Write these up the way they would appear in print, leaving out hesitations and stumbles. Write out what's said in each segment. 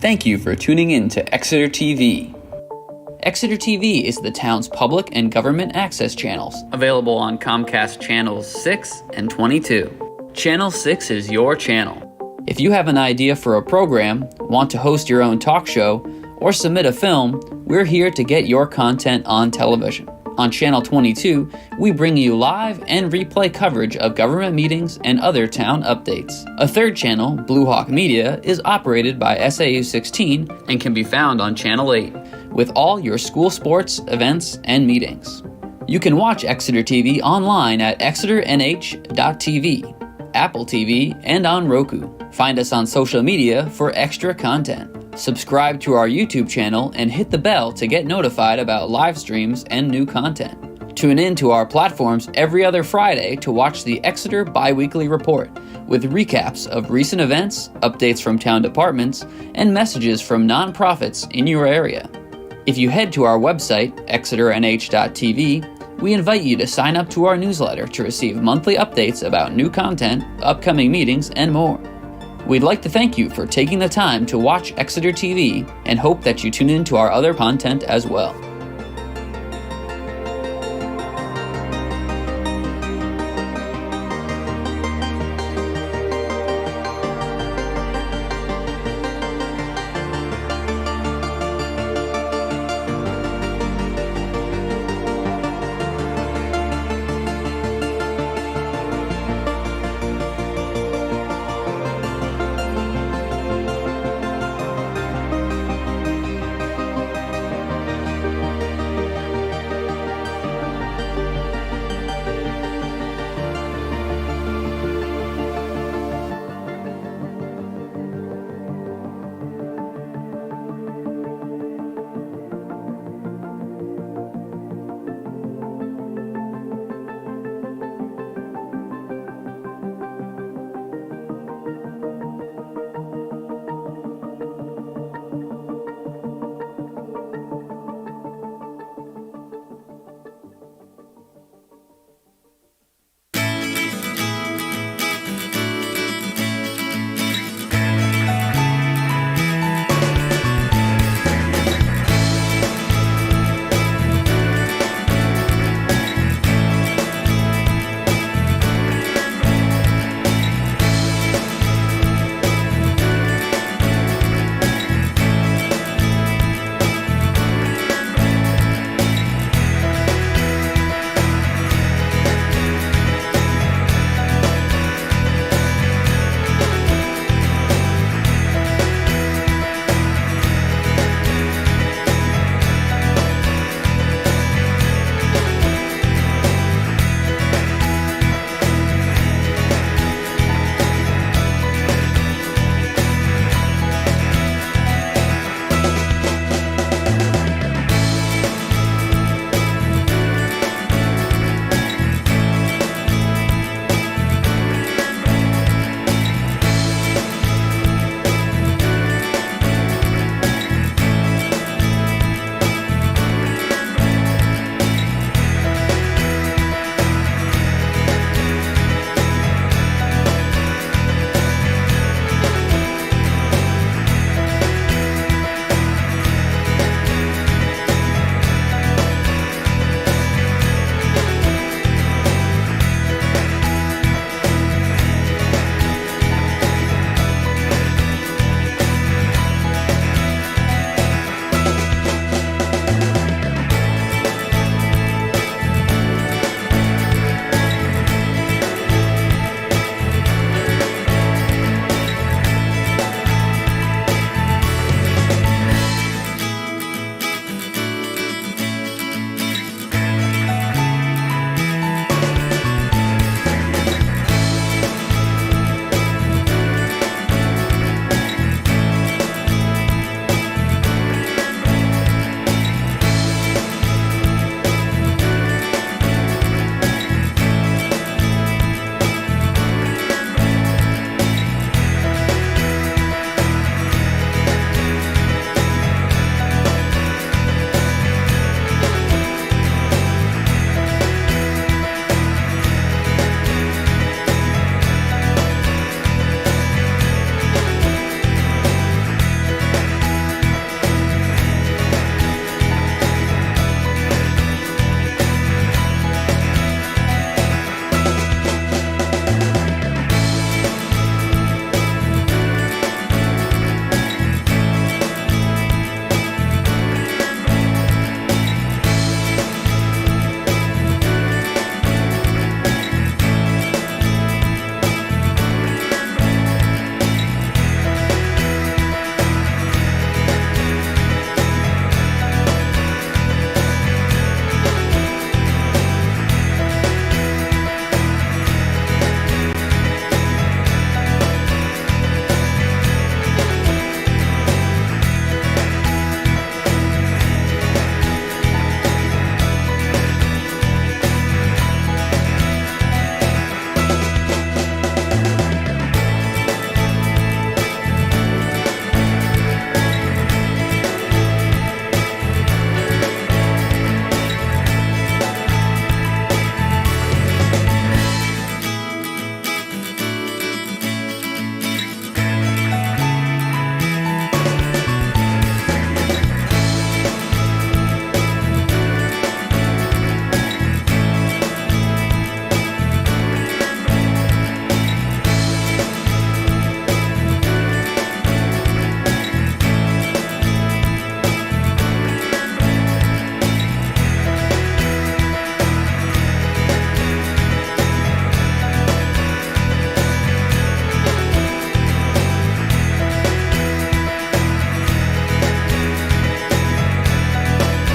Thank you for tuning in to Exeter TV. Exeter TV is the town's public and government access channels, available on Comcast Channels 6 and 22. Channel 6 is your channel. If you have an idea for a program, want to host your own talk show, or submit a film, we're here to get your content on television. On Channel 22, we bring you live and replay coverage of government meetings and other town updates. A third channel, Blue Hawk Media, is operated by SAU 16 and can be found on Channel 8, with all your school sports, events, and meetings. You can watch Exeter TV online at exeternh.tv, Apple TV, and on Roku. Find us on social media for extra content. Subscribe to our YouTube channel and hit the bell to get notified about live streams and new content. Tune in to our platforms every other Friday to watch the Exeter Biweekly Report, with recaps of recent events, updates from town departments, and messages from nonprofits in your area. If you head to our website, exeternh.tv, we invite you to sign up to our newsletter to receive monthly updates about new content, upcoming meetings, and more. We'd like to thank you for taking the time to watch Exeter TV and hope that you tune in to our other content as well.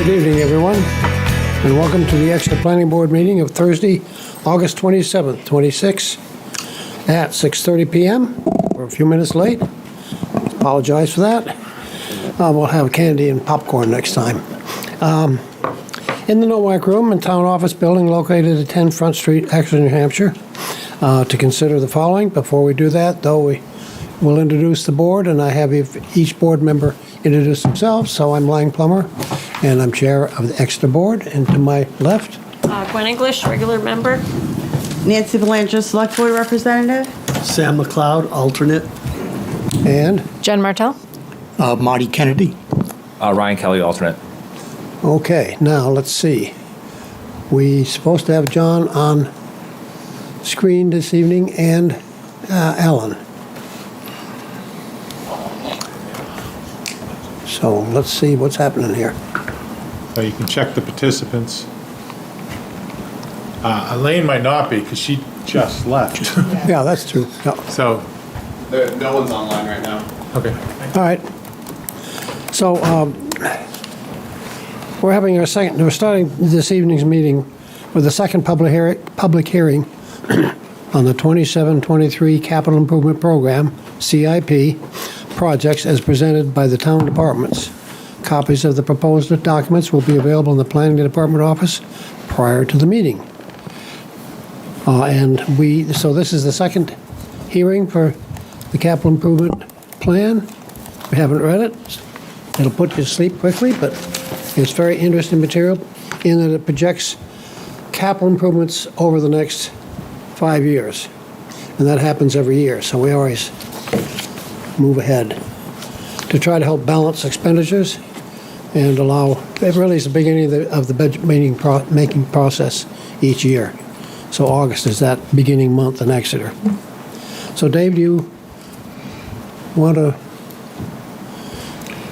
Good evening, everyone, and welcome to the Exeter Planning Board meeting of Thursday, August 27th, 26, at 6:30 p.m. We're a few minutes late. Apologize for that. We'll have candy and popcorn next time. In the no-whack room in Town Office Building located at 10 Front Street, Exeter, New Hampshire, to consider the following. Before we do that, though, we will introduce the board, and I have each board member introduce themselves. So I'm Lang Plummer, and I'm chair of the Exeter Board. And to my left, Gwen English, regular member. Nancy Belanger, Select Board Representative. Sam McLeod, alternate. and, Jen Martell. Marty Kennedy. Ryan Kelly, alternate. okay, now let's see. We supposed to have John on screen this evening and Ellen. So let's see what's happening here. You can check the participants. Elaine might not be because she just left. Yeah, that's true. Yeah. So, No one's online right now. okay. All right. So we're starting this evening's meeting with the second public hearing on the 27-23 Capital Improvement Program, CIP, projects as presented by the town departments. Copies of the proposed documents will be available in the Planning Department office prior to the meeting. So this is the second hearing for the Capital Improvement Plan. We haven't read it. It'll put you to sleep quickly, but it's very interesting material in that it projects capital improvements over the next 5 years. And that happens every year, so we always move ahead to try to help balance expenditures and allow, it really is the beginning of the budget making process each year. So August is that beginning month in Exeter. So Dave, do you want to?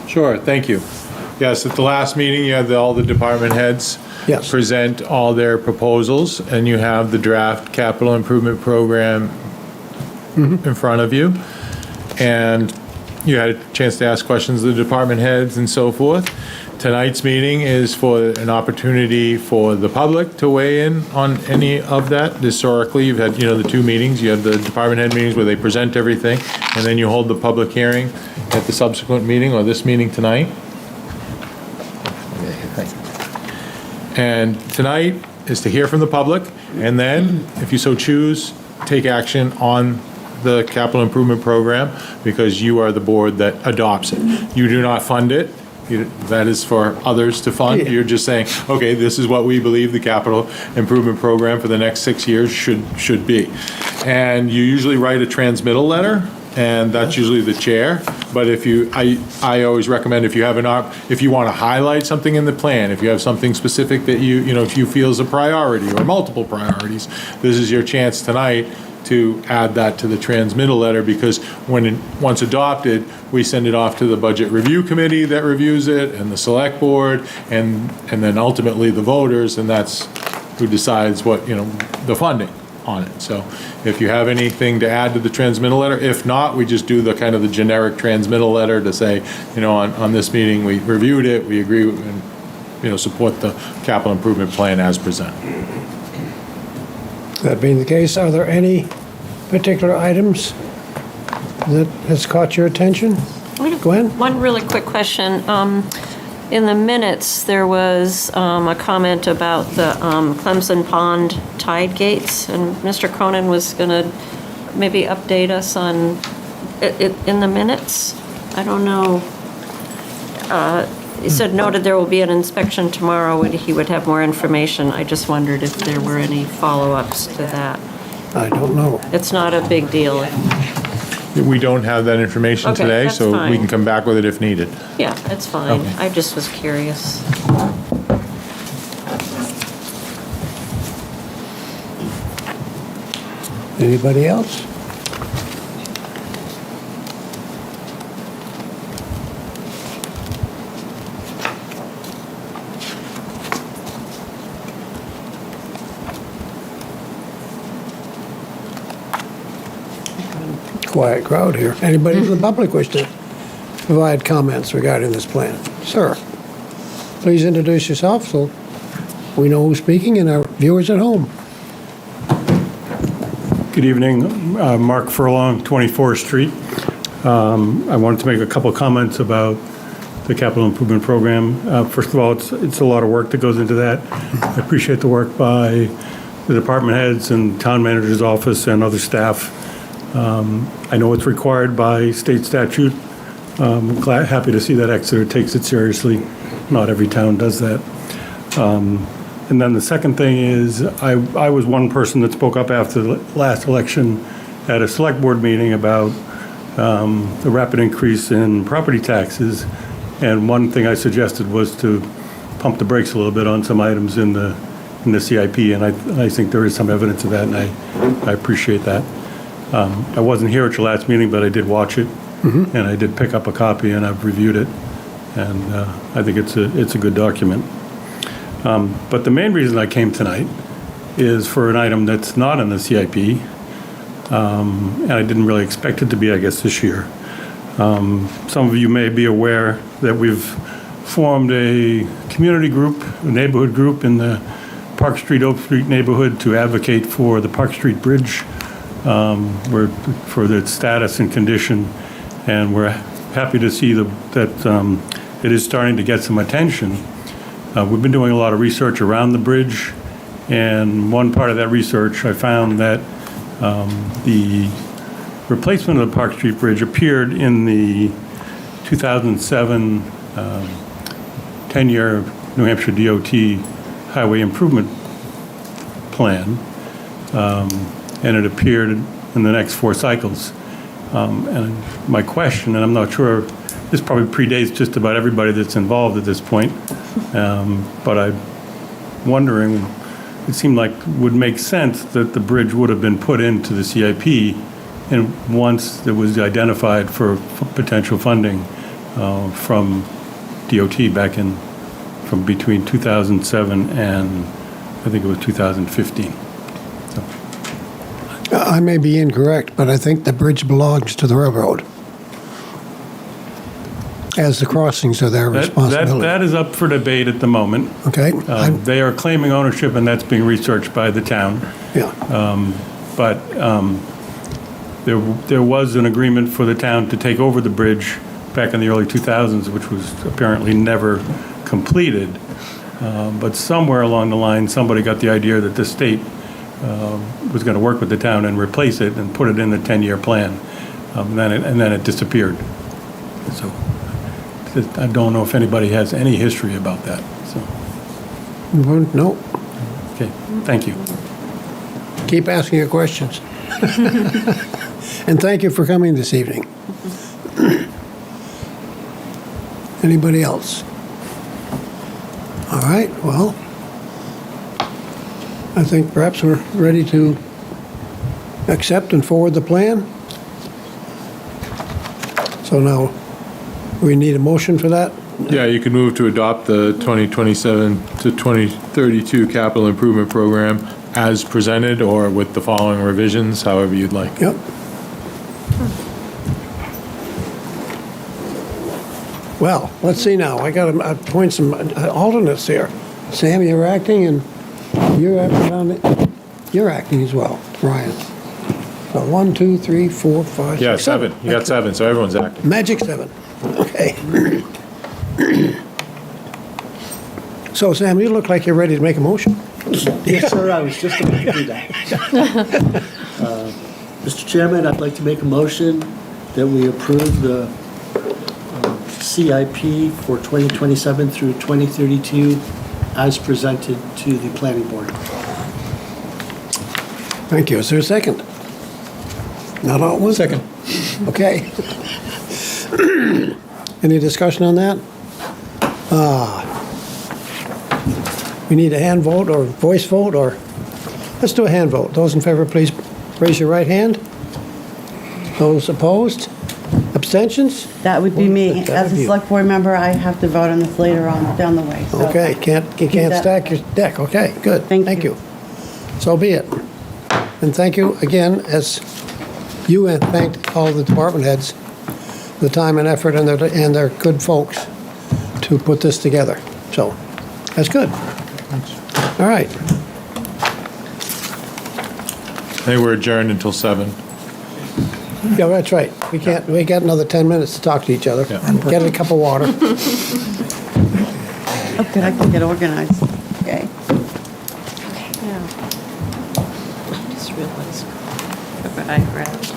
Sure, thank you. Yes, at the last meeting, you had all the department heads Yes. present all their proposals, and you have the draft capital improvement program in front of you. And you had a chance to ask questions of the department heads and so forth. Tonight's meeting is for an opportunity for the public to weigh in on any of that. Historically, you've had, the two meetings. You have the department head meetings where they present everything, and then you hold the public hearing at the subsequent meeting or this meeting tonight. And tonight is to hear from the public, and then, if you so choose, take action on the capital improvement program, because you are the board that adopts it. You do not fund it. That is for others to fund. Yeah. You're just saying, okay, this is what we believe the capital improvement program for the next 6 years should be. And you usually write a transmittal letter, and that's usually the chair. But I always recommend if you have if you want to highlight something in the plan, if you have something specific that if you feel is a priority or multiple priorities, this is your chance tonight to add that to the transmittal letter, because once adopted, we send it off to the budget review committee that reviews it, and the select board, and then ultimately the voters, and that's who decides what, the funding on it. So if you have anything to add to the transmittal letter, if not, we just do the kind of the generic transmittal letter to say, on this meeting, we reviewed it, we agree, and, support the capital improvement plan as presented. That being the case, are there any particular items that has caught your attention? Gwen? One really quick question. In the minutes, there was a comment about the Clemson Pond tide gates, and Mr. Cronin was going to maybe update us on it in the minutes. I don't know. He said noted there will be an inspection tomorrow and he would have more information. I just wondered if there were any follow-ups to that. I don't know. It's not a big deal. We don't have that information Okay, today, that's so fine. we can come back with it if needed. Yeah, it's fine. Okay. I just was curious. Anybody else? Quiet crowd here. Anybody from the public wish to provide comments regarding this plan? Sir? please introduce yourself so we know who's speaking and our viewers at home. Good evening. Mark Furlong, 24th Street. I wanted to make a couple comments about the capital improvement program. First of all, it's a lot of work that goes into that. I appreciate the work by the department heads and town manager's office and other staff. I know it's required by state statute. Happy to see that Exeter takes it seriously. Not every town does that. And then the second thing is, I was one person that spoke up after the last election at a select board meeting about the rapid increase in property taxes. And one thing I suggested was to pump the brakes a little bit on some items in the CIP, and I think there is some evidence of that, and I appreciate that. I wasn't here at your last meeting, but I did watch it, and I did pick up a copy, and I've reviewed it, and I think it's a good document. But the main reason I came tonight is for an item that's not in the CIP, and I didn't really expect it to be, I guess, this year. Some of you may be aware that we've formed a community group, a neighborhood group in the Park Street, Oak Street neighborhood to advocate for the Park Street Bridge, for its status and condition, and we're happy to see that it is starting to get some attention. We've been doing a lot of research around the bridge, and one part of that research I found that the replacement of the Park Street Bridge appeared in the 2007 10-year New Hampshire DOT Highway Improvement Plan, and it appeared in the next 4 cycles. And my question, and I'm not sure, this probably predates just about everybody that's involved at this point, but I'm wondering, it seemed like it would make sense that the bridge would have been put into the CIP, and once it was identified for potential funding from DOT from between 2007 and I think it was 2015. I may be incorrect, but I think the bridge belongs to the railroad, as the crossings are their responsibility. That is up for debate at the moment. Okay. They are claiming ownership, and that's being researched by the town. Yeah. But there was an agreement for the town to take over the bridge back in the early 2000s, which was apparently never completed. But somewhere along the line, somebody got the idea that the state was going to work with the town and replace it and put it in the 10-year plan. And then it disappeared. So I don't know if anybody has any history about that. So. No. Okay, thank you. Keep asking your questions. And thank you for coming this evening. Anybody else? All right, well, I think perhaps we're ready to accept and forward the plan. So now, we need a motion for that? Yeah, you can move to adopt the 2027 to 2032 capital improvement program as presented or with the following revisions, however you'd like. Yep. Well, let's see now. I got to appoint some alternates here. Sam, you're acting, and you're acting on it. You're acting as well, Ryan. So 1, 2, 3, 4, 5, Yeah, 6, 7. 7. You got 7, so everyone's acting. Magic 7. Okay. So, Sam, you look like you're ready to make a motion. Yes, sir, I was just about to do that. Mr. Chairman, I'd like to make a motion that we approve the CIP for 2027 through 2032 as presented to the planning board. Thank you. Is there a second? Not all at once? Second. Okay. Any discussion on that? We need a hand vote or voice vote, or let's do a hand vote. Those in favor, please raise your right hand. Those opposed? Abstentions? That would be me. That As would a be- select board member, I have to vote on this later on down the way. so- Okay, you can't that. stack your deck. Okay, good. Thank you. So be it. And thank you again, as you have thanked all the department heads, the time and effort and their good folks to put this together. So, that's good. All right. They were adjourned until 7. Yeah, that's right. We got another 10 minutes to talk to each other. Yeah. Get a cup of water. Okay, I can get organized. Okay. Just realized what I grabbed.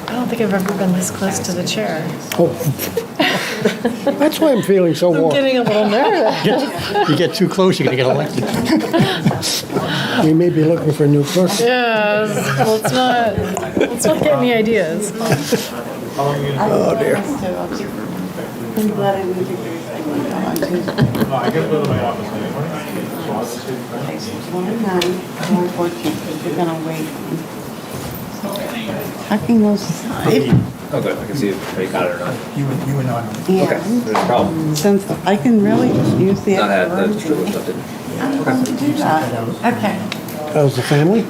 I don't think I've ever been this close to the chair. Oh. That's why I'm feeling so I'm warm. getting a little nervous. You get too close, you're gonna get elected. We may be looking for a new clerk. Yes, let's not get any ideas. Oh, dear. I'm glad I didn't think there was anyone on Tuesday. 29, 114, because we're gonna wait. Hacking those. Oh, good, I can see if you got it or not. Yeah. Okay, there's a problem. Since I can really just use the Not had extra the room. triple stuff, didn't I'm going to do that. Okay. How's the family?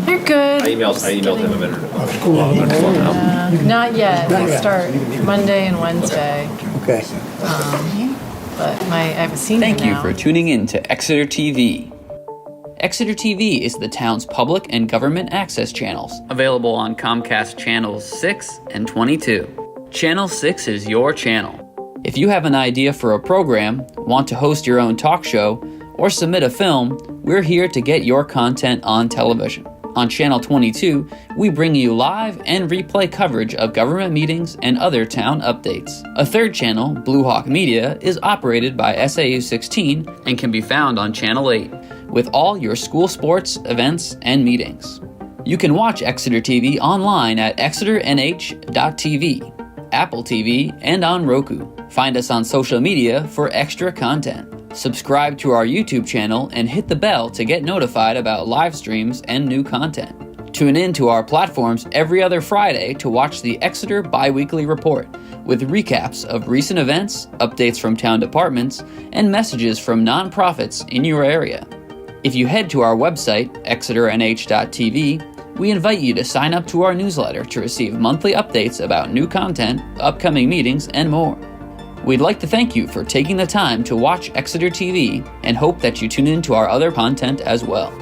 You're good. I emailed him a minute ago. Not yet. They start Monday and Wednesday, Okay. but I have a senior Thank you now. for tuning in to Exeter TV. Exeter TV is the town's public and government access channels, available on Comcast channels 6 and 22. Channel 6 is your channel. If you have an idea for a program, want to host your own talk show, or submit a film, we're here to get your content on television. On Channel 22, we bring you live and replay coverage of government meetings and other town updates. A third channel, Blue Hawk Media, is operated by SAU 16 and can be found on Channel 8, with all your school sports, events, and meetings. You can watch Exeter TV online at exeternh.tv, Apple TV, and on Roku. Find us on social media for extra content. Subscribe to our YouTube channel and hit the bell to get notified about live streams and new content. Tune in to our platforms every other Friday to watch the Exeter Biweekly Report, with recaps of recent events, updates from town departments, and messages from nonprofits in your area. If you head to our website, exeternh.tv, we invite you to sign up to our newsletter to receive monthly updates about new content, upcoming meetings, and more. We'd like to thank you for taking the time to watch Exeter TV and hope that you tune in to our other content as well.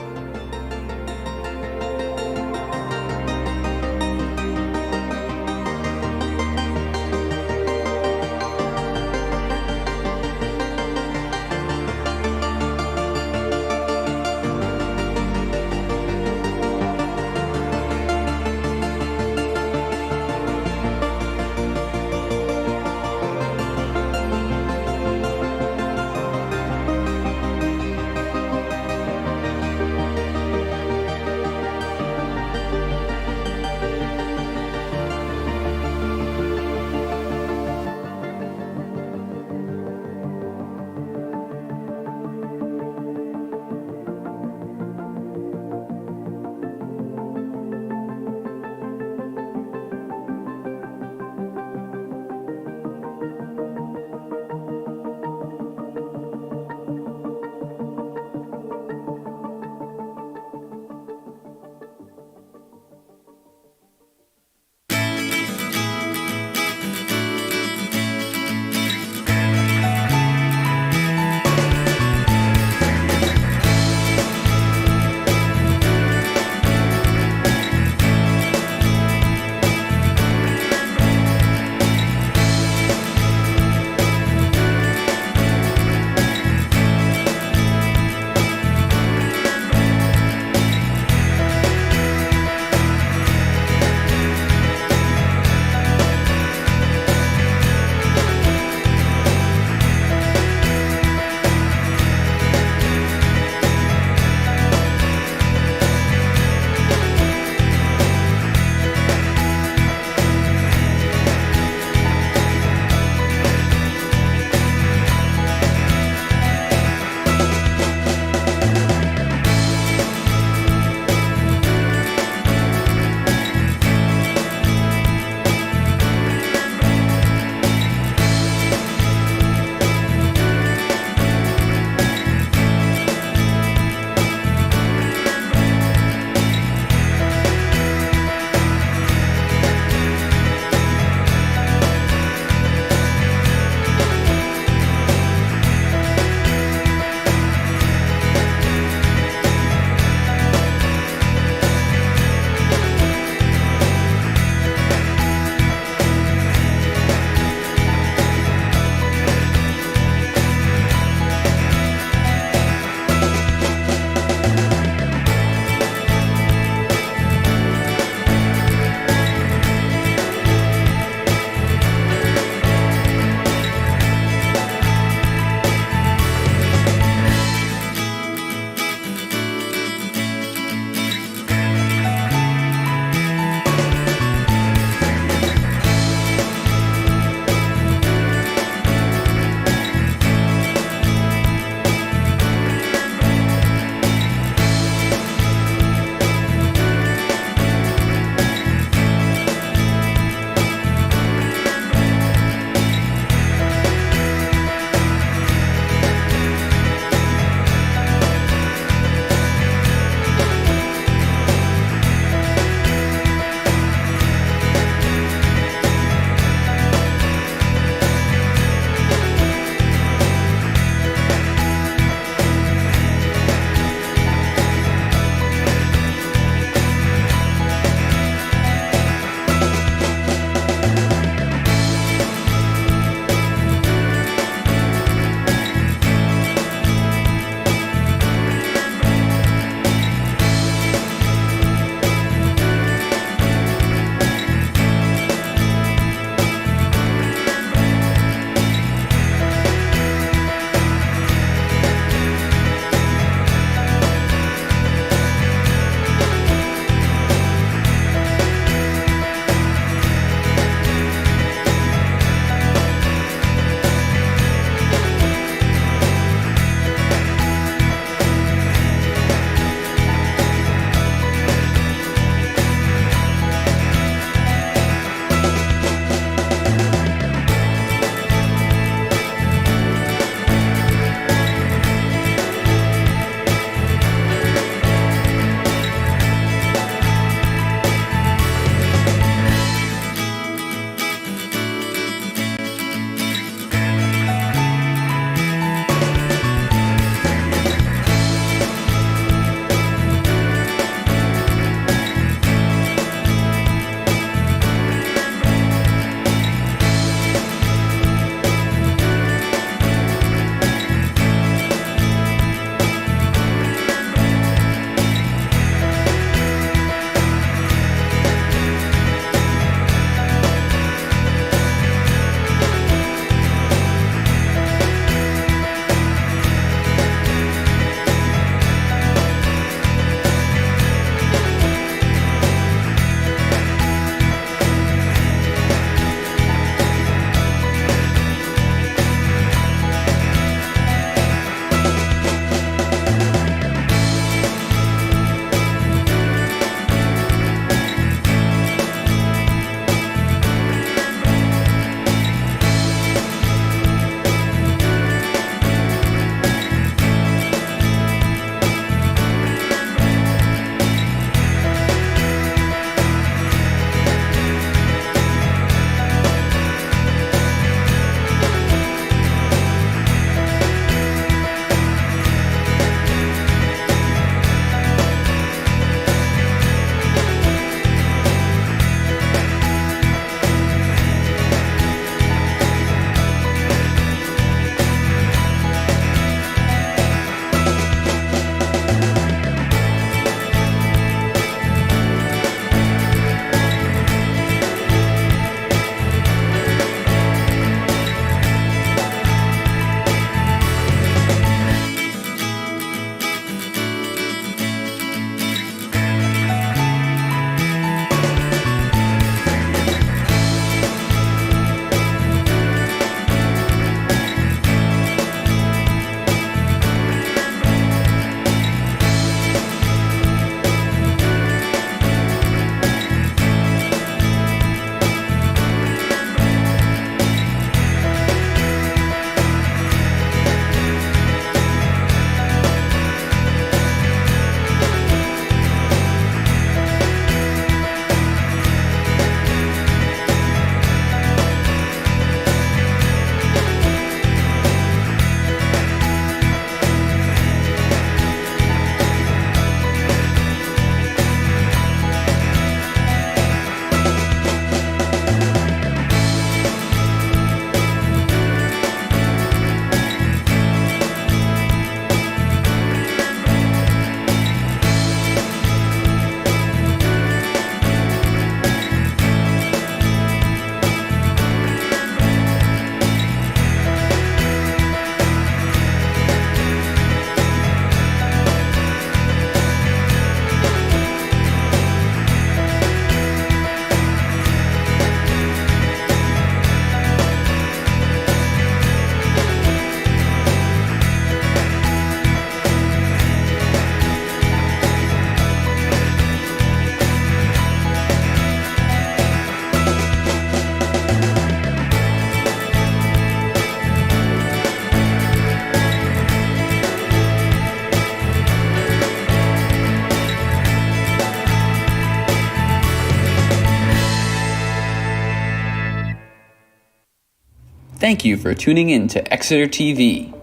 Thank you for tuning in to Exeter TV.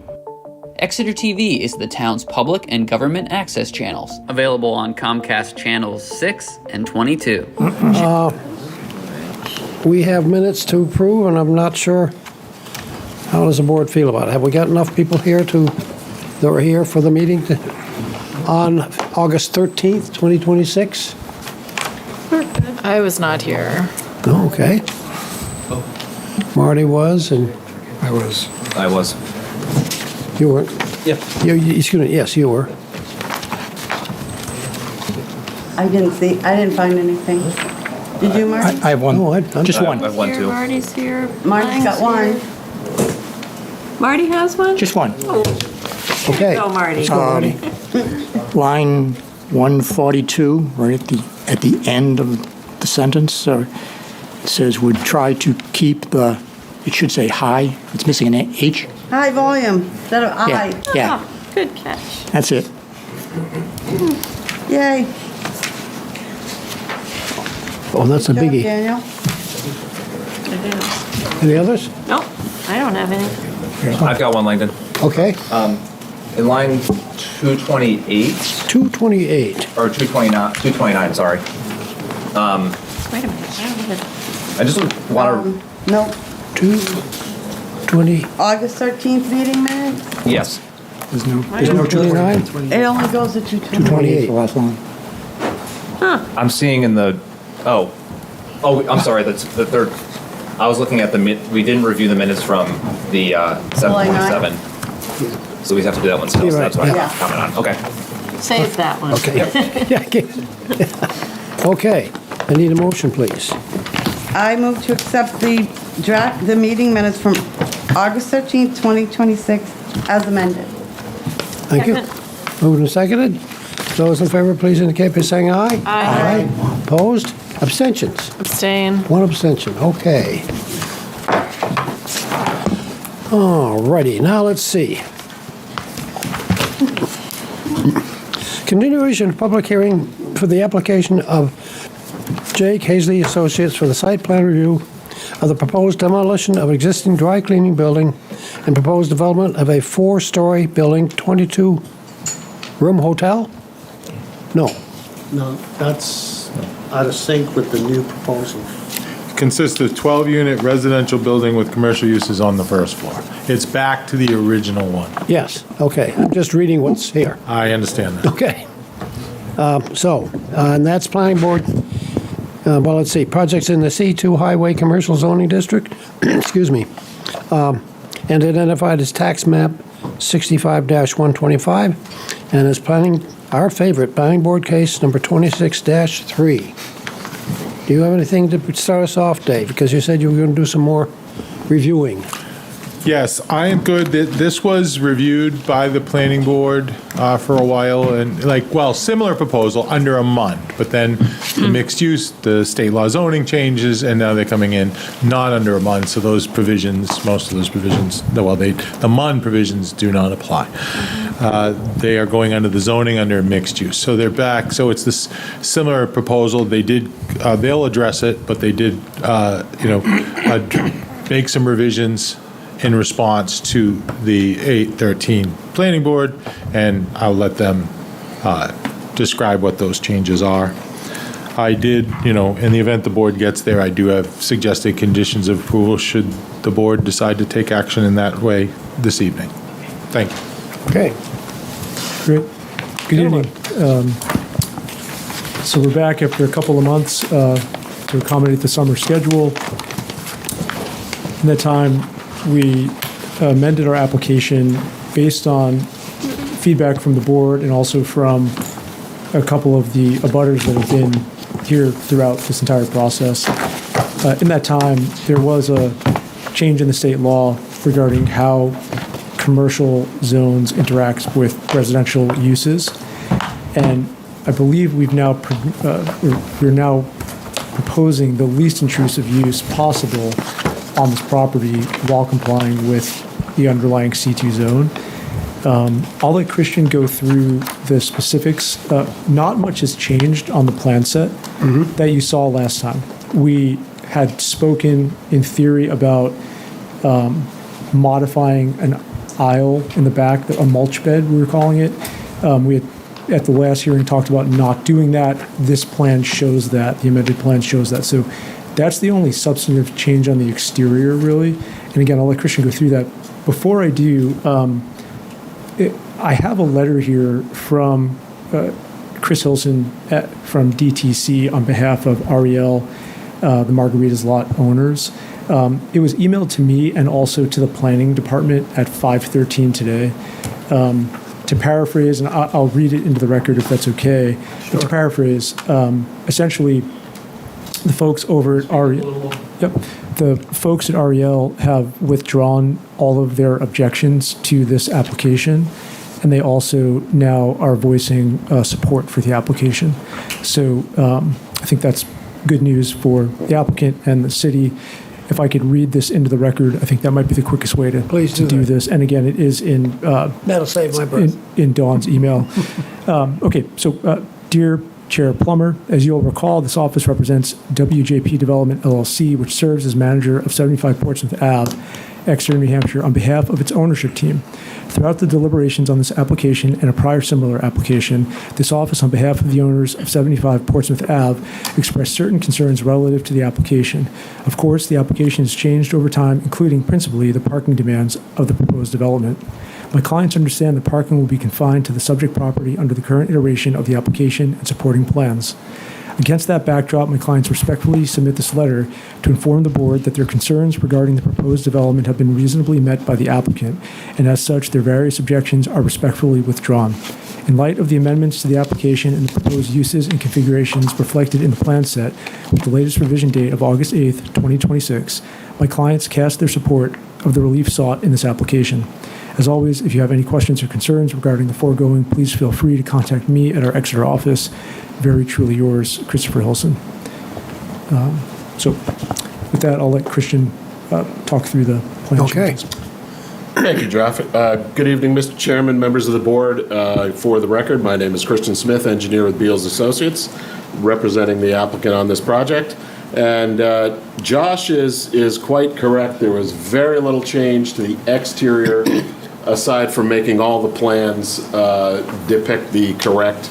Exeter TV is the town's public and government access channels, available on Comcast channels 6 and 22. We have minutes to approve, and I'm not sure, how does the board feel about it? Have we got enough people here that were here for the meeting on August 13th, 2026? I was not here. Oh, okay. Marty was, and I was. you weren't. Yep. Excuse me, yes, you were. I didn't find anything. Did you, Marty? I have one. No, Just one. I have one Here, too. Marty's here. Marty's got Mine's one. here. Marty has one? Just one. Okay. Go, Marty. Line 142, right at the end of the sentence, it says would try to keep the, it should say high, it's missing an H. High volume instead of I. Yeah, Oh, good catch. that's it. Yay. Oh, that's a Good job, biggie. Daniel. Any others? Nope, I don't have any. I've got one, Langdon. Okay. In line 228, 228. or 229, sorry. Wait a minute, I don't have I just want to, Nope. 220. August 13th meeting minutes? yes. There's no 229. It only goes to 228. 228. the last line. I'm seeing in the, oh, I'm sorry, that's the third. I was looking at we didn't review the minutes from the 7:27. So we have to do that one still, You're so right, that's what yeah. I'm commenting on. Okay. it. Save that one. Okay. Yeah, okay. I need a motion, please. I move to accept the meeting minutes from August 13th, 2026 as amended. Thank you. Second. Moved and seconded. Those in favor, please indicate by saying aye. Aye. Opposed? Abstentions? Abstain. One abstention. Okay. Alrighty, now let's see. Continuation of public hearing for the application of Jake Hazley Associates for the site plan review of the proposed demolition of existing dry cleaning building and proposed development of a 4-story building, 22-room hotel? No. No, that's out of sync with the new proposal. Consists of 12-unit residential building with commercial uses on the first floor. It's back to the original one. Yes, okay. I'm just reading what's here. I understand that. Okay. And that's planning board, well, let's see, projects in the C2 Highway Commercial Zoning District, excuse me, and identified as tax map 65-125, and as our favorite, planning board case number 26-3. Do you have anything to start us off, Dave? Because you said you were going to do some more reviewing. Yes, I am good. This was reviewed by the planning board for a while, and similar proposal under a month, but then the mixed use, the state law zoning changes, and now they're coming in not under a month, so those provisions, most of those provisions, the MUN provisions do not apply. They are going under the zoning under mixed use, so they're back. So it's this similar proposal. They'll address it, but they did, make some revisions in response to the 813 planning board, and I'll let them describe what those changes are. I did, in the event the board gets there, I do have suggested conditions of approval should the board decide to take action in that way this evening. Thank you. Okay. Great. Good evening. So we're back after a couple of months to accommodate the summer schedule. In that time, we amended our application based on feedback from the board and also from a couple of the abutters that have been here throughout this entire process. In that time, there was a change in the state law regarding how commercial zones interact with residential uses. And I believe we're now proposing the least intrusive use possible on this property while complying with the underlying C2 zone. I'll let Christian go through the specifics. Not much has changed on the plan set that you saw last time. We had spoken in theory about modifying an aisle in the back, a mulch bed, we were calling it. We had, at the last hearing, talked about not doing that. This plan shows that. The amended plan shows that. So that's the only substantive change on the exterior, really. And again, I'll let Christian go through that. Before I do, I have a letter here from Chris Hilson from DTC on behalf of Ariel, the Margaritas lot owners. It was emailed to me and also to the planning department at 5:13 today. To paraphrase, and I'll read it into the record if that's okay. Sure. But to paraphrase, essentially, the folks over at Ariel, the folks at Ariel have withdrawn all of their objections to this application, and they also now are voicing support for the application. So I think that's good news for the applicant and the city. If I could read this into the record, I think that might be the quickest way to do this. And again, it is in That'll save my breath. in Dawn's email. Okay, so dear Chair Plummer, as you'll recall, this office represents WJP Development LLC, which serves as manager of 75 Portsmouth Ave, Exeter, New Hampshire, on behalf of its ownership team. Throughout the deliberations on this application and a prior similar application, this office, on behalf of the owners of 75 Portsmouth Ave, expressed certain concerns relative to the application. Of course, the application has changed over time, including principally the parking demands of the proposed development. My clients understand that parking will be confined to the subject property under the current iteration of the application and supporting plans. Against that backdrop, my clients respectfully submit this letter to inform the board that their concerns regarding the proposed development have been reasonably met by the applicant, and as such, their various objections are respectfully withdrawn. In light of the amendments to the application and the proposed uses and configurations reflected in the plan set, with the latest revision date of August 8th, 2026, my clients cast their support of the relief sought in this application. As always, if you have any questions or concerns regarding the foregoing, please feel free to contact me at our Exeter office. Very truly yours, Christopher Hilson. So with that, I'll let Christian talk through the plan changes. Thank you, Jeff. Good evening, Mr. Chairman, members of the board. For the record, my name is Christian Smith, engineer with Beals Associates, representing the applicant on this project. And Josh is quite correct. There was very little change to the exterior, aside from making all the plans depict the correct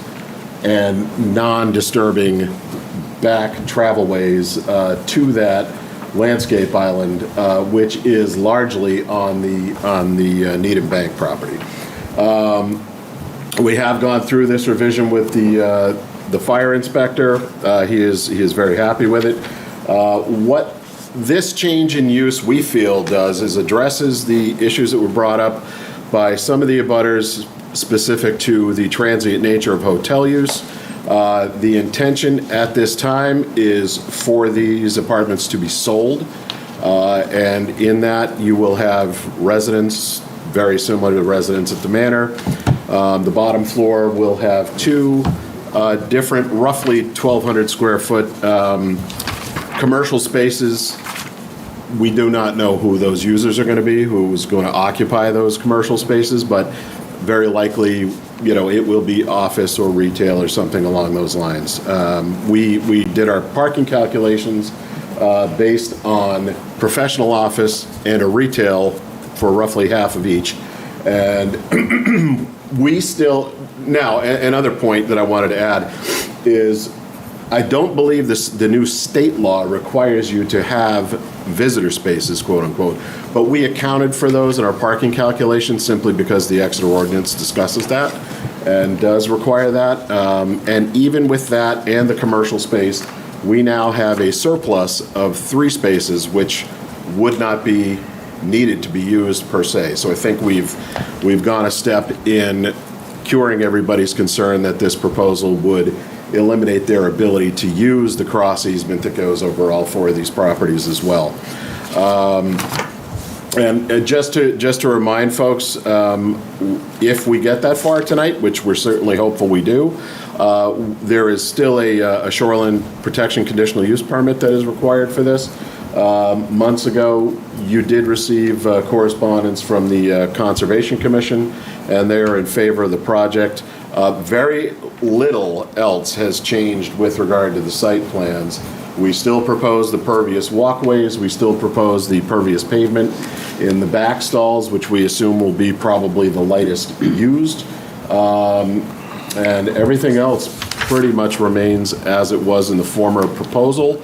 and non-disturbing back travelways to that landscape island, which is largely on the Needham Bank property. We have gone through this revision with the fire inspector. He is very happy with it. What this change in use, we feel, does is addresses the issues that were brought up by some of the abutters specific to the transient nature of hotel use. The intention at this time is for these apartments to be sold, and in that you will have residents very similar to residents at the manor. The bottom floor will have two different, roughly 1,200 square foot commercial spaces. We do not know who those users are going to be, who's going to occupy those commercial spaces, but very likely, it will be office or retail or something along those lines. We did our parking calculations based on professional office and a retail for roughly half of each. And we still, now, another point that I wanted to add is I don't believe the new state law requires you to have visitor spaces, quote unquote, but we accounted for those in our parking calculations simply because the Exeter ordinance discusses that and does require that. And even with that and the commercial space, we now have a surplus of 3 spaces which would not be needed to be used per se. So I think we've gone a step in curing everybody's concern that this proposal would eliminate their ability to use the cross easement that goes over all 4 of these properties as well. And just to remind folks, if we get that far tonight, which we're certainly hopeful we do, there is still a shoreline protection conditional use permit that is required for this. Months ago, you did receive correspondence from the Conservation Commission, and they are in favor of the project. Very little else has changed with regard to the site plans. We still propose the pervious walkways. We still propose the pervious pavement. in the back stalls, which we assume will be probably the lightest used. And everything else pretty much remains as it was in the former proposal.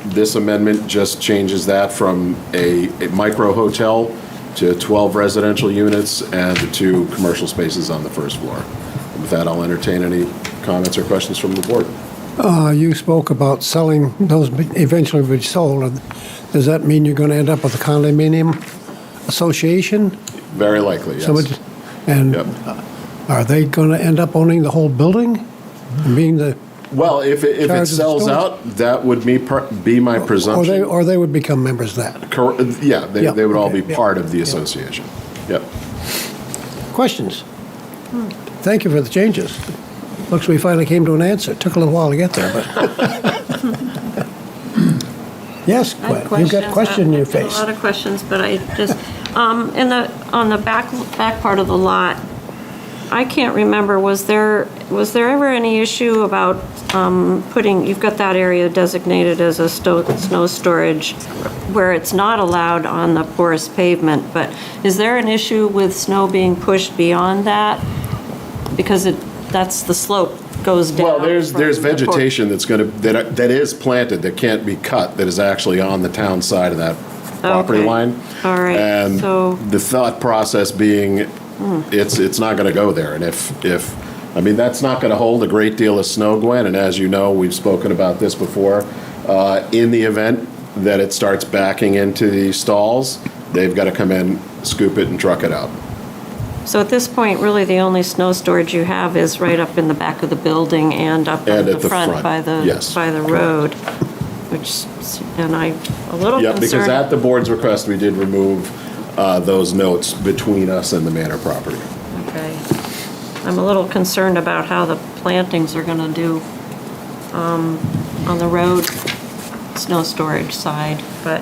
This amendment just changes that from a micro hotel to 12 residential units and the 2 commercial spaces on the first floor. With that, I'll entertain any comments or questions from the board. You spoke about selling, those eventually be sold. Does that mean you're going to end up with a condominium association? Very likely, yes. And Yep. are they going to end up owning the whole building? And being the Well, if it charge of the sells stores? out, that would be my presumption. Or they would become members of that? Yeah, Yeah, they would all okay, be yeah. part of the association. Yep. Questions? Thank you for the changes. Looks we finally came to an answer. Took a little while to get there, but. Yes, Gwen, you've got a question in your face. A lot of questions, but I just, on the back part of the lot, I can't remember, was there ever any issue about you've got that area designated as a snow storage where it's not allowed on the porous pavement, but is there an issue with snow being pushed beyond that? Because that's the slope goes down. Well, there's from the vegetation that is planted, that can't be cut, that is actually on the town side of that property Okay. line. All right, And so- the thought process being, it's not gonna go there. And I mean, that's not gonna hold a great deal of snow, Gwen, and as you know, we've spoken about this before. In the event that it starts backing into the stalls, they've gotta come in, scoop it, and truck it out. So at this point, really, the only snow storage you have is right up in the back of the building and up And in at the the front, front by yes. the road, which, and I'm a little Yep, because concerned. at the board's request, we did remove those notes between us and the manor property. Okay. I'm a little concerned about how the plantings are gonna do on the road snow storage side, but,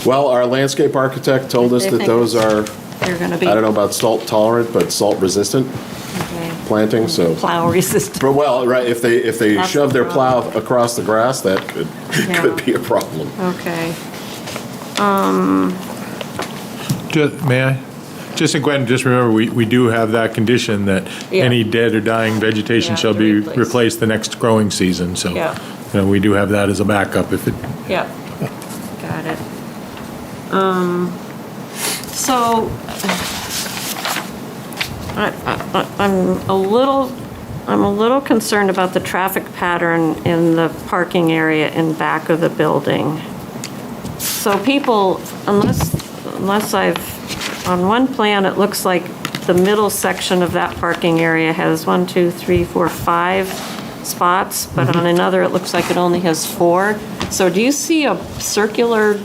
Well, our landscape architect told us They that think those are, they're gonna be. I don't know about salt tolerant, but salt resistant Okay. plantings, so. Plow resistant. But well, right, if they That's shove their the plow problem. across the grass, that could Yeah. be a problem. Okay. May I? Just, and Gwen, just remember, we do have that condition that Yeah. any dead or dying vegetation Yeah, shall to be replace. replaced the next growing season, so. Yeah. We do have that as a backup if it, Yep, got it. So, I'm a little concerned about the traffic pattern in the parking area in back of the building. So people, unless on one plan, it looks like the middle section of that parking area has 1, 2, 3, 4, 5 spots, but on another, it looks like it only has 4. So do you see a circular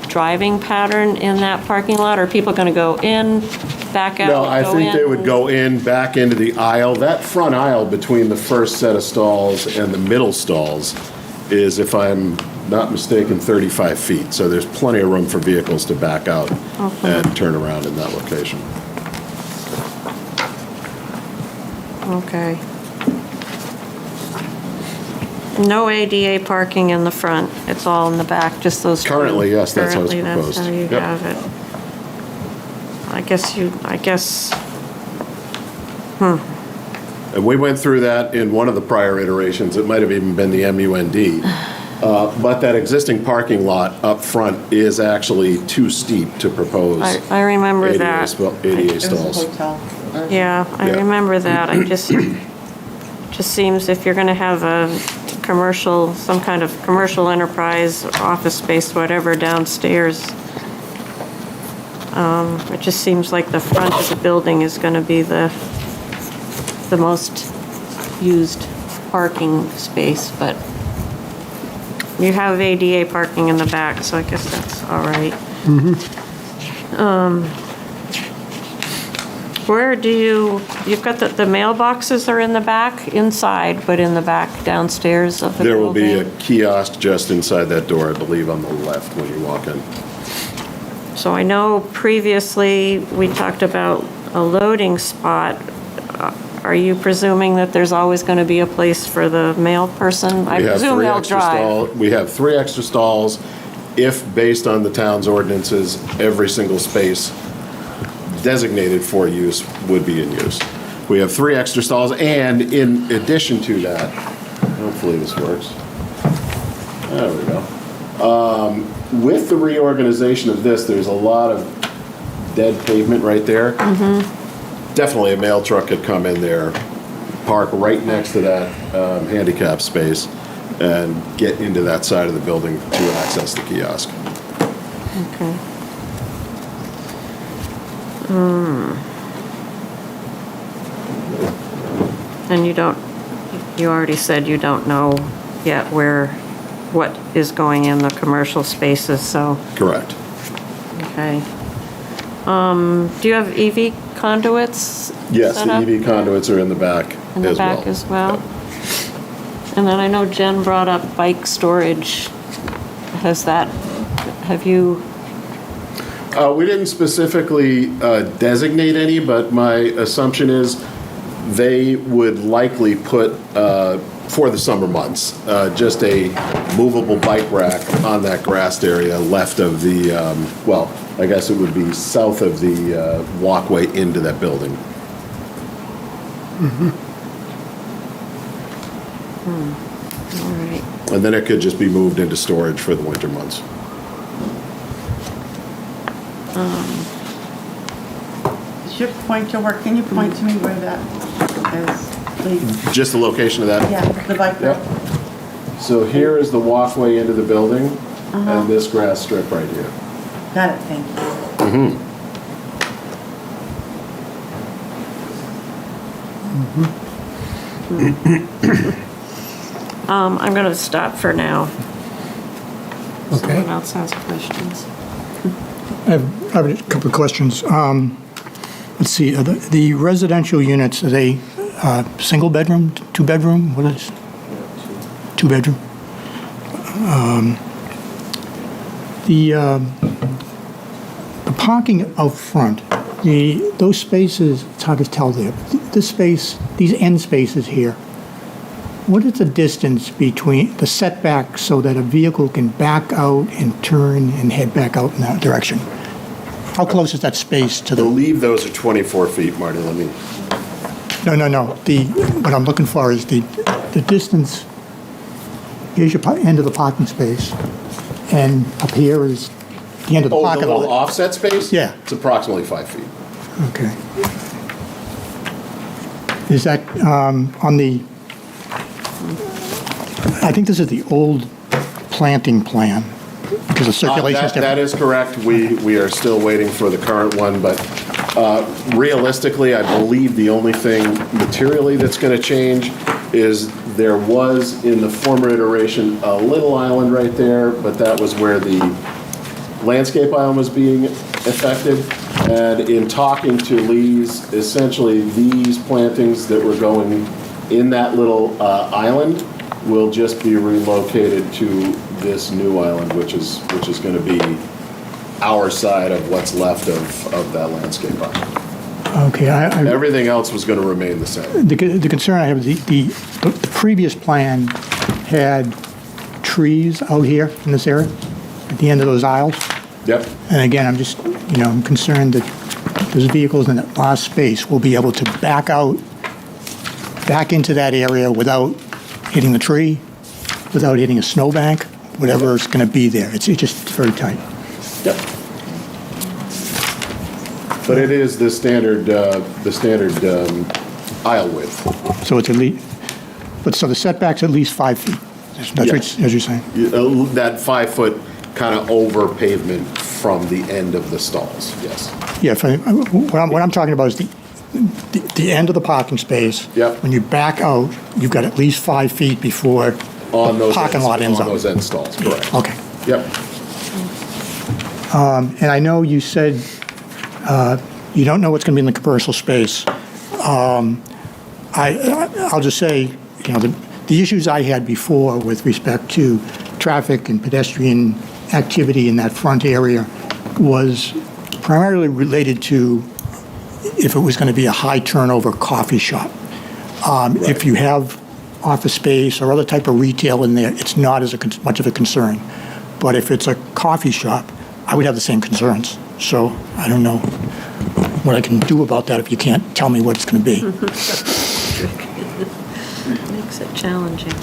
driving pattern in that parking lot? Are people going to go in, back out, No, I go think they in? would go in, back into the aisle. That front aisle between the first set of stalls and the middle stalls is, if I'm not mistaken, 35 feet. So there's plenty of room for vehicles to back out and turn around in that location. Okay. No ADA parking in the front, it's all in the back, just those two. Currently, yes, that's how it's Currently, proposed. that's how you Yep. have it. I guess, And we went through that in one of the prior iterations. It might have even been the MUND. But that existing parking lot up front is actually too steep to propose I remember ADA that. ADA stalls. Yeah, I Yeah. remember that. Just seems if you're gonna have a commercial, some kind of commercial enterprise, office space, whatever, downstairs, it just seems like the front of the building is gonna be the most used parking space, but you have ADA parking in the back, so I guess that's all right. Where you've got the mailboxes are in the back, inside, but in the back downstairs of the There building? will be a kiosk just inside that door, I believe, on the left when you walk in. So I know previously, we talked about a loading spot. are you presuming that there's always going to be a place for the mail person? I We have presume 3 they'll extra drive. We have 3 extra stalls if, based on the town's ordinances, every single space designated for use would be in use. We have 3 extra stalls, and in addition to that, hopefully this works. There we go. With the reorganization of this, there's a lot of dead pavement right there. Definitely a mail truck could come in there, park right next to that handicap space, and get into that side of the building to access the kiosk. Okay. And you already said you don't know yet what is going in the commercial spaces, so, Correct. okay. Do you have EV conduits? Yes, set the up EV conduits are in the back in the as well. back as well? And then I know Jen brought up bike storage. Have you? We didn't specifically designate any, but my assumption is they would likely put, for the summer months, just a movable bike rack on that grassed area left of the, well, I guess it would be south of the walkway into that building. All right. And then it could just be moved into storage for the winter months. Is your pointer work? Can you point to me where that is, please? Just the location of that? Yeah, the bike rack. Yep. So here is the walkway into the building, and this grass strip right here. Got it, thank you. I'm going to stop for now. Okay. Someone else has questions. I have a couple of questions. Let's see, the residential units, are they single bedroom, 2-bedroom? What is? 2-bedroom? The parking out front, those spaces, it's hard to tell there. This space, these end spaces here, what is the distance between the setback so that a vehicle can back out and turn and head back out in that direction? How close is that space to I the? believe those are 24 feet, Marty, let me. No. What I'm looking for is the distance. Here's your end of the parking space, and up here is the end of the parking the little lot. offset space? Yeah. It's approximately 5 feet. Okay. Is that on the? I think this is the old planting plan because the circulation is different. That is correct. We are still waiting for the current one, but realistically, I believe the only thing materially that's going to change is there was, in the former iteration, a little island right there, but that was where the landscape island was being affected. And in talking to Lee's, essentially these plantings that were going in that little island will just be relocated to this new island, which is going to be our side of what's left of that landscape island. Okay. Everything else was going to remain the same. The concern I have is the previous plan had trees out here in this area at the end of those aisles. Yep. And again, I'm just, I'm concerned that those vehicles in that last space will be able to back out, back into that area without hitting the tree, without hitting a snowbank, whatever is going to be there. It's just very tight. Yep. But it is the standard aisle width. So it's at least, so the setback's at least 5 feet. That's Yes. what you're saying. That 5 foot kind of over pavement from the end of the stalls, yes. Yeah, what I'm talking about is the end of the parking space. Yep. When you back out, you've got at least 5 feet before On the those parking ends- lot ends On up. those end stalls, correct. Okay. Yep. And I know you said you don't know what's going to be in the commercial space. I'll just say, the issues I had before with respect to traffic and pedestrian activity in that front area was primarily related to if it was going to be a high turnover coffee shop. If you have office space or other type of retail in there, it's not as much of a concern. But if it's a coffee shop, I would have the same concerns. So I don't know what I can do about that if you can't tell me what it's going to be. Makes it challenging.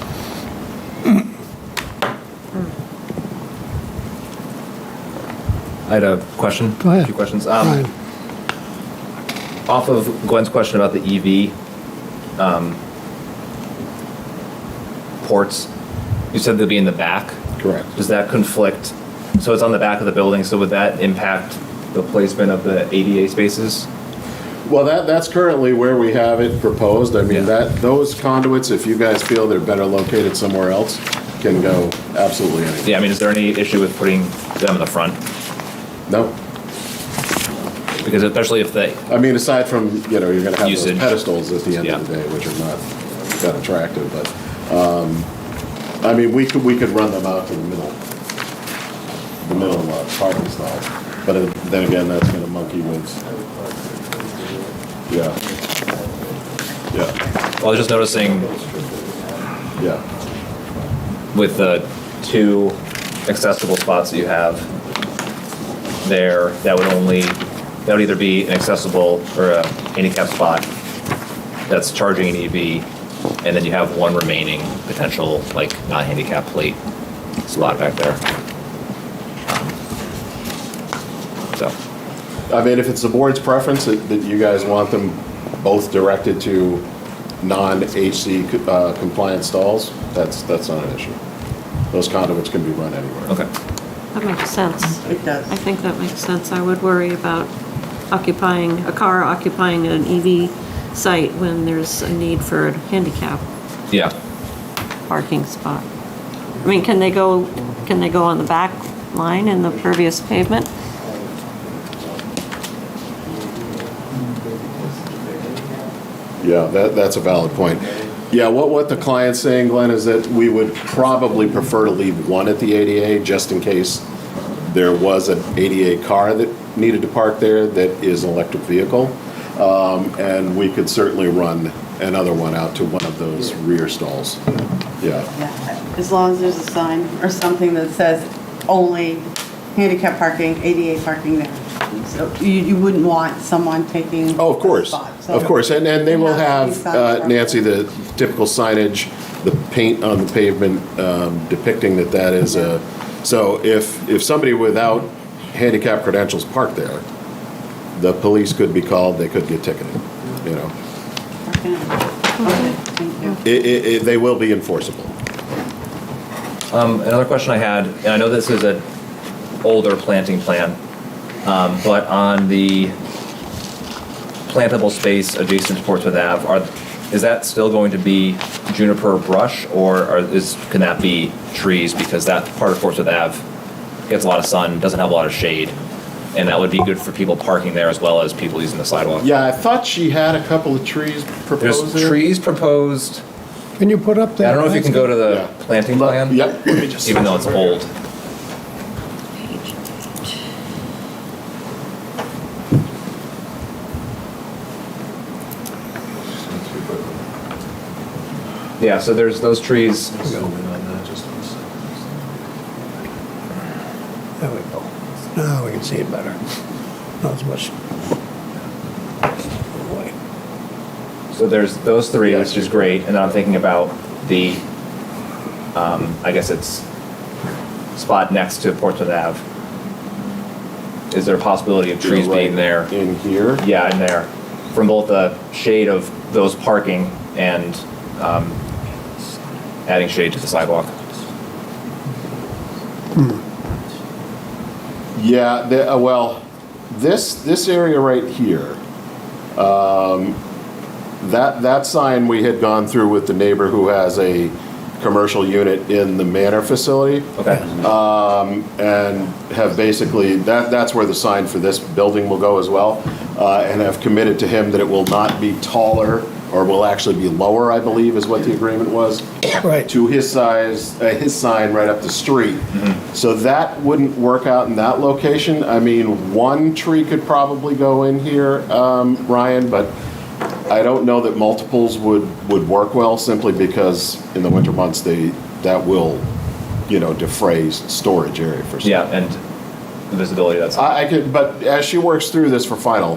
I had a question. Go ahead. A few questions. Brian. Off of Gwen's question about the EV ports, you said they'll be in the back. Correct. Does that conflict? So it's on the back of the building. So would that impact the placement of the ADA spaces? Well, that's currently where we have it proposed. I mean, Yeah. those conduits, if you guys feel they're better located somewhere else, can go absolutely anywhere. Yeah. I mean, is there any issue with putting them in the front? No. Because especially if they, I mean, aside from, you're going to have Usage. those pedestals at the end of Yeah. the day, which are not that attractive, but, I mean, we could run them out to the middle parking stalls. But then again, that's going to monkey with, yeah. well, I was just noticing Yeah. with the 2 accessible spots that you have there, that would either be an accessible or a handicap spot that's charging an EV, and then you have 1 remaining potential, like, non-handicap plate spot back there. So, I mean, if it's the board's preference that you guys want them both directed to non-HC compliant stalls, that's not an issue. Those conduits can be run anywhere. okay. That makes sense. It does. I think that makes sense. I would worry about occupying an EV site when there's a need for a handicap Yeah. parking spot. I mean, can they go on the back line in the pervious pavement? Yeah, that's a valid point. Yeah, what the client's saying, Glenn, is that we would probably prefer to leave 1 at the ADA just in case there was an ADA car that needed to park there that is an electric vehicle. And we could certainly run another one out to one of those rear stalls. Yeah. Yeah, as long as there's a sign or something that says only handicap parking, ADA parking there. So you wouldn't want someone taking. Oh, of course, a spot, so- of course. And they will It has to be have, signed Nancy, the typical signage, the paint on the pavement depicting that is a, so if somebody without handicap credentials parked there, the police could be called, they could get ticketed, Okay, thank you. They will be enforceable. Another question I had, and I know this is an older planting plan, but on the plantable space adjacent to Portsmouth Ave, is that still going to be juniper brush, or can that be trees? Because that part of Portsmouth Ave gets a lot of sun, doesn't have a lot of shade, and that would be good for people parking there as well as people using the sidewalk. Yeah, I thought she had a couple of trees proposed There's there. trees proposed. Can you put up that? I don't know if you can go to the Yeah. planting plan. Yep. Let me just- Even though it's old. Yeah, so there's those trees. There we go. Now we can see it better. Not as much. Boy. So there's those 3, which is great. And then I'm thinking about the, I guess it's spot next to Portsmouth Ave. Is there a possibility of trees Right being there? in here. Yeah, in there. From both the shade of those parking and adding shade to the sidewalk. Yeah, well, this area right here, that sign we had gone through with the neighbor who has a commercial unit in the Manor facility. Okay. And have basically, that's where the sign for this building will go as well. And have committed to him that it will not be taller, or will actually be lower, I believe, is what the agreement was. Right. To his size, his sign right up the street. So that wouldn't work out in that location. I mean, 1 tree could probably go in here, Ryan, but I don't know that multiples would work well, simply because in the winter months, that will, defray storage area for some. Yeah, and the visibility, that's. I could, but as she works through this for final,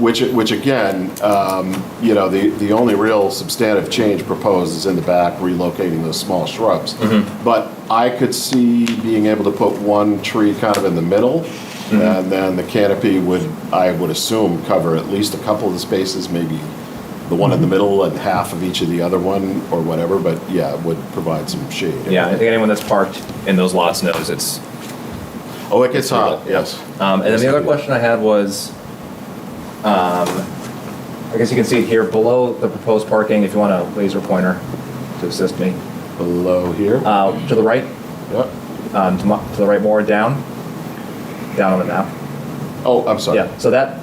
which again, the only real substantive change proposed is in the back, relocating those small shrubs. But I could see being able to put one tree kind of in the middle, and then the canopy I would assume, cover at least a couple of the spaces, maybe the one in the middle and half of each of the other one, or whatever, but yeah, it would provide some shade. Yeah, I think anyone that's parked in those lots knows it's. Oh, it gets hot, yes. And then the other question I had was, I guess you can see it here below the proposed parking, if you want a laser pointer to assist me. Below here? To the right. Yep. To the right more, down on the map. Oh, I'm sorry. Yeah, so that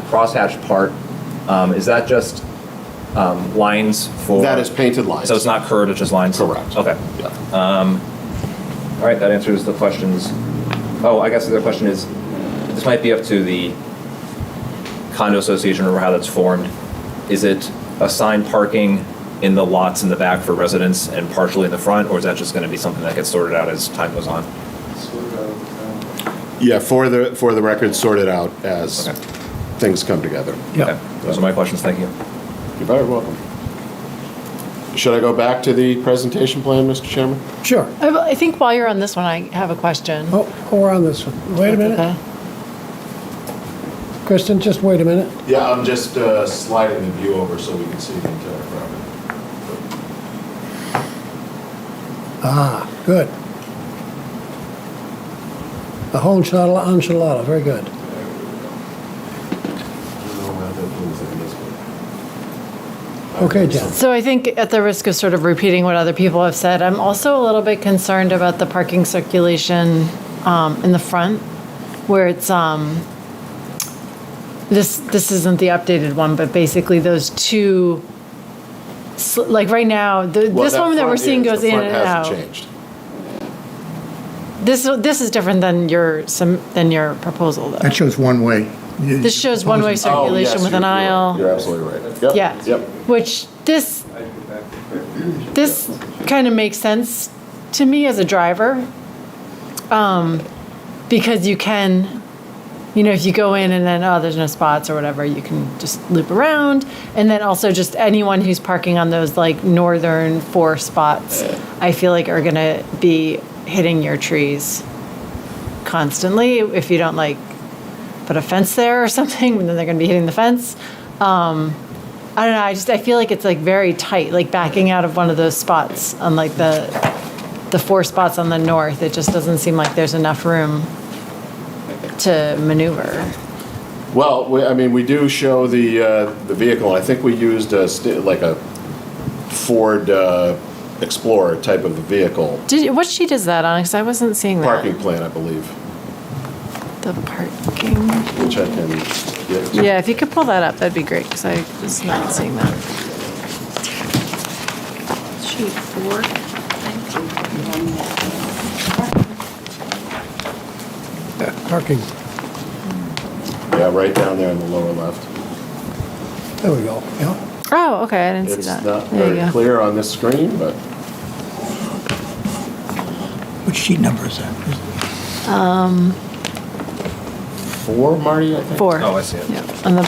crosshatched part, is that just lines for? That is painted lines. So it's not curved, it's just lines? Correct. Okay. Yeah. All right, that answers the questions. Oh, I guess the other question is, this might be up to the condo association or how that's formed. Is it assigned parking in the lots in the back for residents and partially in the front, or is that just going to be something that gets sorted out as time goes on? Yeah, for the record, sorted out as things come together. Yeah. Okay. Those are my questions, thank you. You're very welcome. Should I go back to the presentation plan, Mr. Chairman? Sure. I think while you're on this one, I have a question. Oh, we're on this one. Wait a minute. Okay. Kristen, just wait a minute. Yeah, I'm just sliding the view over so we can see the entire property. Ah, good. A whole enchilada, very good. Okay, Jen. So I think at the risk of sort of repeating what other people have said, I'm also a little bit concerned about the parking circulation in the front, where it's this isn't the updated one, but basically those two, like right now, this one that we're seeing goes in and out. The front hasn't changed. This is different than your proposal, though. That shows one way. This shows one-way circulation with an aisle. You're absolutely right. Yep. Yeah. Yep. Which this kind of makes sense to me as a driver, because you can, if you go in and then, there's no spots or whatever, you can just loop around. And then also just anyone who's parking on those like northern 4 spots, I feel like are going to be hitting your trees constantly if you don't put a fence there or something, and then they're going to be hitting the fence. I don't know. I feel like it's very tight, backing out of one of those spots on the 4 spots on the north. It just doesn't seem like there's enough room to maneuver. Well, we do show the vehicle. I think we used a Ford Explorer type of a vehicle. What sheet is that on? Because I wasn't seeing that. Parking plan, I believe, The parking. which I can get. Yeah, if you could pull that up, that'd be great, because I was not seeing that. Sheet 4. Yeah, parking. Yeah, right down there in the lower left. There we go. Yeah. Oh, okay, I didn't see It's that. not There you very go. clear on this screen, but Which sheet number is that? 4, Marty, I think. 4. Oh, I see it. Yeah, and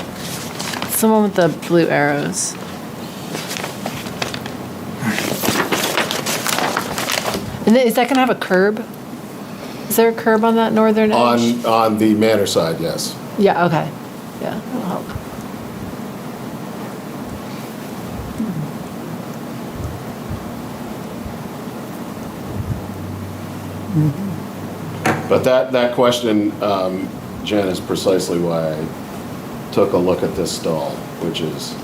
someone with the blue arrows. And then, is that gonna have a curb? Is there a curb on that northern edge? On the manor side, yes. Yeah, okay. Yeah, that'll help. But that question, Jen, is precisely why I took a look at this stall, which is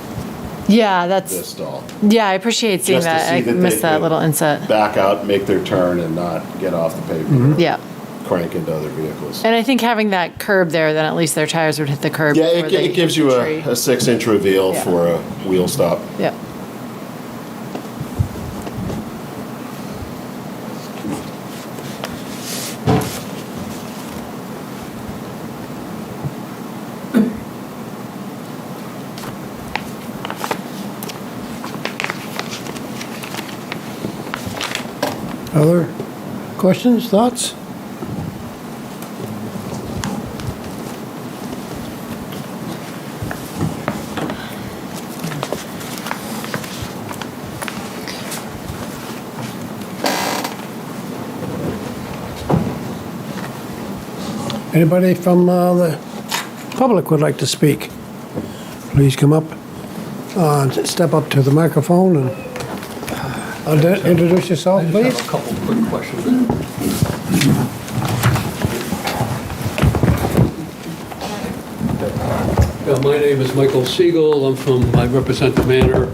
Yeah, this stall. yeah, I appreciate seeing Just to that. see I that missed they that could little inset. Back out, make their turn, and not get off the pavement. Yeah. Crank into other vehicles. And I think having that curb there, then at least their tires would hit the curb. Yeah, before they it gives hit you the a tree. 6-inch reveal Yeah. for a wheel stop. Yeah. Other questions, thoughts? Anybody from the public would like to speak? Please come up, step up to the microphone and introduce yourself, please. A couple quick questions. My name is Michael Siegel. I represent the Manor.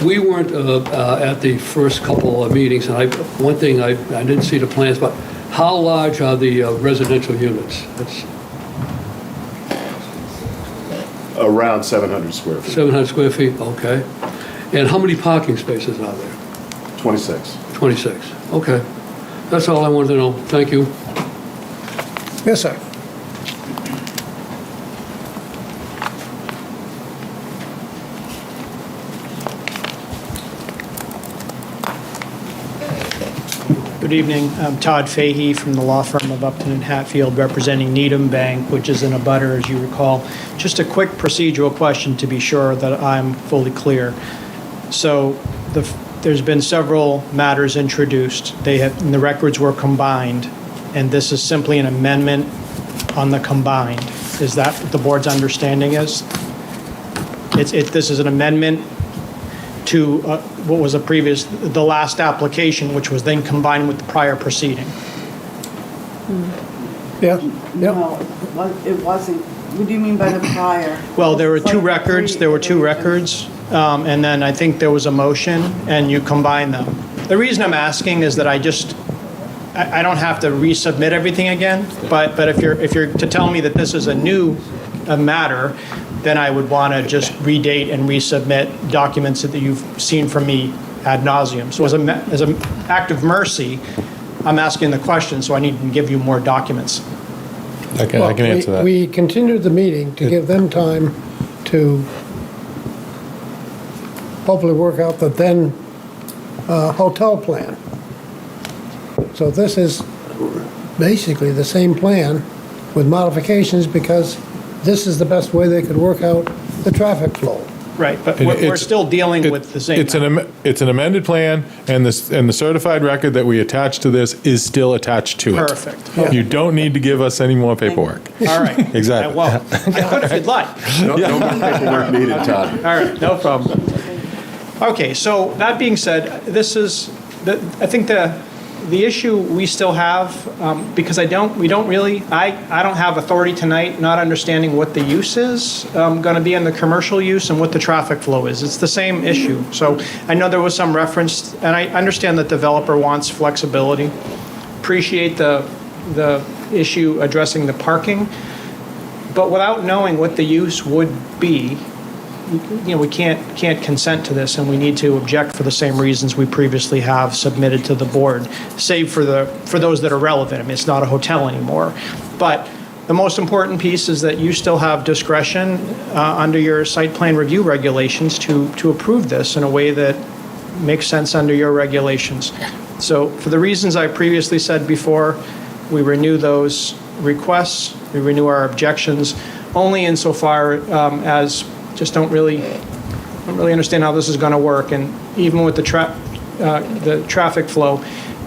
We weren't at the first couple of meetings, and one thing I didn't see the plans, but how large are the residential units? It's Around 700 square feet. 700 square feet, okay. And how many parking spaces are there? 26. 26, okay. That's all I wanted to know. Thank you. Yes, sir. Good evening. I'm Todd Fahey from the law firm of Upton and Hatfield, representing Needham Bank, which is in a butter, as you recall. Just a quick procedural question to be sure that I'm fully clear. So there's been several matters introduced. And the records were combined, and this is simply an amendment on the combined. Is that what the board's understanding is? This is an amendment to what was the last application, which was then combined with the prior proceeding. Yeah, No, it wasn't. What do you mean by the prior? Well, there were It's two like records, and then I think there was a motion, and you combined them. The reason I'm asking is that I don't have to resubmit everything again, but if you're to tell me that this is a new matter, then I would want to just redate and resubmit documents that you've seen from me ad nauseum. So as an act of mercy, I'm asking the question, so I need to give you more documents. I can answer that. We continued the meeting to give them time to hopefully work out the then hotel plan. So this is basically the same plan with modifications because this is the best way they could work out the traffic flow. Right, but we're still dealing with the same. It's an amended plan, and the certified record that we attach to this is still attached to it. Perfect. You don't need to give us any more paperwork. All right. Exactly. Well, I could if you'd like. No more paperwork needed, Todd. All right, no problem. Okay, so that being said, I think the issue we still have, because I don't have authority tonight, not understanding what the use is going to be in the commercial use and what the traffic flow is. It's the same issue. So I know there was some reference, and I understand that developer wants flexibility. Appreciate the issue addressing the parking, but without knowing what the use would be, we can't consent to this, and we need to object for the same reasons we previously have submitted to the board, save for those that are relevant. I mean, it's not a hotel anymore. But the most important piece is that you still have discretion under your site plan review regulations to approve this in a way that makes sense under your regulations. So for the reasons I previously said before, we renew those requests, we renew our objections, only insofar as just don't really understand how this is going to work. And even with the traffic flow,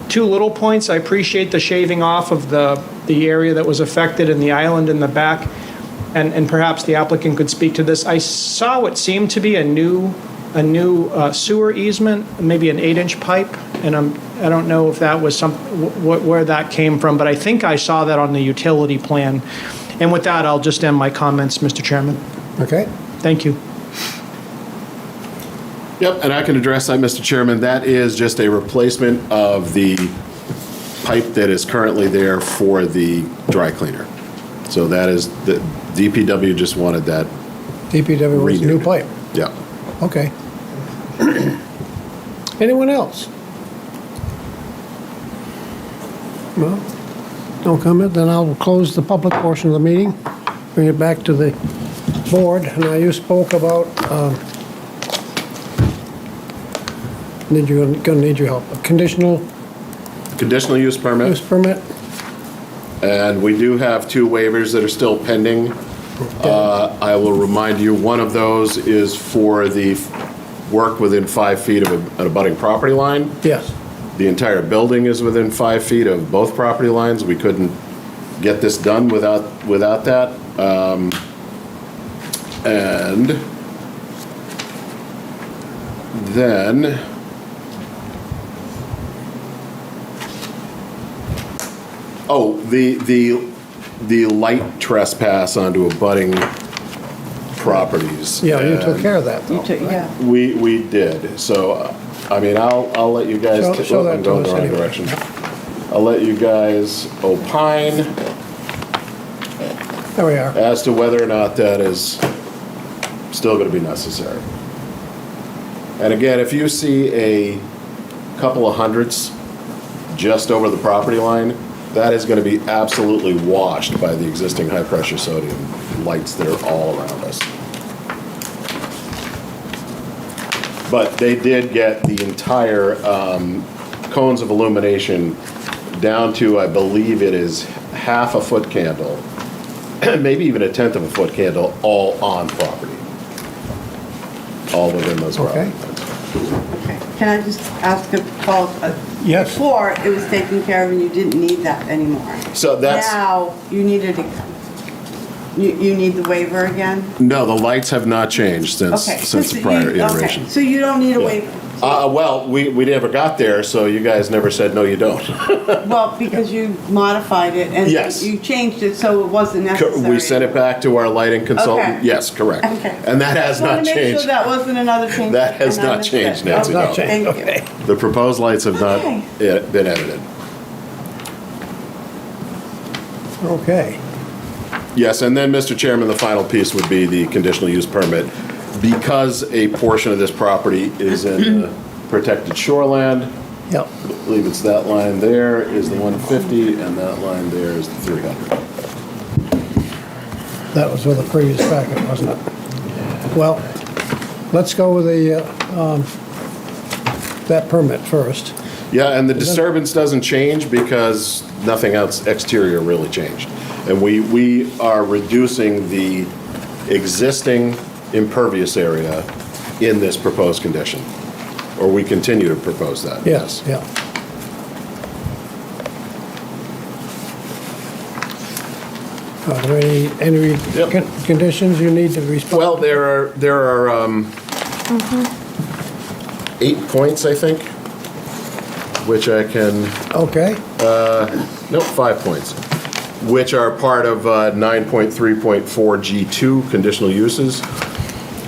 two little points. I appreciate the shaving off of the area that was affected in the island in the back, and perhaps the applicant could speak to this. I saw what seemed to be a new sewer easement, maybe an 8-inch pipe, and I don't know if that was where that came from, but I think I saw that on the utility plan. And with that, I'll just end my comments, Mr. Chairman. Okay. Thank you. Yep, and I can address that, Mr. Chairman. That is just a replacement of the pipe that is currently there for the dry cleaner. So that is, the DPW just wanted that. DPW was a new pipe. Yeah. Okay. Anyone else? Well, no comment, then I'll close the public portion of the meeting, bring it back to the board. Now, you spoke about Then you're gonna need your help. A conditional Conditional use permit. use permit? And we do have 2 waivers that are still pending. I will remind you, one of those is for the work within 5 feet of an abutting property line. Yes. The entire building is within 5 feet of both property lines. We couldn't get this done without that. And then the light trespass onto abutting properties. Yeah, you took And care of that, though. Yeah. We did, so, I mean, I'll let you guys, Show that I'm to going the us wrong anyway. direction. I'll let you guys opine There we are. as to whether or not that is still gonna be necessary. And again, if you see a couple of hundredths just over the property line, that is gonna be absolutely washed by the existing high-pressure sodium lights that are all around us. But they did get the entire cones of illumination down to, I believe it is half a foot candle, maybe even a tenth of a foot candle, all on property. All within those Okay. property. Okay. Can I just ask a follow-up? Yes. Before, it was taken care of and you didn't need that anymore. So that's, Now, you need it again. You need the waiver again? no, the lights have not changed since Okay. the prior iteration. Okay, so you don't need a waiver? Well, we never got there, so you guys never said, no, you don't. Well, because you modified it and Yes. you changed it so it wasn't necessary. We sent it back to our lighting consultant. Okay. Yes, correct. Okay. And that has Just wanted not to make sure changed. that wasn't another change. That has and I not missed it. changed, Nancy, Okay, no. changed, Thank okay. you. The proposed lights have not Okay. been edited. Okay. Yes, and then, Mr. Chairman, the final piece would be the conditional use permit. Because a portion of this property is in the protected shoreland, Yep. I believe it's that line there is the 150, and that line there is the 300. That was with the previous packet, wasn't it? Well, let's go with that permit first. Yeah, and the disturbance doesn't change because nothing else exterior really changed. And we are reducing the existing impervious area in this proposed condition. Or we continue to propose that. Yes, yeah. Are there any Yep. conditions you need to respond? Well, there are 8 points, I think, which I can, Okay, no, 5 points, which are part of 9.3.4 G2 conditional uses.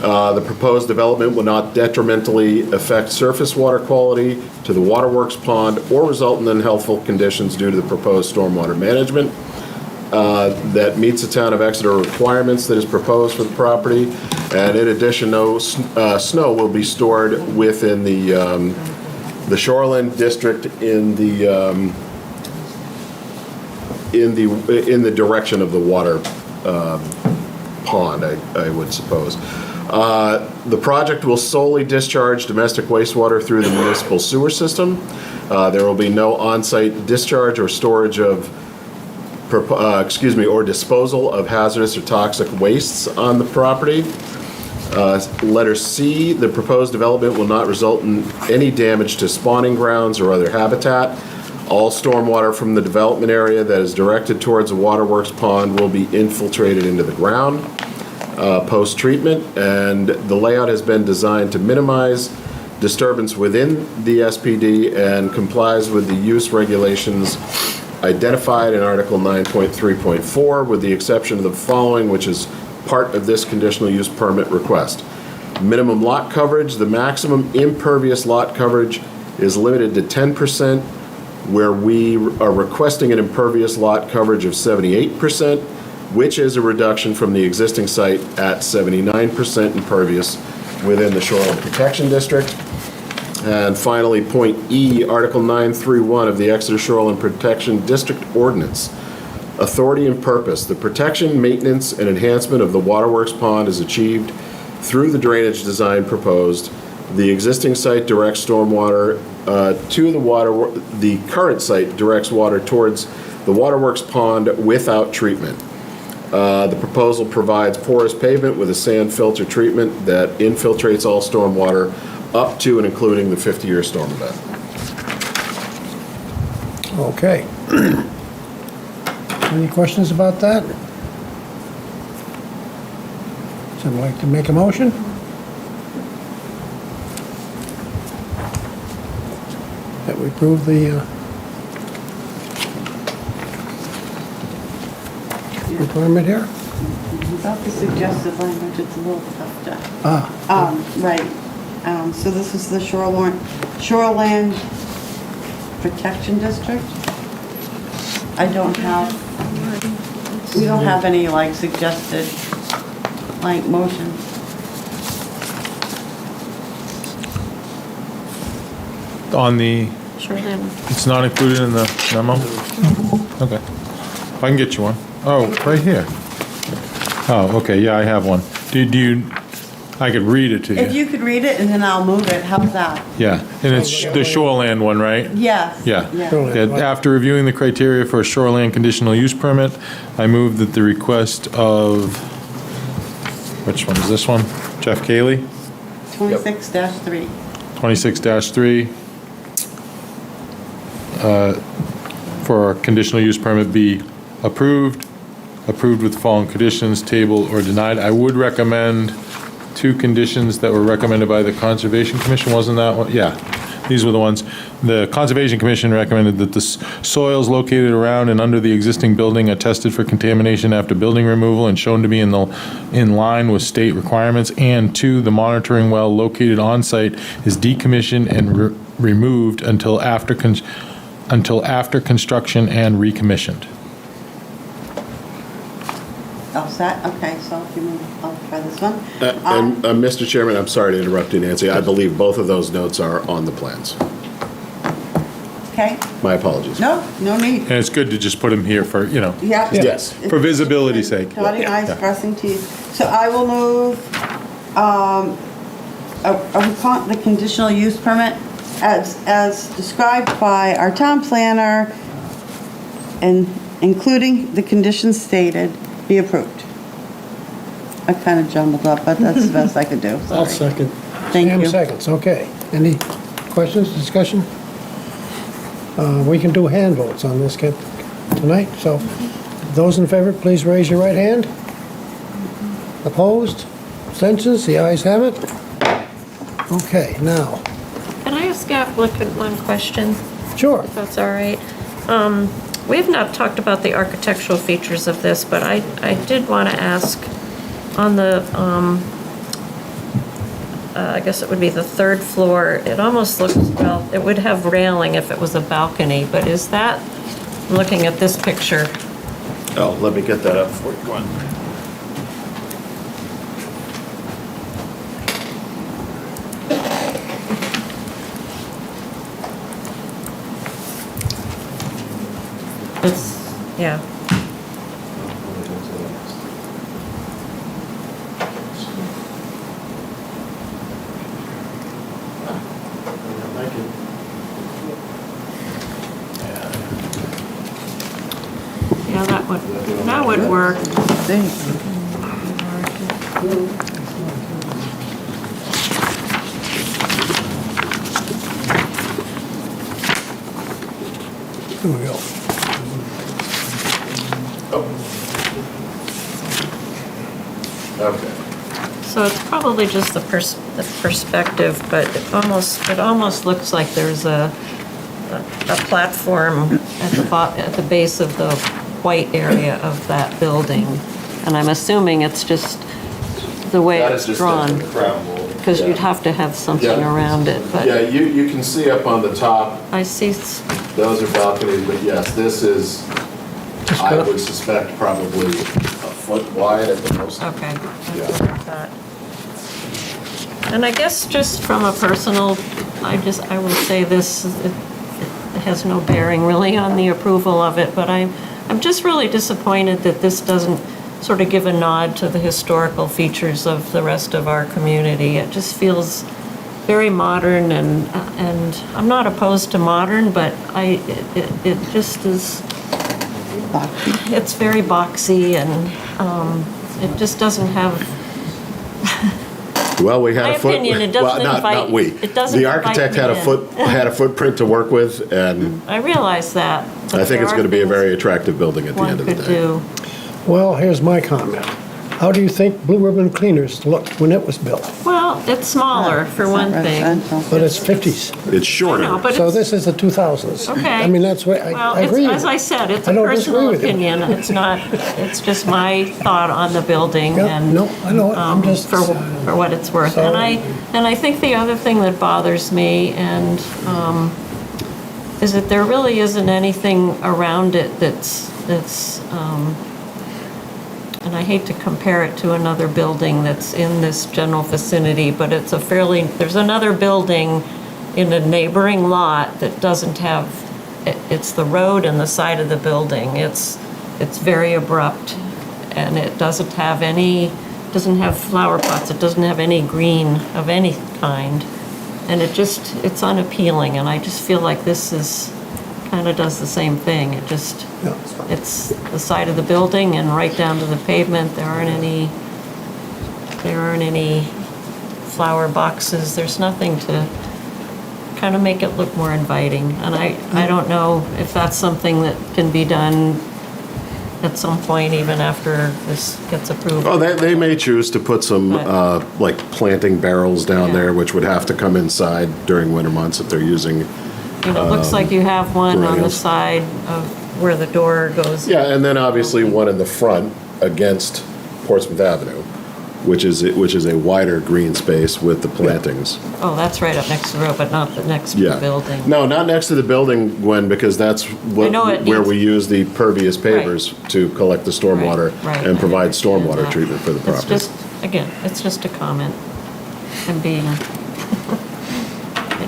The proposed development will not detrimentally affect surface water quality to the waterworks pond or result in unhealthful conditions due to the proposed stormwater management. That meets the town of Exeter requirements that is proposed for the property. And in addition, no snow will be stored within the shoreline district in the direction of the water pond, I would suppose. The project will solely discharge domestic wastewater through the municipal sewer system. There will be no on-site discharge or storage of, or disposal of hazardous or toxic wastes on the property. Letter C, the proposed development will not result in any damage to spawning grounds or other habitat. All stormwater from the development area that is directed towards the waterworks pond will be infiltrated into the ground post-treatment, and the layout has been designed to minimize disturbance within the SPD and complies with the use regulations identified in Article 9.3.4, with the exception of the following, which is part of this conditional use permit request. Minimum lot coverage, the maximum impervious lot coverage is limited to 10%, where we are requesting an impervious lot coverage of 78%, which is a reduction from the existing site at 79% impervious within the Shoreline Protection District. And finally, point E, Article 931 of the Exeter Shoreline Protection District Ordinance. Authority and purpose. The protection, maintenance, and enhancement of the waterworks pond is achieved through the drainage design proposed The existing site directs stormwater to the water, the current site directs water towards the waterworks pond without treatment. The proposal provides porous pavement with a sand filter treatment that infiltrates all stormwater up to and including the 50-year storm event. Okay. Any questions about that? Someone like to make a motion? That we approve the requirement here? Without the suggested language, it's a little tough to. Right. So this is the Shoreland Protection District. I don't have, we don't have any like suggested like motion. On the, Sure then. it's not included in the memo? Okay. I can get you one. Oh, right here. Oh, okay, yeah, I have one. Do you, I could read it to you. If you could read it and then I'll move it, how's that? Yeah, and it's the shoreland one, right? Yes. Yeah. Shoreland, right. After reviewing the criteria for a shoreland conditional use permit, I move that the request of, which one is this one? Jeff Cayley, 26-3. 26-3, for a conditional use permit be approved with the following conditions, table or denied. I would recommend two conditions that were recommended by the Conservation Commission, wasn't that one? Yeah, these were the ones. The Conservation Commission recommended that the soils located around and under the existing building are tested for contamination after building removal and shown to be in line with state requirements. And two, the monitoring well located on site is decommissioned and removed until after construction and recommissioned. All set? Okay, so if you move, I'll try this one. And Mr. Chairman, I'm sorry to interrupt you, Nancy. I believe both of those notes are on the plans. Okay? My apologies. No need. And it's good to just put them here for, Yeah. Yes. for visibility's sake. Dotting i's, crossing t's. So I will move, the conditional use permit as described by our town planner and including the conditions stated be approved. I kind of jumbled up, but that's the best I could do. I'll Sorry. second. Thank Sam you. seconds, okay. Any questions, discussion? We can do hand votes on this tonight, so those in favor, please raise your right hand. Opposed? Abstentions? The ayes have it. Okay, now, Can I ask applicant one question? sure. If that's all right. We have not talked about the architectural features of this, but I did want to ask on the, I guess it would be the third floor, it almost looks, well, it would have railing if it was a balcony, but is that, looking at this picture, Oh, let me get that up for you. Go on. it's, yeah. Yeah, that would work. Here we go. Okay. So it's probably just the perspective, but it almost looks like there's a platform at the base of the white area of that building. And I'm assuming it's just the way That it's is just drawn, the crown mold. because you'd have to have something Yeah. around it, but Yeah, you can see up on the top, I see, those are balconies, but yes, this is, I would suspect probably a foot wide at the most. okay. Yeah. That. And I guess just from a personal, I will say this, it has no bearing really on the approval of it, but I'm just really disappointed that this doesn't sort of give a nod to the historical features of the rest of our community. It just feels very modern, and I'm not opposed to modern, but it just is, it's very boxy, and it just doesn't have, Well, we had my a foot. opinion, it well, doesn't not invite- we. it doesn't The invite architect me had in. had a footprint to work with, and I realize that. but I think there it's are going to be a things very attractive building at the one end of the could day. do. Well, here's my comment. How do you think Blue Ribbon Cleaners looked when it was built? Well, it's smaller, for one thing. But it's 50s. It's shorter. I know, but So it's- this is the 2000s. Okay. I mean, that's what, Well, I agree with as you. I said, it's I a don't disagree personal with you. opinion. It's not, it's just my thought on the building, Yeah, and. no, I know it. I'm just- For what it's worth. So- And I think the other thing that bothers me, and, is that there really isn't anything around it that's, and I hate to compare it to another building that's in this general vicinity, but it's a fairly, there's another building in a neighboring lot that doesn't have, it's the road and the side of the building. It's very abrupt, and it doesn't have flower pots, it doesn't have any green of any kind. And it's unappealing, and I just feel like this kind of does the same thing. It's the side of the building and right down to the pavement. There aren't any flower boxes. There's nothing to kind of make it look more inviting. And I don't know if that's something that can be done at some point, even after this gets approved. Oh, they may choose to put some, like planting barrels down there, which would have to come inside during winter months if they're using. It looks like you have one on the perennials. side of where the door goes. Yeah, and then obviously one in the front against Portsmouth Avenue, which is a wider green space with the plantings. Oh, that's right up next to the road, but not next to the Yeah. building. No, not next to the building, Gwen, because that's I know it where needs- we use the pervious pavers to collect the stormwater Right, and I provide understand stormwater that. treatment for the It's property. just, again, it's just a comment. I'm being, I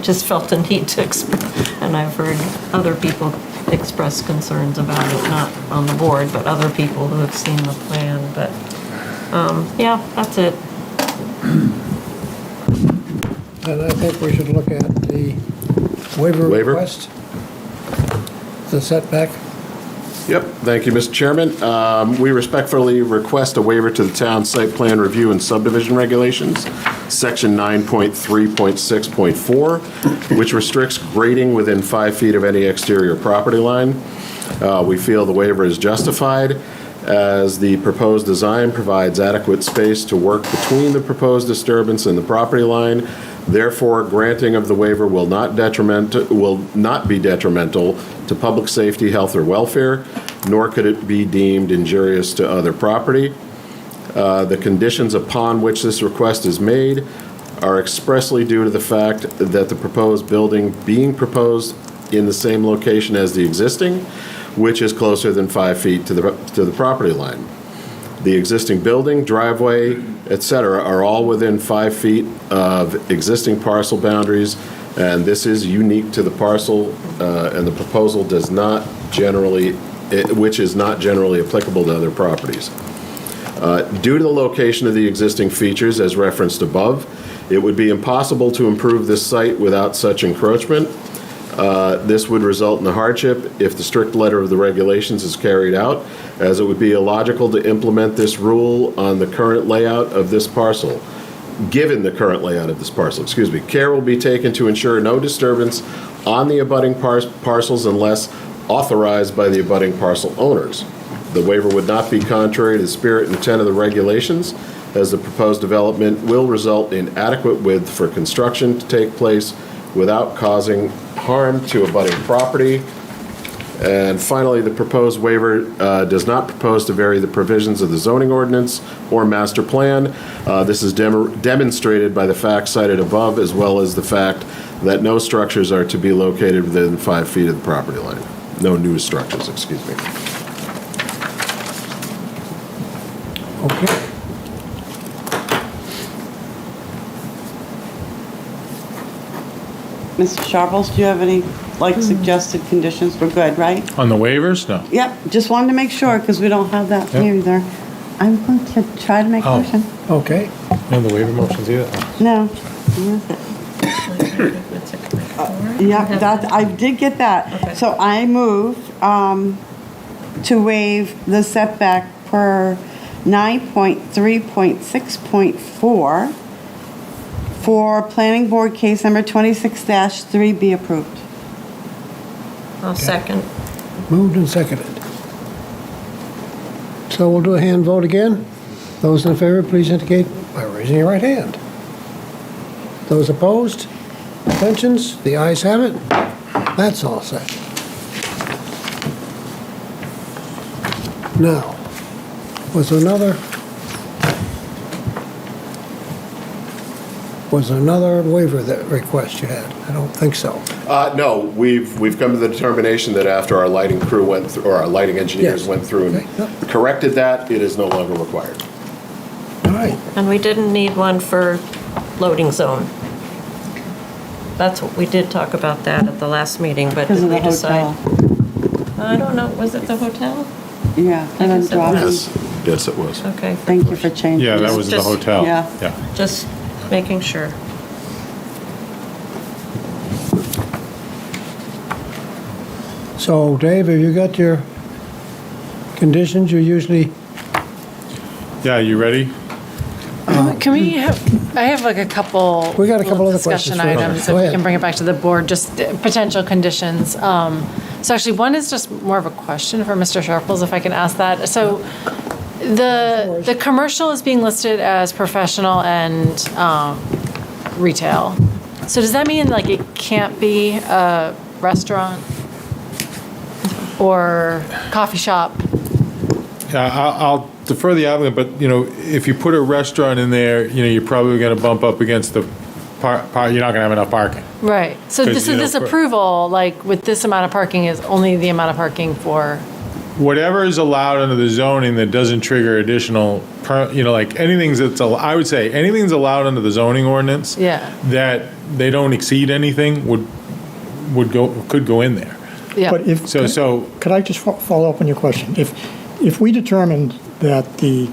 just felt the need to express, and I've heard other people express concerns about it, not on the board, but other people who have seen the plan, but, yeah, that's it. And I think we should look at the waiver Waiver? request. The setback. Yep, thank you, Mr. Chairman. We respectfully request a waiver to the town site plan review and subdivision regulations, section 9.3.6.4, which restricts grading within 5 feet of any exterior property line. We feel the waiver is justified, as the proposed design provides adequate space to work between the proposed disturbance and the property line. Therefore, granting of the waiver will not be detrimental to public safety, health, or welfare, nor could it be deemed injurious to other property. The conditions upon which this request is made are expressly due to the fact that the proposed building being proposed in the same location as the existing, which is closer than 5 feet to the property line. The existing building, driveway, et cetera, are all within 5 feet of existing parcel boundaries, and this is unique to the parcel, and the proposal does not generally, which is not generally applicable to other properties. Due to the location of the existing features as referenced above, it would be impossible to improve this site without such encroachment. This would result in a hardship if the strict letter of the regulations is carried out, as it would be illogical to implement this rule on the current layout of this parcel. Given the current layout of this parcel, care will be taken to ensure no disturbance on the abutting parcels unless authorized by the abutting parcel owners. The waiver would not be contrary to the spirit and intent of the regulations, as the proposed development will result in adequate width for construction to take place without causing harm to abutting property. And finally, the proposed waiver does not propose to vary the provisions of the zoning ordinance or master plan. This is demonstrated by the facts cited above, as well as the fact that no structures are to be located within 5 feet of the property line. No new structures, excuse me. Okay. Mr. Sharples, do you have any, suggested conditions? We're good, right? On the waivers? No. Yep, just wanted to make sure, because we don't have that Yep. here either. I'm going to try to make a Oh. motion. Okay. No, the waiver motions either? No. Where is it? Yeah, that, I did get that. Okay. So I move to waive the setback per 9.3.6.4 for planning board case number 26-3 be approved. I'll second. Moved and seconded. So we'll do a hand vote again. Those in favor, please indicate by raising your right hand. Those opposed? Abstentions? The ayes have it. That's all set. Now, was there another waiver that request you had? I don't think so. No, we've come to the determination that after our lighting crew went through, or our lighting engineers Yes. went through and corrected that, it is no longer required. All right. And we didn't need one for loading zone. That's what, we did talk about that at the last meeting, but Because did of we the decide? hotel. I don't know, was it the hotel? Yeah, and then guess it dropping. was. Yes, it was. Okay, Thank you for changing. Yeah, that was the Just- hotel. Yeah. just making sure. So, Dave, have you got your conditions you usually? Yeah, you ready? Can we have, I have like a couple. We got a couple little other questions discussion for you. items, Go if we ahead. can bring it back to the board, just potential conditions. So actually, one is just more of a question for Mr. Sharples, if I can ask that. So the commercial is being listed as professional and retail. So does that mean like it can't be a restaurant or coffee shop? Yeah, I'll defer the applicant, but, if you put a restaurant in there, you're probably going to bump up against the you're not going to have enough parking. Right. So 'Cause, this approval, like with this amount of parking, is only the amount of parking for. Whatever is allowed under the zoning that doesn't trigger additional, like anything's I would say anything's allowed under the zoning ordinance. Yeah. That they don't exceed anything could go in there. Yeah. But if, So could I just follow up on your question? If we determined that the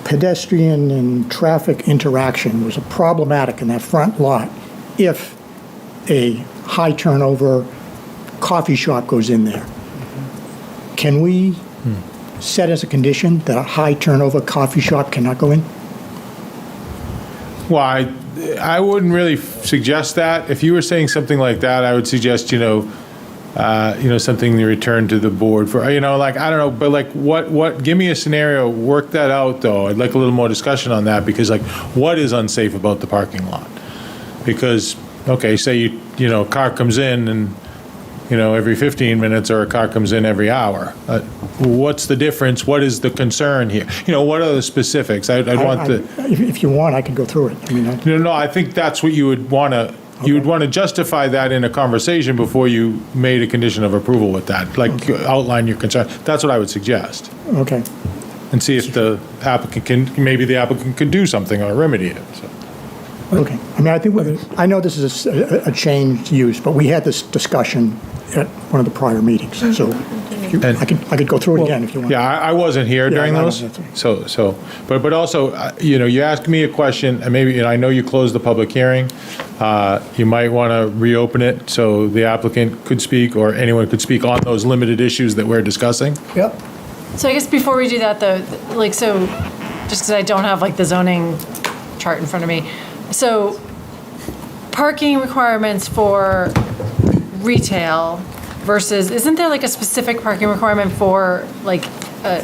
pedestrian and traffic interaction was problematic in that front lot, if a high turnover coffee shop goes in there, can we set as a condition that a high turnover coffee shop cannot go in? Well, I wouldn't really suggest that. If you were saying something like that, I would suggest, something to return to the board for, I don't know, but like what, give me a scenario, work that out though. I'd like a little more discussion on that because like what is unsafe about the parking lot? Because, okay, say a car comes in and, every 15 minutes or a car comes in every hour. What's the difference? What is the concern here? What are the specifics? I'd want the. If you want, I could go through it. No, I think that's what you would want to, you would want to justify that in a conversation before you made a condition of approval with that, like outline your concern. That's what I would suggest. Okay. And see if the applicant maybe the applicant can do something or remedy it. So. Okay. I know this is a changed use, but we had this discussion at one of the prior meetings, so I could go through it again if you want. Yeah, I wasn't here during I know, those. that's right. So, but also, you asked me a question, and maybe, I know you closed the public hearing. You might want to reopen it so the applicant could speak or anyone could speak on those limited issues that we're discussing. Yep. So I guess before we do that though, just because I don't have like the zoning chart in front of me. So parking requirements for retail versus, isn't there like a specific parking requirement for like a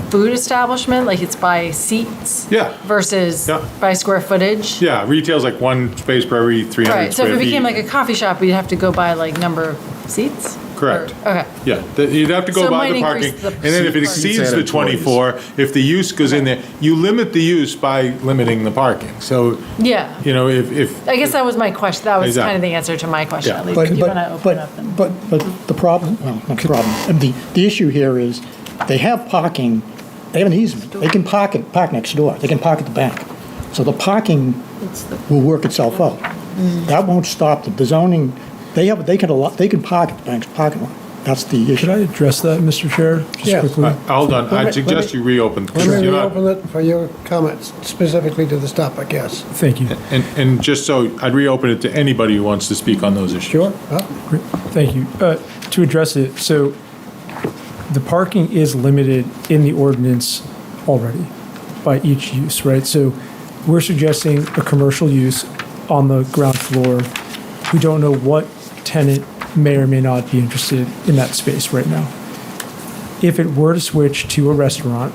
food establishment? Like it's by seats? Yeah. Versus Yeah. by square footage? Yeah, retail's like one space per every 300 Right, so square if it feet. became like a coffee shop, we'd have to go by like number of seats? Correct. Or- Okay. Yeah, you'd have to So go it by might the parking, increase the and then if it seats exceeds and the employees. 24, if the use goes in there, you limit the use by limiting the parking. So, Yeah. if. I guess that was my question, that was kind of Exactly. the answer to my question, Yeah. at least. But, If you but, want to open but, up and. but the problem, well, not the problem, the issue here is they have parking, they have an easement, they can park next door, they can park at the back. So the parking will work itself out. That won't stop the zoning, they can park at the bank's parking lot. That's the issue. Could I address that, Mr. Chair, just Yes. quickly? Hold on, I'd suggest you reopen. Let me You're not- reopen it for your comments specifically to this topic, yes. Thank you. And just so, I'd reopen it to anybody who wants to speak on those issues. Sure. Great. Thank you. To address it, so the parking is limited in the ordinance already by each use, right? So we're suggesting a commercial use on the ground floor. We don't know what tenant may or may not be interested in that space right now. If it were to switch to a restaurant,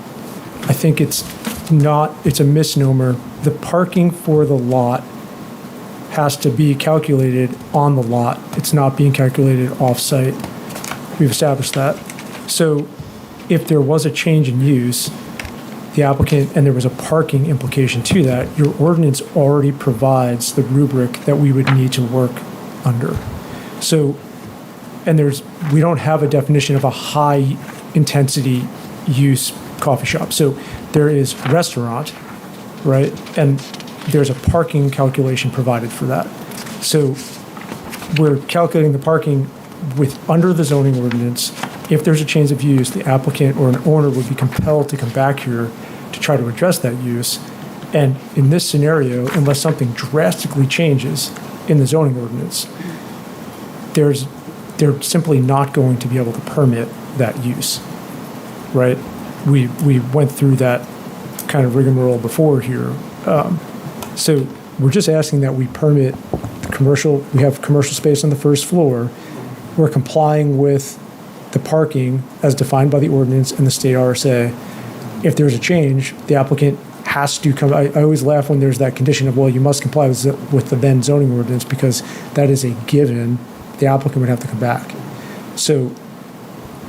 I think it's a misnomer. The parking for the lot has to be calculated on the lot. It's not being calculated off-site. We've established that. So if there was a change in use, the applicant, and there was a parking implication to that, your ordinance already provides the rubric that we would need to work under. So, and we don't have a definition of a high intensity use coffee shop. So there is restaurant, right? And there's a parking calculation provided for that. So we're calculating the parking under the zoning ordinance. If there's a change of use, the applicant or an owner would be compelled to come back here to try to address that use. And in this scenario, unless something drastically changes in the zoning ordinance, they're simply not going to be able to permit that use, right? We went through that kind of rigmarole before here. So we're just asking that we permit we have commercial space on the first floor. We're complying with the parking as defined by the ordinance and the state RSA. If there's a change, the applicant has to come. I always laugh when there's that condition of, well, you must comply with the then zoning ordinance, because that is a given. The applicant would have to come back. So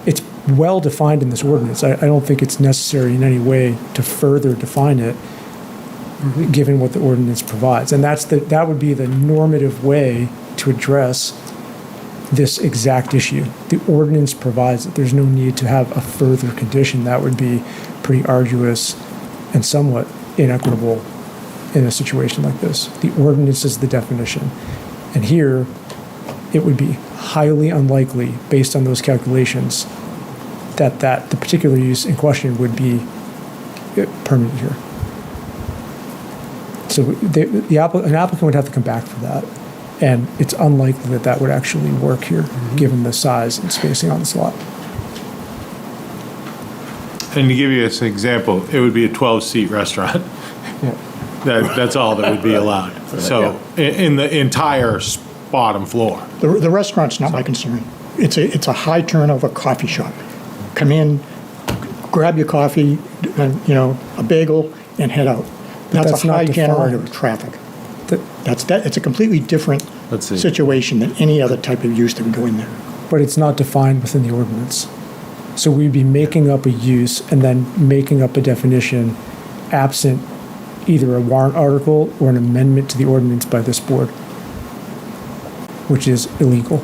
it's well defined in this ordinance. I don't think it's necessary in any way to further define it, given what the ordinance provides. And that would be the normative way to address this exact issue. The ordinance provides that there's no need to have a further condition. That would be pretty arduous and somewhat inequitable in a situation like this. The ordinance is the definition. And here, it would be highly unlikely, based on those calculations, that the particular use in question would be permitted here. So an applicant would have to come back for that. And it's unlikely that would actually work here, given the size and spacing on this lot. And to give you an example, it would be a 12-seat restaurant. Yeah. That's all that would be allowed. So in the entire bottom floor. The restaurant's not my concern. It's a high turnover coffee shop. Come in, grab your coffee, a bagel, and head out. That's a high generator of traffic. It's a completely different situation than any other type of use that would go in there. But it's not defined within the ordinance. So we'd be making up a use and then making up a definition absent either a warrant article or an amendment to the ordinance by this board, which is illegal.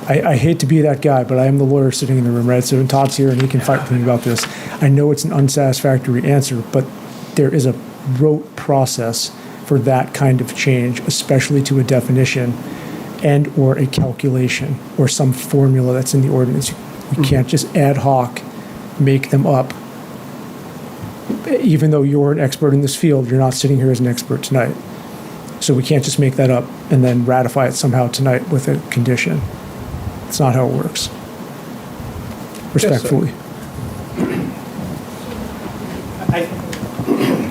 I hate to be that guy, but I am the lawyer sitting in the room, right? So Todd's here and he can fight with me about this. I know it's an unsatisfactory answer, but there is a rote process for that kind of change, especially to a definition and or a calculation or some formula that's in the ordinance. You can't just ad hoc make them up. Even though you're an expert in this field, you're not sitting here as an expert tonight. So we can't just make that up and then ratify it somehow tonight with a condition. It's not how it works. Respectfully.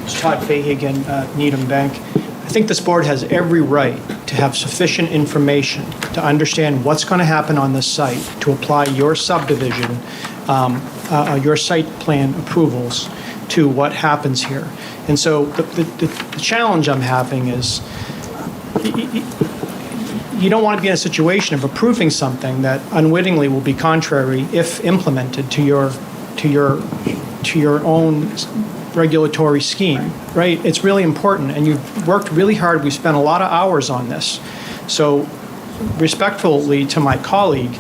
It's Todd Fahey again, Needham Bank. I think this board has every right to have sufficient information to understand what's going to happen on this site to apply your subdivision, your site plan approvals to what happens here. And so the challenge I'm having is you don't want to be in a situation of approving something that unwittingly will be contrary, if implemented, to your own regulatory scheme, right? It's really important, and you've worked really hard. We spent a lot of hours on this. So respectfully to my colleague,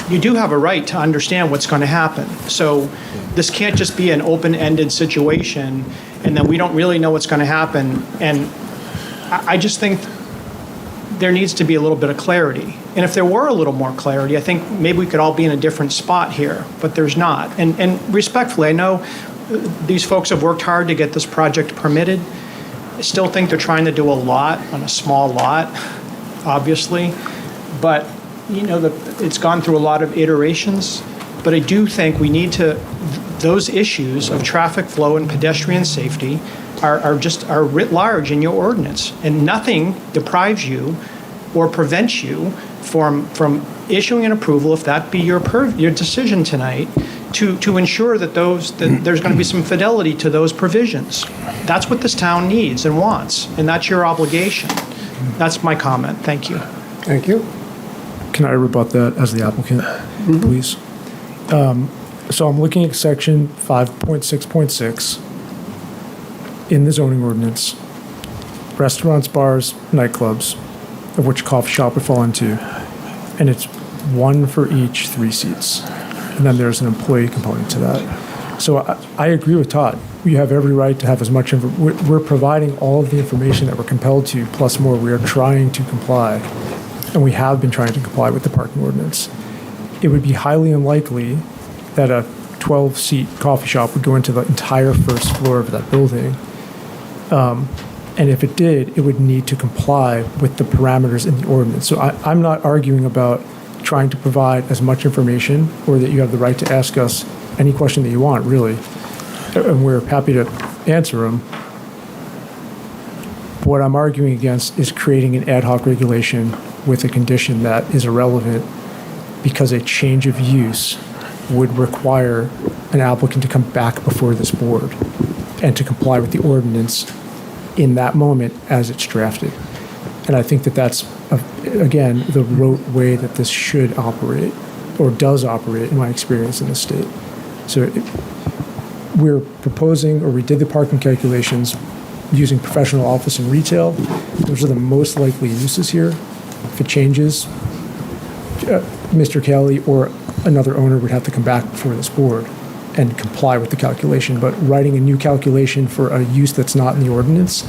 you do have a right to understand what's going to happen. So this can't just be an open-ended situation, and then we don't really know what's going to happen. And I just think there needs to be a little bit of clarity. And if there were a little more clarity, I think maybe we could all be in a different spot here, but there's not. And respectfully, I know these folks have worked hard to get this project permitted. I still think they're trying to do a lot on a small lot, obviously. But, it's gone through a lot of iterations. But I do think we need to, those issues of traffic flow and pedestrian safety are writ large in your ordinance. And nothing deprives you or prevents you from issuing an approval, if that be your decision tonight, to ensure that there's going to be some fidelity to those provisions. That's what this town needs and wants, and that's your obligation. That's my comment. Thank you. Thank you. Can I rebut that as the applicant, please? So I'm looking at section 5.6.6 in the zoning ordinance. Restaurants, bars, nightclubs, of which coffee shop would fall into, and it's one for each 3 seats. And then there's an employee component to that. So I agree with Todd. We have every right to have as much we're providing all of the information that we're compelled to, plus more. We are trying to comply, and we have been trying to comply with the parking ordinance. It would be highly unlikely that a 12-seat coffee shop would go into the entire first floor of that building. And if it did, it would need to comply with the parameters in the ordinance. So I'm not arguing about trying to provide as much information, or that you have the right to ask us any question that you want, really. And we're happy to answer them. What I'm arguing against is creating an ad hoc regulation with a condition that is irrelevant, because a change of use would require an applicant to come back before this board and to comply with the ordinance in that moment as it's drafted. And I think that that's, again, the rote way that this should operate, or does operate in my experience in the state. So we're proposing, or we did the parking calculations using professional office and retail. Those are the most likely uses here. If it changes, Mr. Kelly or another owner would have to come back before this board and comply with the calculation. But writing a new calculation for a use that's not in the ordinance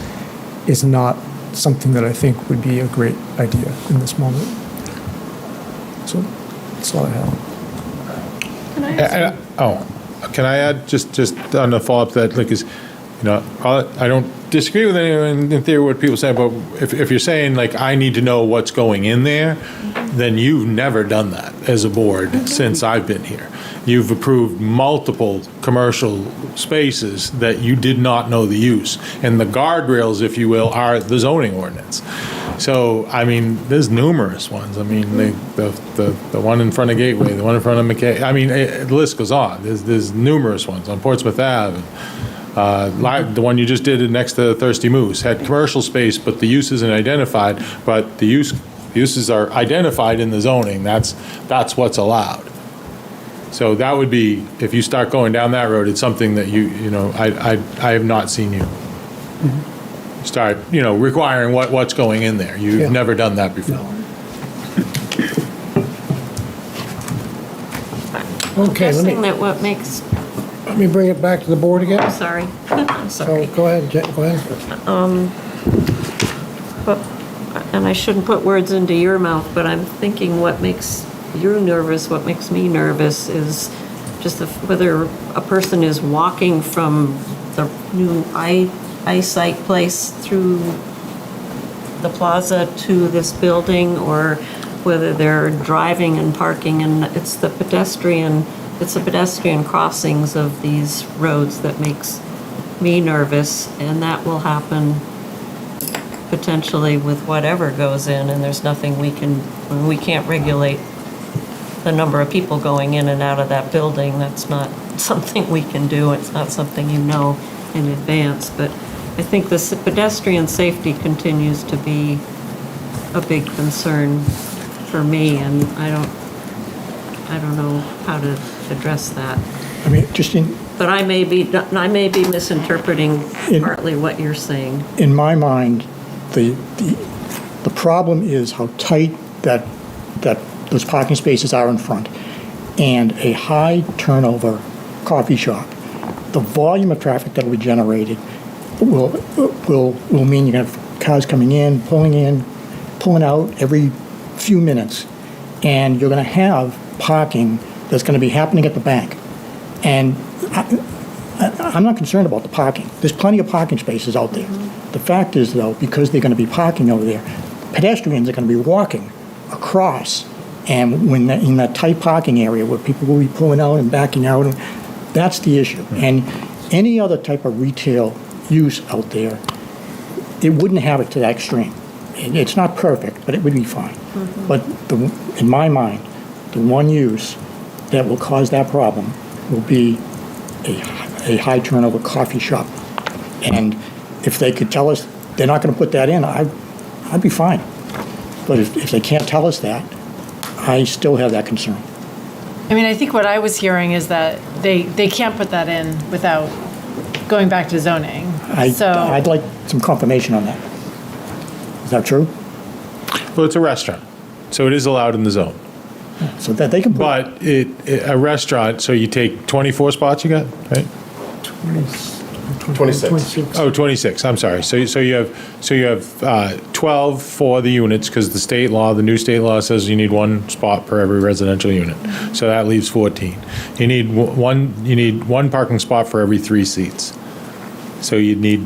is not something that I think would be a great idea in this moment. So that's all I have. Can I add just on the follow-up to that? Like, I don't disagree with anyone in theory what people say, but if you're saying, like, I need to know what's going in there, then you've never done that as a board since I've been here. You've approved multiple commercial spaces that you did not know the use. And the guardrails, if you will, are the zoning ordinance. So, I mean, there's numerous ones. I mean, the one in front of Gateway, the one in front of McKay. I mean, the list goes on. There's numerous ones on Portsmouth Ave. The one you just did next to Thirsty Moose had commercial space, but the use isn't identified. But the uses are identified in the zoning. That's what's allowed. So that would be, if you start going down that road, it's something that I have not seen you start requiring what's going in there. You've never done that before. Okay, Let me bring it back to the board again. I'm sorry. I'm sorry. So go ahead, go ahead. And I shouldn't put words into your mouth, but I'm thinking what makes you nervous, what makes me nervous is just whether a person is walking from the new eyesight place through the plaza to this building, or whether they're driving and parking, and it's the pedestrian crossings of these roads that makes me nervous, and that will happen potentially with whatever goes in, and there's nothing we can't regulate the number of people going in and out of that building. That's not something we can do. It's not something in advance. But I think the pedestrian safety continues to be a big concern for me, and I don't know how to address that. I mean, But I may be misinterpreting partly what you're saying. In my mind, the problem is how tight that those parking spaces are in front, and a high turnover coffee shop. The volume of traffic that will be generated will mean you're going to have cars coming in, pulling pulling out every few minutes, and you're going to have parking that's going to be happening at the bank. And I'm not concerned about the parking. There's plenty of parking spaces out there. The fact is, though, because they're going to be parking over there, pedestrians are going to be walking across, and when in that tight parking area where people will be pulling out and backing out, that's the issue. And any other type of retail use out there, it wouldn't have it to that extreme. It's not perfect, but it would be fine. But in my mind, the one use that will cause that problem will be a high turnover coffee shop. And if they could tell us they're not going to put that in, I'd be fine. But if they can't tell us that, I still have that concern. I mean, I think what I was hearing is that they can't put that in without going back to zoning. I'd like some confirmation on that. Is that true? Well, it's a restaurant, so it is allowed in the zone. So that they can put... But a restaurant, so you take 24 spots you got, right? 26. Oh, 26, I'm sorry. So you have 12 for the units, because the new state law says you need one spot per every residential unit. So that leaves 14. You need one parking spot for every 3 seats. So you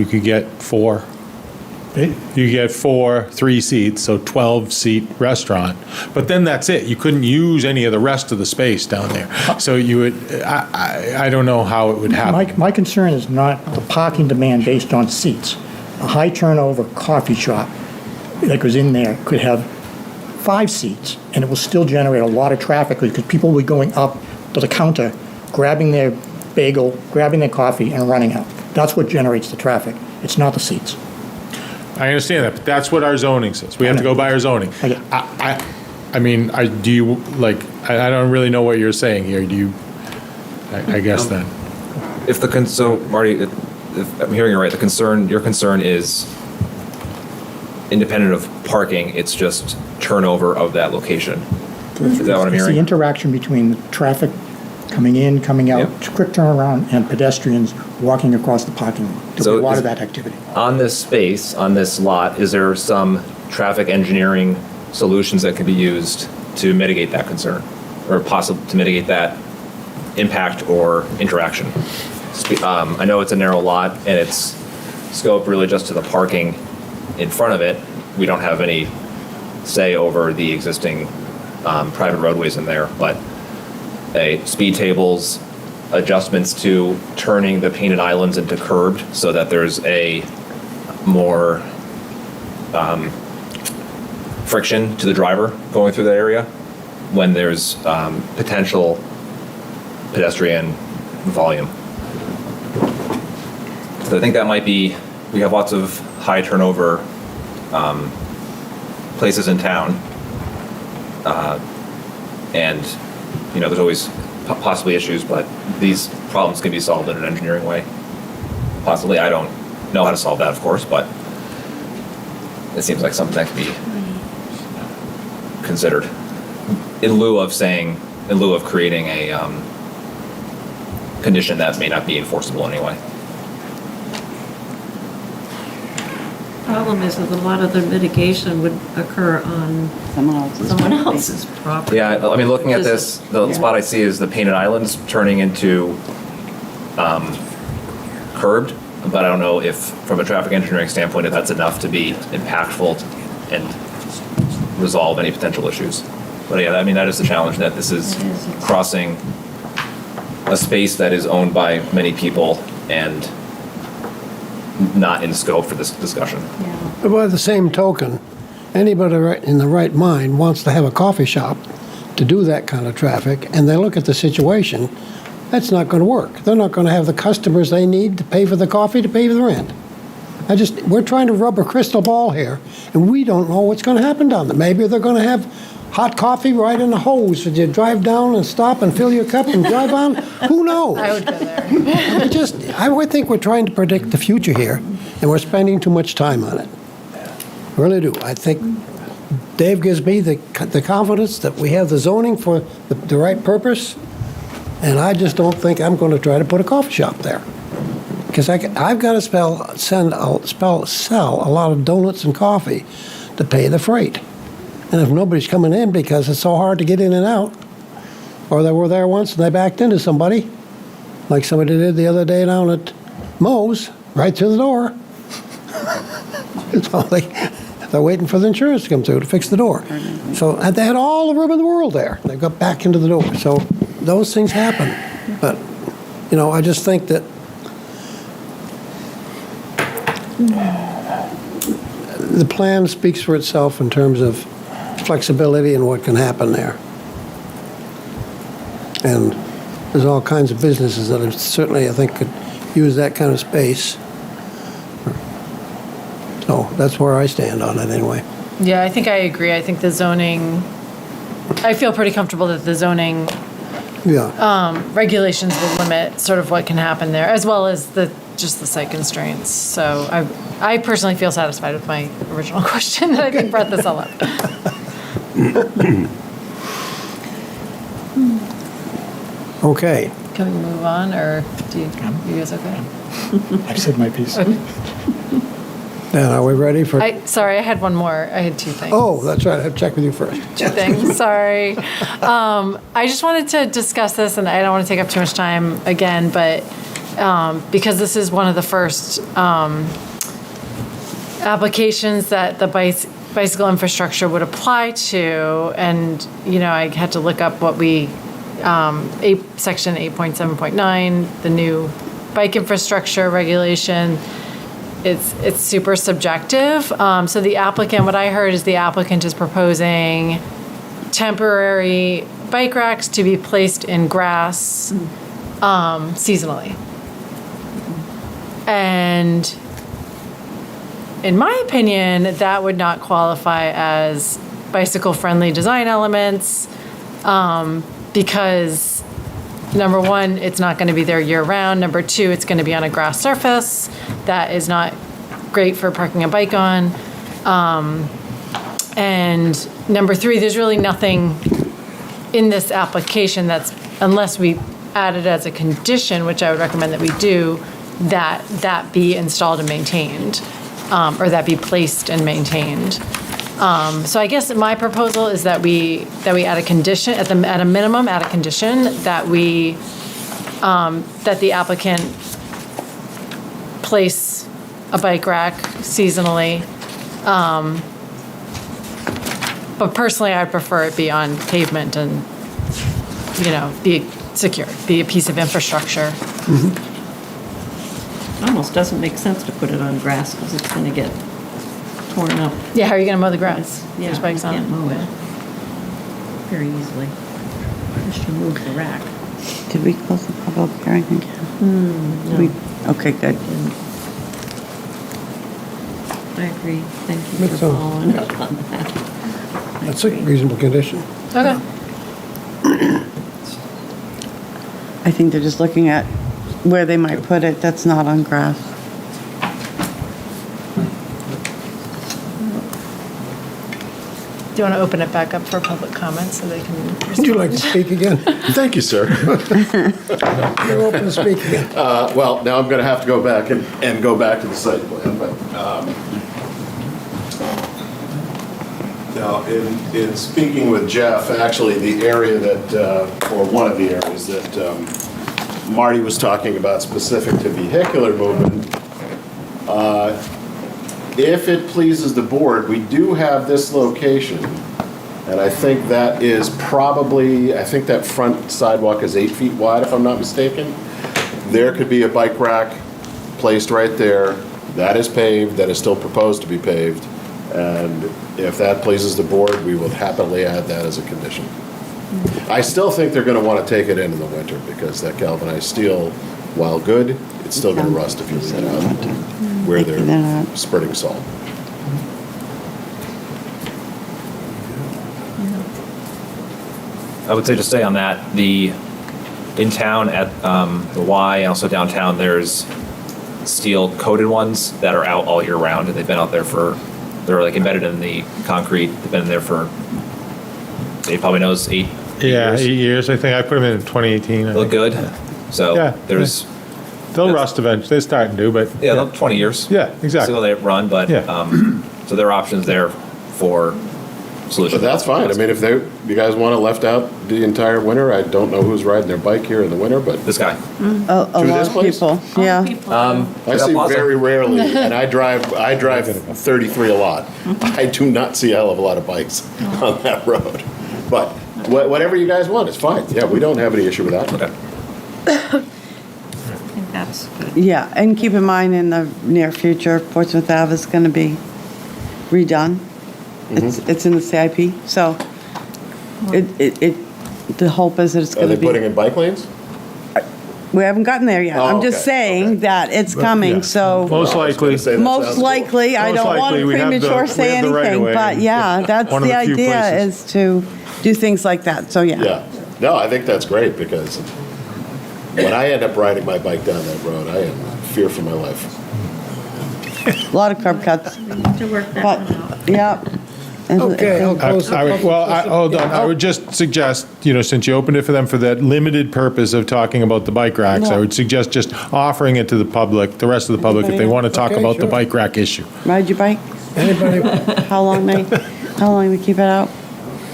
could get 4. You get 3 seats, so 12-seat restaurant. But then that's it. You couldn't use any of the rest of the space down there. So you would, I don't know how it would happen. My concern is not the parking demand based on seats. A high turnover coffee shop that goes in there could have 5 seats, and it will still generate a lot of traffic because people will be going up to the counter, grabbing their bagel, grabbing their coffee, and running out. That's what generates the traffic. It's not the seats. I understand that, but that's what our zoning says. We have to go by our zoning. I mean, I don't really know what you're saying here. Do you, I guess then. So Marty, if I'm hearing you right, your concern is independent of parking, it's just turnover of that location. Is that what I'm hearing? It's the interaction between the traffic coming in, coming out, quick turnaround, and pedestrians walking across the parking lot. There'll be a lot of that activity. On this space, on this lot, is there some traffic engineering solutions that can be used to mitigate that concern, or possible to mitigate that impact or interaction? I know it's a narrow lot, and it's scoped really just to the parking in front of it. We don't have any say over the existing private roadways in there, but speed tables, adjustments to turning the painted islands into curbed so that there's a more friction to the driver going through that area when there's potential pedestrian volume. So I think that might be, we have lots of high turnover places in town, and there's always possibly issues, but these problems can be solved in an engineering way. Possibly, I don't know how to solve that, of course, but it seems like something that can be considered in lieu of creating a condition that may not be enforceable anyway. Problem is that a lot of the mitigation would occur on someone else's property. Yeah, I mean, looking at this, the spot I see is the painted islands turning into curbed, but I don't know if, from a traffic engineering standpoint, if that's enough to be impactful and resolve any potential issues. But yeah, I mean, that is the challenge, that this is crossing a space that is owned by many people and not in scope for this discussion. But by the same token, anybody in the right mind wants to have a coffee shop to do that kind of traffic, and they look at the situation, that's not going to work. They're not going to have the customers they need to pay for the coffee, to pay for the rent. We're trying to rub a crystal ball here, and we don't know what's going to happen down there. Maybe they're going to have hot coffee right in the hose, and you drive down and stop and fill your cup and drive on. Who knows? I would go there. I would think we're trying to predict the future here, and we're spending too much time on it. Really do. I think Dave gives me the confidence that we have the zoning for the right purpose, and I just don't think I'm going to try to put a coffee shop there. Because I've got to sell a lot of donuts and coffee to pay the freight. And if nobody's coming in because it's so hard to get in and out, or they were there once and they backed into somebody, like somebody did the other day down at Moe's, right through the door. So they're waiting for the insurance to come through to fix the door. So they had all the room in the world there. They got back into the door. So those things happen. But, you know, I just think that the plan speaks for itself in terms of flexibility and what can happen there. And there's all kinds of businesses that certainly, I think, could use that kind of space. So that's where I stand on it anyway. Yeah, I think I agree. I think the zoning, I feel pretty comfortable that the zoning regulations will limit sort of what can happen there, as well as just the site constraints. So I personally feel satisfied with my original question that I think brought this all up. Okay. Can we move on, or you guys okay? I've said my piece. Okay. Dan, are we ready for? Sorry, I had one more. I had two things. Oh, that's right. I have to check with you first. Two things, sorry. I just wanted to discuss this, and I don't want to take up too much time again, but because this is one of the first applications that the bicycle infrastructure would apply to, and, you know, I had to look up what we, section 8.7.9, the new bike infrastructure regulation. It's super subjective. So the applicant, what I heard is the applicant is proposing temporary bike racks to be placed in grass seasonally. And in my opinion, that would not qualify as bicycle-friendly design elements because, number one, it's not going to be there year-round. Number two, it's going to be on a grass surface. That is not great for parking a bike on. And number three, there's really nothing in this application that's, unless we add it as a condition, which I would recommend that we do, that be installed and maintained, or that be placed and maintained. So I guess my proposal is that we add a condition, at a minimum, add a condition that that the applicant place a bike rack seasonally. But personally, I prefer it be on pavement and, you know, be secure, be a piece of infrastructure. Almost doesn't make sense to put it on grass because it's going to get torn up. Yeah, how are you going to mow the grass? Yeah, There's bikes you on can't it. mow it very easily. Just remove the rack. Did we close the public hearing again? No. Okay, good. I agree. Thank you That's for all. following up on that. That's a reasonable condition. Okay. I think they're just looking at where they might put it that's not on grass. Do you want to open it back up for public comment so they can respond? Would you like to speak again? Thank you, sir. You're open to speak again. Well, now I'm going to have to go back and go back to the site plan, but now in speaking with Jeff, actually the area that, or one of the areas that Marty was talking about specific to vehicular movement, if it pleases the board, we do have this location, and I think that is probably, I think that front sidewalk is 8 feet wide, if I'm not mistaken. There could be a bike rack placed right there. That is paved, that is still proposed to be paved, and if that pleases the board, we will happily add that as a condition. I still think they're going to want to take it in the winter, because that galvanized steel, while good, it's still going to rust if you leave it out where they're spreading salt. I would say to stay on that, in town at the Y and also downtown, there's steel coated ones that are out all year round, and they've been out there they're like embedded in the concrete. They've been there for, Dave probably knows, 8 years. 8 years. I think I put them in 2018. They look good. So Yeah. there's, They'll rust eventually. They're starting to, but yeah, 20 years. Yeah, exactly. So they run, but Yeah. so there are options there for solutions. But that's fine. I mean, if you guys want it left out the entire winter, I don't know who's riding their bike here in the winter, but. This guy. A lot this of place? people, yeah. I see very rarely, and I drive 33 a lot. I do not see a hell of a lot of bikes on that road. But whatever you guys want, it's fine. Yeah, we don't have any issue with that. Okay. I think that's good. Yeah, and keep in mind, in the near future, Portsmouth Ave is going to be redone. It's in the CIP, so the hope is that it's Are going they to be. putting in bike lanes? We haven't gotten there yet. Oh, I'm just okay, saying that it's coming, so. Most likely. Most likely, I Most don't want likely, to we have the- premature say we have the right of anything, way. but yeah, that's One of the the few idea, places. is to do things like that, so yeah. Yeah. No, I think that's great, because when I end up riding my bike down that road, I am fear for my life. A lot of curb cuts, To work that but, one out. yeah. And Okay, I'll close the public Hold on, I would just suggest, since you opened it for them for that limited purpose of talking about the bike racks, I would suggest just offering it to the public, the rest of the public, if they want to talk Okay, about the sure. bike rack issue. Ride your bike, Anybody how long they keep it out?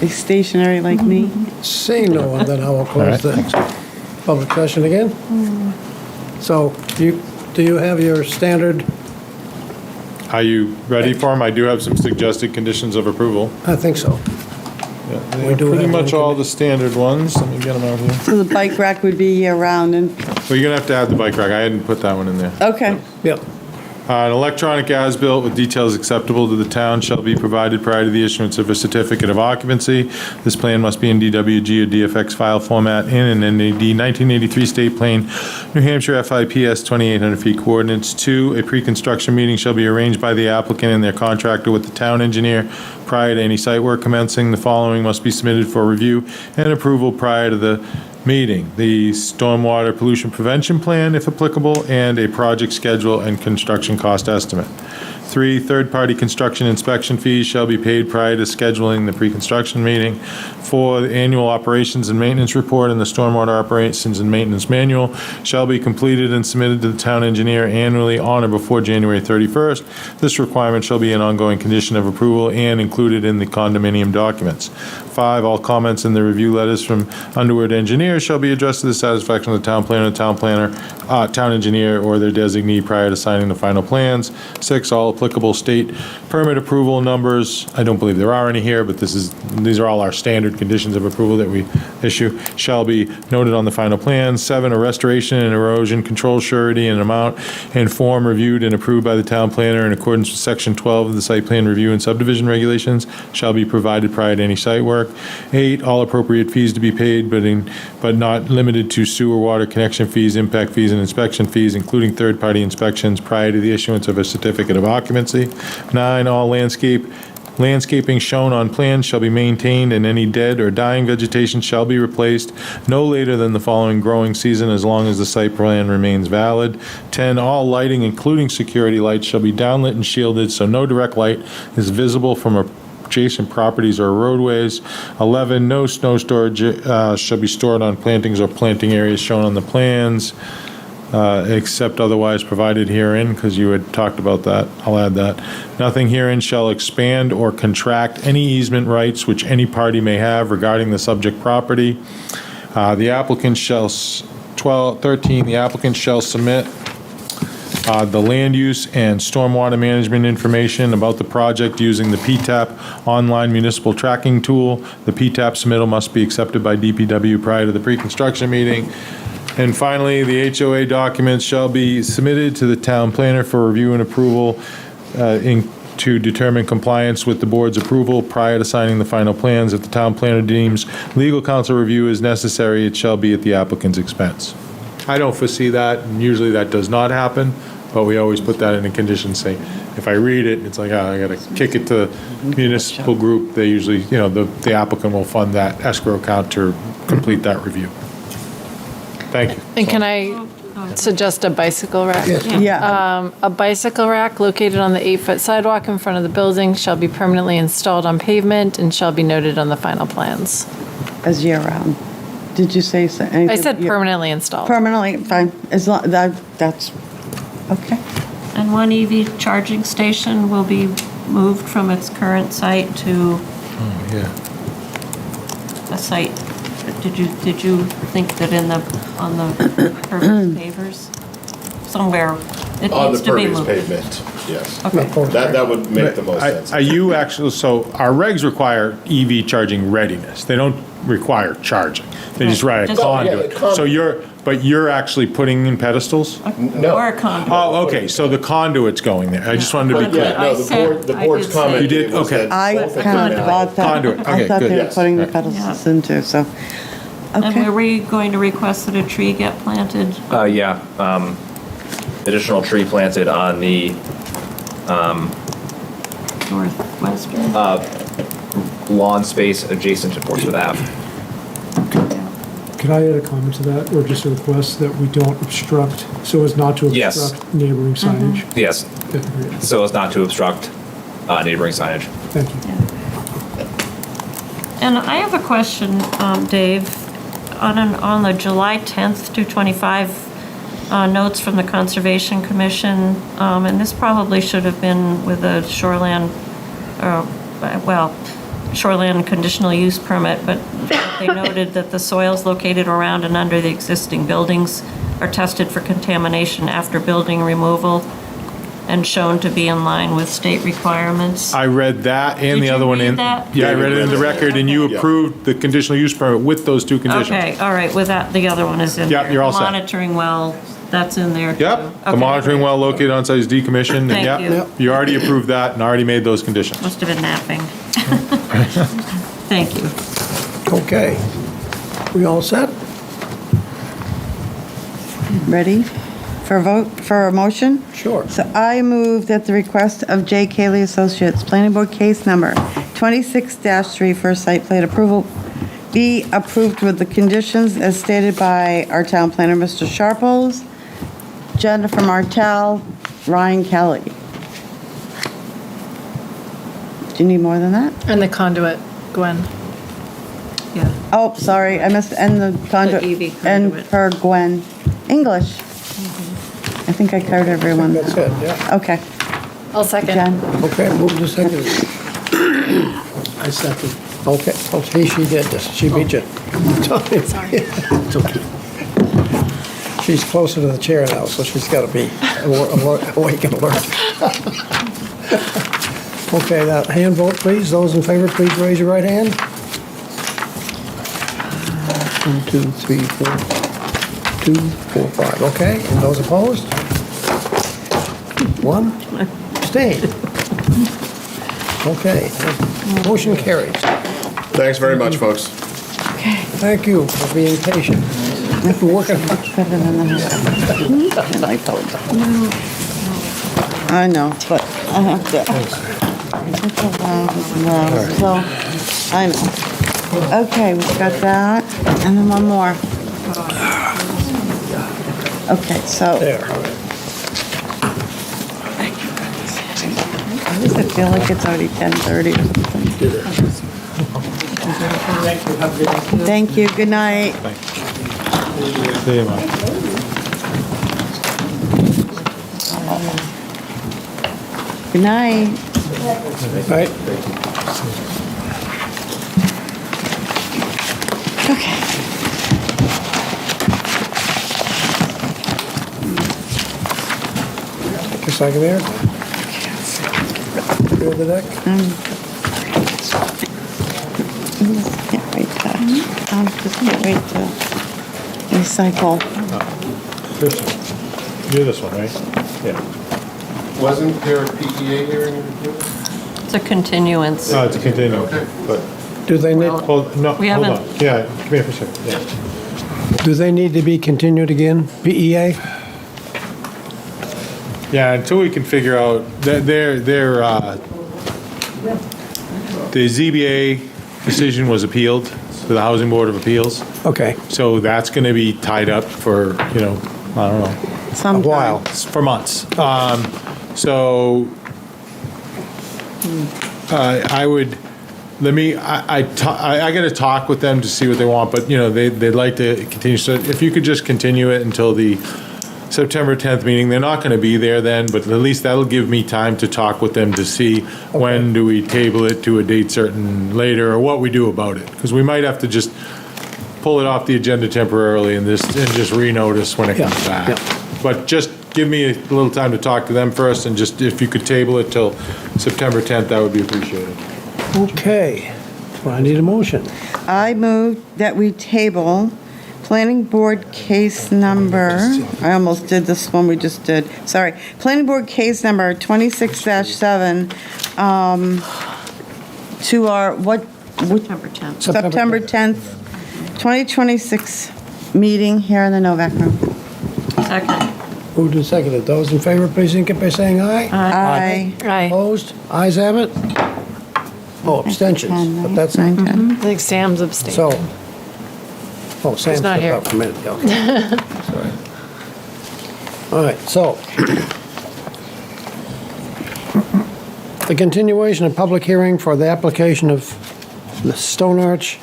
Be stationary like me? seeing no one, then I will close the public session again. So, do you have your standard, Are you ready for them? I do have some suggested conditions of approval. I think so. We do Pretty have much one. all the standard ones. Let me get them out here. So the bike rack would be year-round and, Well, you're gonna have to add the bike rack. I hadn't put that one in there. okay. Yep. An electronic as-built with details acceptable to the town shall be provided prior to the issuance of a certificate of occupancy. This plan must be in DWG or DFX file format in an NAD 1983 state plan, New Hampshire FIPS 2,800 feet coordinates. 2, a pre-construction meeting shall be arranged by the applicant and their contractor with the town engineer prior to any site work commencing. The following must be submitted for review and approval prior to the meeting: the stormwater pollution prevention plan, if applicable, and a project schedule and construction cost estimate. 3, third-party construction inspection fees shall be paid prior to scheduling the pre-construction meeting. 4, the annual operations and maintenance report and the stormwater operations and maintenance manual shall be completed and submitted to the town engineer annually on or before January 31st. This requirement shall be an ongoing condition of approval and included in the condominium documents. 5, all comments in the review letters from Underwood engineers shall be addressed to the satisfaction of the town planner, town engineer, or their designee prior to signing the final plans. 6, all applicable state permit approval numbers, I don't believe there are any here, but these are all our standard conditions of approval that we issue, shall be noted on the final plans. 7, a restoration and erosion control surety and amount and form reviewed and approved by the town planner in accordance with section 12 of the site plan review and subdivision regulations shall be provided prior to any site work. 8, all appropriate fees to be paid, but not limited to sewer water connection fees, impact fees, and inspection fees, including third-party inspections prior to the issuance of a certificate of occupancy. 9, all landscaping shown on plans shall be maintained, and any dead or dying vegetation shall be replaced no later than the following growing season, as long as the site plan remains valid. 10, all lighting, including security lights, shall be downlit and shielded, so no direct light is visible from adjacent properties or roadways. 11, no snow storage shall be stored on plantings or planting areas shown on the plans, except otherwise provided herein, because you had talked about that. I'll add that. Nothing herein shall expand or contract any easement rights which any party may have regarding the subject property. The applicant shall, 13, the applicant shall submit the land use and stormwater management information about the project using the PTAP online municipal tracking tool. The PTAP submittal must be accepted by DPW prior to the pre-construction meeting. And finally, the HOA documents shall be submitted to the town planner for review and approval to determine compliance with the board's approval prior to signing the final plans. If the town planner deems legal counsel review is necessary, it shall be at the applicant's expense. I don't foresee that, and usually that does not happen, but we always put that in a condition, say, if I read it, it's like, I gotta kick it to municipal group. They usually, the applicant will fund that escrow account to complete that review. Thank you. And can I suggest a bicycle rack? Yeah. A bicycle rack located on the 8-foot sidewalk in front of the building shall be permanently installed on pavement and shall be noted on the final plans. As year-round. Did you say anything? I said permanently installed. Permanently, fine, as long, that's, okay. And one EV charging station will be moved from its current site to Yeah. a site? Did you think that on the pervious pavers? Somewhere it On the needs to be pervious moved? pavement, yes. Okay. That would make the most sense. Are you actually, so our regs require EV charging readiness. They don't require charging. They just write a Just- conduit. So you're actually putting in pedestals? No. Or a conduit? Oh, okay, so the conduit's going there. I just wanted to be clear. Yeah, no, I the said- board, the I board's did say- comment You did? was Okay. that I both of them kind of now- thought that. Conduit, I okay, thought good. they were Yes. putting the Right. pedestals in too, so. And Okay. were we going to request that a tree get planted? Yeah, additional tree planted on the Northwestern? lawn space adjacent to Portsmouth Ave. Could I add a comment to that, or just a request that we don't obstruct, so as not to Yes. obstruct neighboring signage? Yes, Okay, great. so as not to obstruct neighboring signage. Thank you. And I have a question, Dave, on the July 10th to 25 notes from the Conservation Commission, and this probably should have been with a shoreland, shoreland conditional use permit, but they noted that the soils located around and under the existing buildings are tested for contamination after building removal and shown to be in line with state requirements. I read that and Did the you other one read in. that? Yeah, I read it in the record, and you Okay. approved the conditional use permit with those two conditions. Okay, all right, with that, the other one is in there. Yep, you're all set. Monitoring well, that's in there too. Yep, the Okay. monitoring well located on site is decommissioned, and Thank yep, you. you already approved that and already made those conditions. Must have been napping. Thank you. Okay. We all set? Ready for a vote, for a motion? Sure. So I move that the request of J. Cayley Associates, Planning Board Case Number 26-3 for site plan approval be approved with the conditions as stated by our town planner, Mr. Sharples, Jennifer Martell, Ryan Kelly. Do you need more than that? And the conduit, Gwen. Yeah. Oh, sorry, I missed, and the conduit. EV And conduit. for Gwen. English. I think I covered everyone. That's it, yeah. Okay, I'll second. Jen. Okay, move to second. I second. Okay, okay, she did this. She beat you. Sorry. It's okay. She's closer to the chair now, so she's got to be awake and alert. Okay, that hand vote, please. Those in favor, please raise your right hand. 1, 2, 3, 4. 2, 4, 5. Okay, and those opposed? 1. Abstain. Okay, motion carries. Thanks very much, folks. Thank you for being patient. We're working on Better than that. I know, but I have to. So, I know. Okay, we've got that, and then one more. Okay, so. there. Why does it feel like it's already 10:30 or something? Thank you, good night. See you, Mike. Good night. Right? Okay. Take a second there. Clear the deck. Can't wait to, just can't wait to recycle. You're this one, right? Yeah. Wasn't there a PEA hearing? It's a continuance. No, it's a continuum, but, Do they need, hold, no, We hold on. haven't- Yeah, come here for a second, yeah. do they need to be continued again, PEA? Yeah, until we can figure out, the ZBA decision was appealed to the Housing Board of Appeals. Okay, So that's going to be tied up for, I don't know, a while. for months. So I would, I got to talk with them to see what they want, but, they'd like to continue. So if you could just continue it until the September 10th meeting. They're not going to be there then, but at least that'll give me time to talk with them to see when do we table it to a date certain later, or what we do about it. Because we might have to just pull it off the agenda temporarily and just renotice when it comes back. But just give me a little time to talk to them first, and just if you could table it till September 10th, that would be appreciated. Okay, well, I need a motion. I move that we table planning board case number, I almost did this one we just did, sorry. Planning board case number 26-7 to our, September 10th. September 10th, 2026 meeting here in the Novak Room. Second. Moved and seconded. Those in favor, please indicate by saying aye. Aye. Aye. Opposed? Ayes have it. Oh, abstentions, but that's, I think Sam's abstaining. so. Oh, Sam's not stepped here. up for a minute. Okay. Sorry. All right, so. The continuation of public hearing for the application of the Stone Arch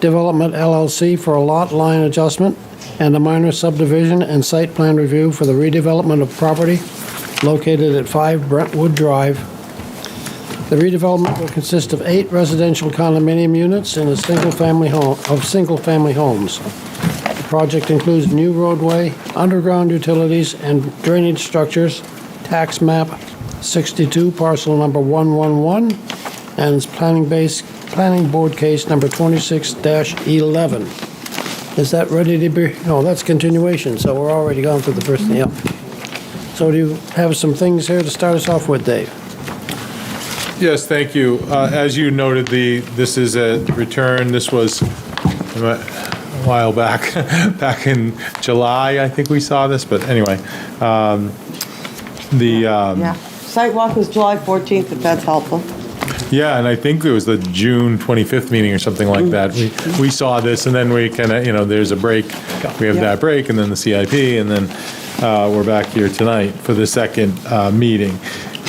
Development LLC for a lot line adjustment and a minor subdivision and site plan review for the redevelopment of property located at 5 Brentwood Drive. The redevelopment will consist of 8 residential condominium units and single-family homes. The project includes new roadway, underground utilities, and drainage structures, tax map 62, parcel number 111, and it's planning board case number 26-11. Is that ready to be, no, that's continuation, so we're already gone through the first thing, yep. So do you have some things here to start us off with, Dave? Yes, thank you. As you noted, this is a return. This was a while back, back in July, I think we saw this, but anyway. Yeah, site walk was July 14th, if that's helpful. Yeah, and I think it was the June 25th meeting or something like that. We saw this, and then we kind of, there's a break. We have that break, and then the CIP, and then we're back here tonight for the second meeting.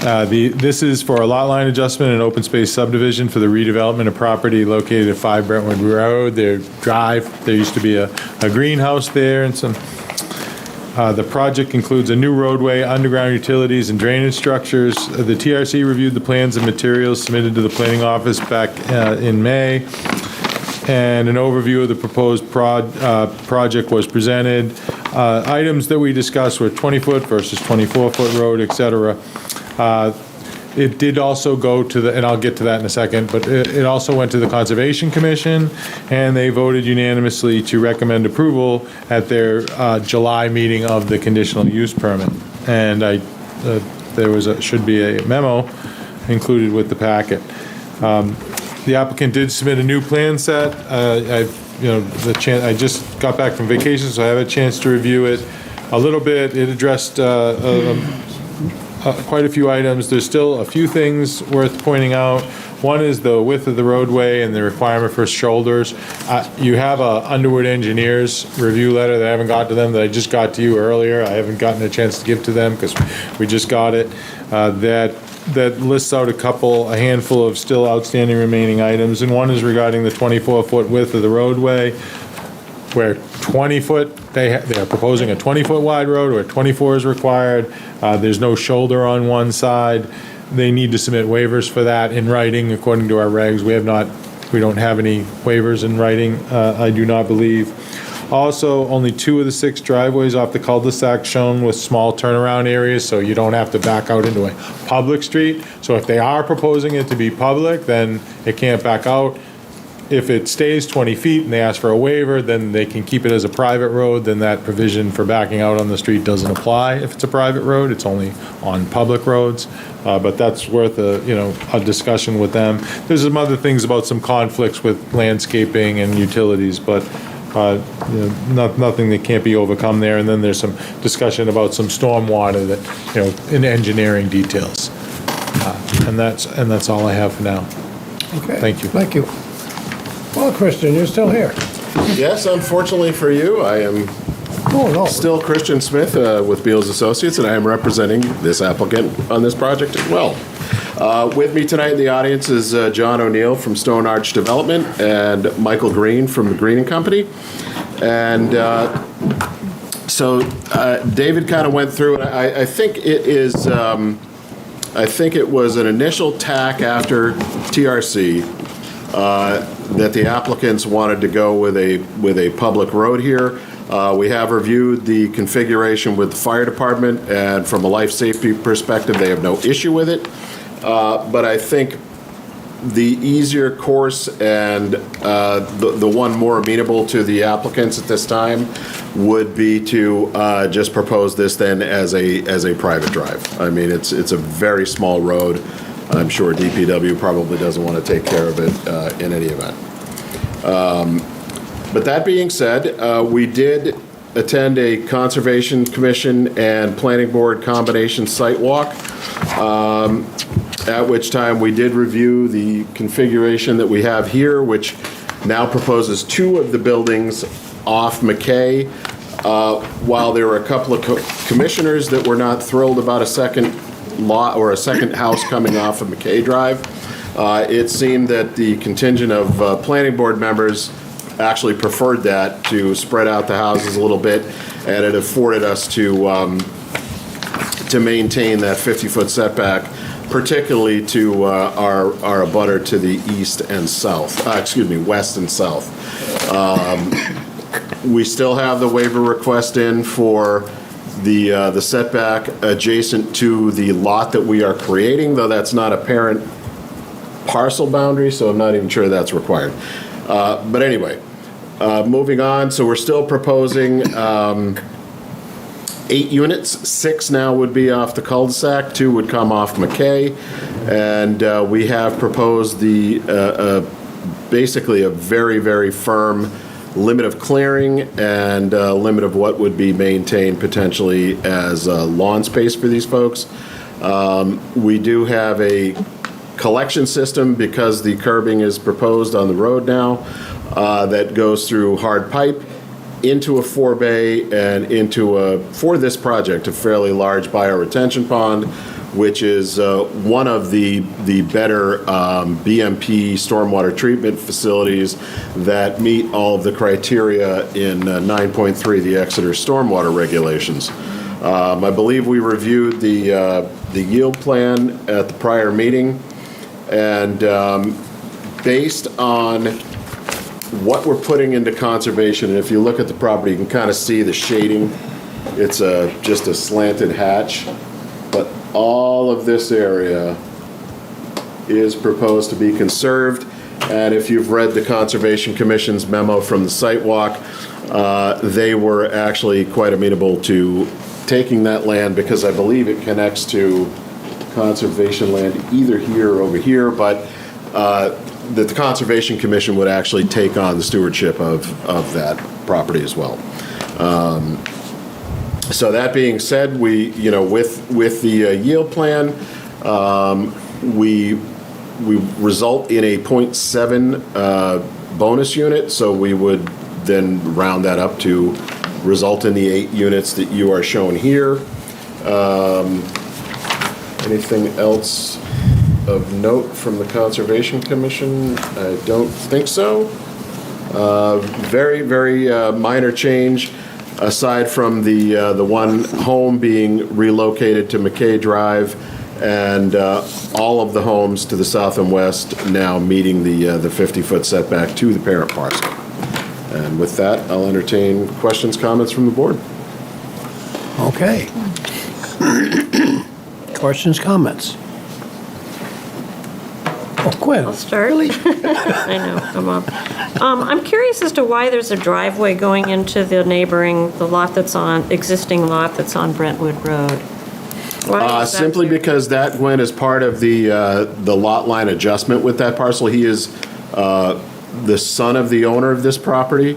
This is for a lot line adjustment and open space subdivision for the redevelopment of property located at 5 Brentwood Road, their drive. There used to be a greenhouse there and some. The project includes a new roadway, underground utilities, and drainage structures. The TRC reviewed the plans and materials submitted to the planning office back in May, and an overview of the proposed project was presented. Items that we discussed were 20-foot versus 24-foot road, et cetera. It did also go to and I'll get to that in a second, but it also went to the Conservation Commission, and they voted unanimously to recommend approval at their July meeting of the conditional use permit. And there should be a memo included with the packet. The applicant did submit a new plan set. I just got back from vacation, so I have a chance to review it a little bit. It addressed quite a few items. There's still a few things worth pointing out. One is the width of the roadway and the requirement for shoulders. You have a Underwood Engineers review letter that I haven't got to them, that I just got to you earlier. I haven't gotten a chance to give to them because we just got it. That lists out a handful of still outstanding remaining items, and one is regarding the 24-foot width of the roadway, where 20-foot, they are proposing a 20-foot wide road where 24 is required. There's no shoulder on one side. They need to submit waivers for that in writing according to our regs. We don't have any waivers in writing, I do not believe. Also, only 2 of the 6 driveways off the cul-de-sac shown with small turnaround areas, so you don't have to back out into a public street. So if they are proposing it to be public, then it can't back out. If it stays 20 feet and they ask for a waiver, then they can keep it as a private road, then that provision for backing out on the street doesn't apply if it's a private road. It's only on public roads. But that's worth a discussion with them. There's some other things about some conflicts with landscaping and utilities, but nothing that can't be overcome there. And then there's some discussion about some stormwater that, in engineering details. And that's all I have for now. Okay. Thank you. Thank you. Well, Christian, you're still here. Yes, unfortunately for you, I am still Christian Smith with Beals Associates, and I am representing this applicant on this project as well. With me tonight in the audience is John O'Neill from Stone Arch Development and Michael Green from the Green & Company. And So David kind of went through it. I think it is, I think it was an initial tack after TRC that the applicants wanted to go with a public road here. We have reviewed the configuration with the fire department, and from a life safety perspective, they have no issue with it. But I think the easier course and the one more amenable to the applicants at this time would be to just propose this then as a private drive. I mean, it's a very small road. I'm sure DPW probably doesn't want to take care of it in any event. But that being said, we did attend a Conservation Commission and Planning Board combination site walk, at which time we did review the configuration that we have here, which now proposes 2 of the buildings off McKay. While there were a couple of commissioners that were not thrilled about a second lot or a second house coming off of McKay Drive, it seemed that the contingent of planning board members actually preferred that to spread out the houses a little bit, and it afforded us to maintain that 50-foot setback, particularly to our abutter to the east and south, west and south. We still have the waiver request in for the setback adjacent to the lot that we are creating, though that's not a parent parcel boundary, so I'm not even sure that's required. But anyway, moving on, so we're still proposing 8 units. 6 now would be off the cul-de-sac, 2 would come off McKay, and we have proposed basically a very, very firm limit of clearing and limit of what would be maintained potentially as lawn space for these folks. We do have a collection system because the curbing is proposed on the road now that goes through hard pipe into a 4-bay and into for this project, a fairly large bioretention pond, which is one of the better BMP stormwater treatment facilities that meet all of the criteria in 9.3, the Exeter stormwater regulations. I believe we reviewed the yield plan at the prior meeting, and based on what we're putting into conservation, and if you look at the property, you can kind of see the shading. It's just a slanted hatch, but all of this area is proposed to be conserved. And if you've read the Conservation Commission's memo from the site walk, they were actually quite amenable to taking that land because I believe it connects to conservation land either here or over here, but that the Conservation Commission would actually take on the stewardship of that property as well. So that being said, we, with the yield plan, we result in a 0.7 bonus unit, so we would then round that up to result in the 8 units that you are shown here. Anything else of note from the Conservation Commission? I don't think so. Very, very minor change, aside from the one home being relocated to McKay Drive, and all of the homes to the south and west now meeting the 50-foot setback to the parent parcel. And with that, I'll entertain questions, comments from the board. Okay. Questions, comments? Oh, Quinn. I'll start. I know, come on. I'm curious as to why there's a driveway going into the existing lot that's on Brentwood Road. Why is that Simply there? because that, Gwen, is part of the lot line adjustment with that parcel. He is the son of the owner of this property,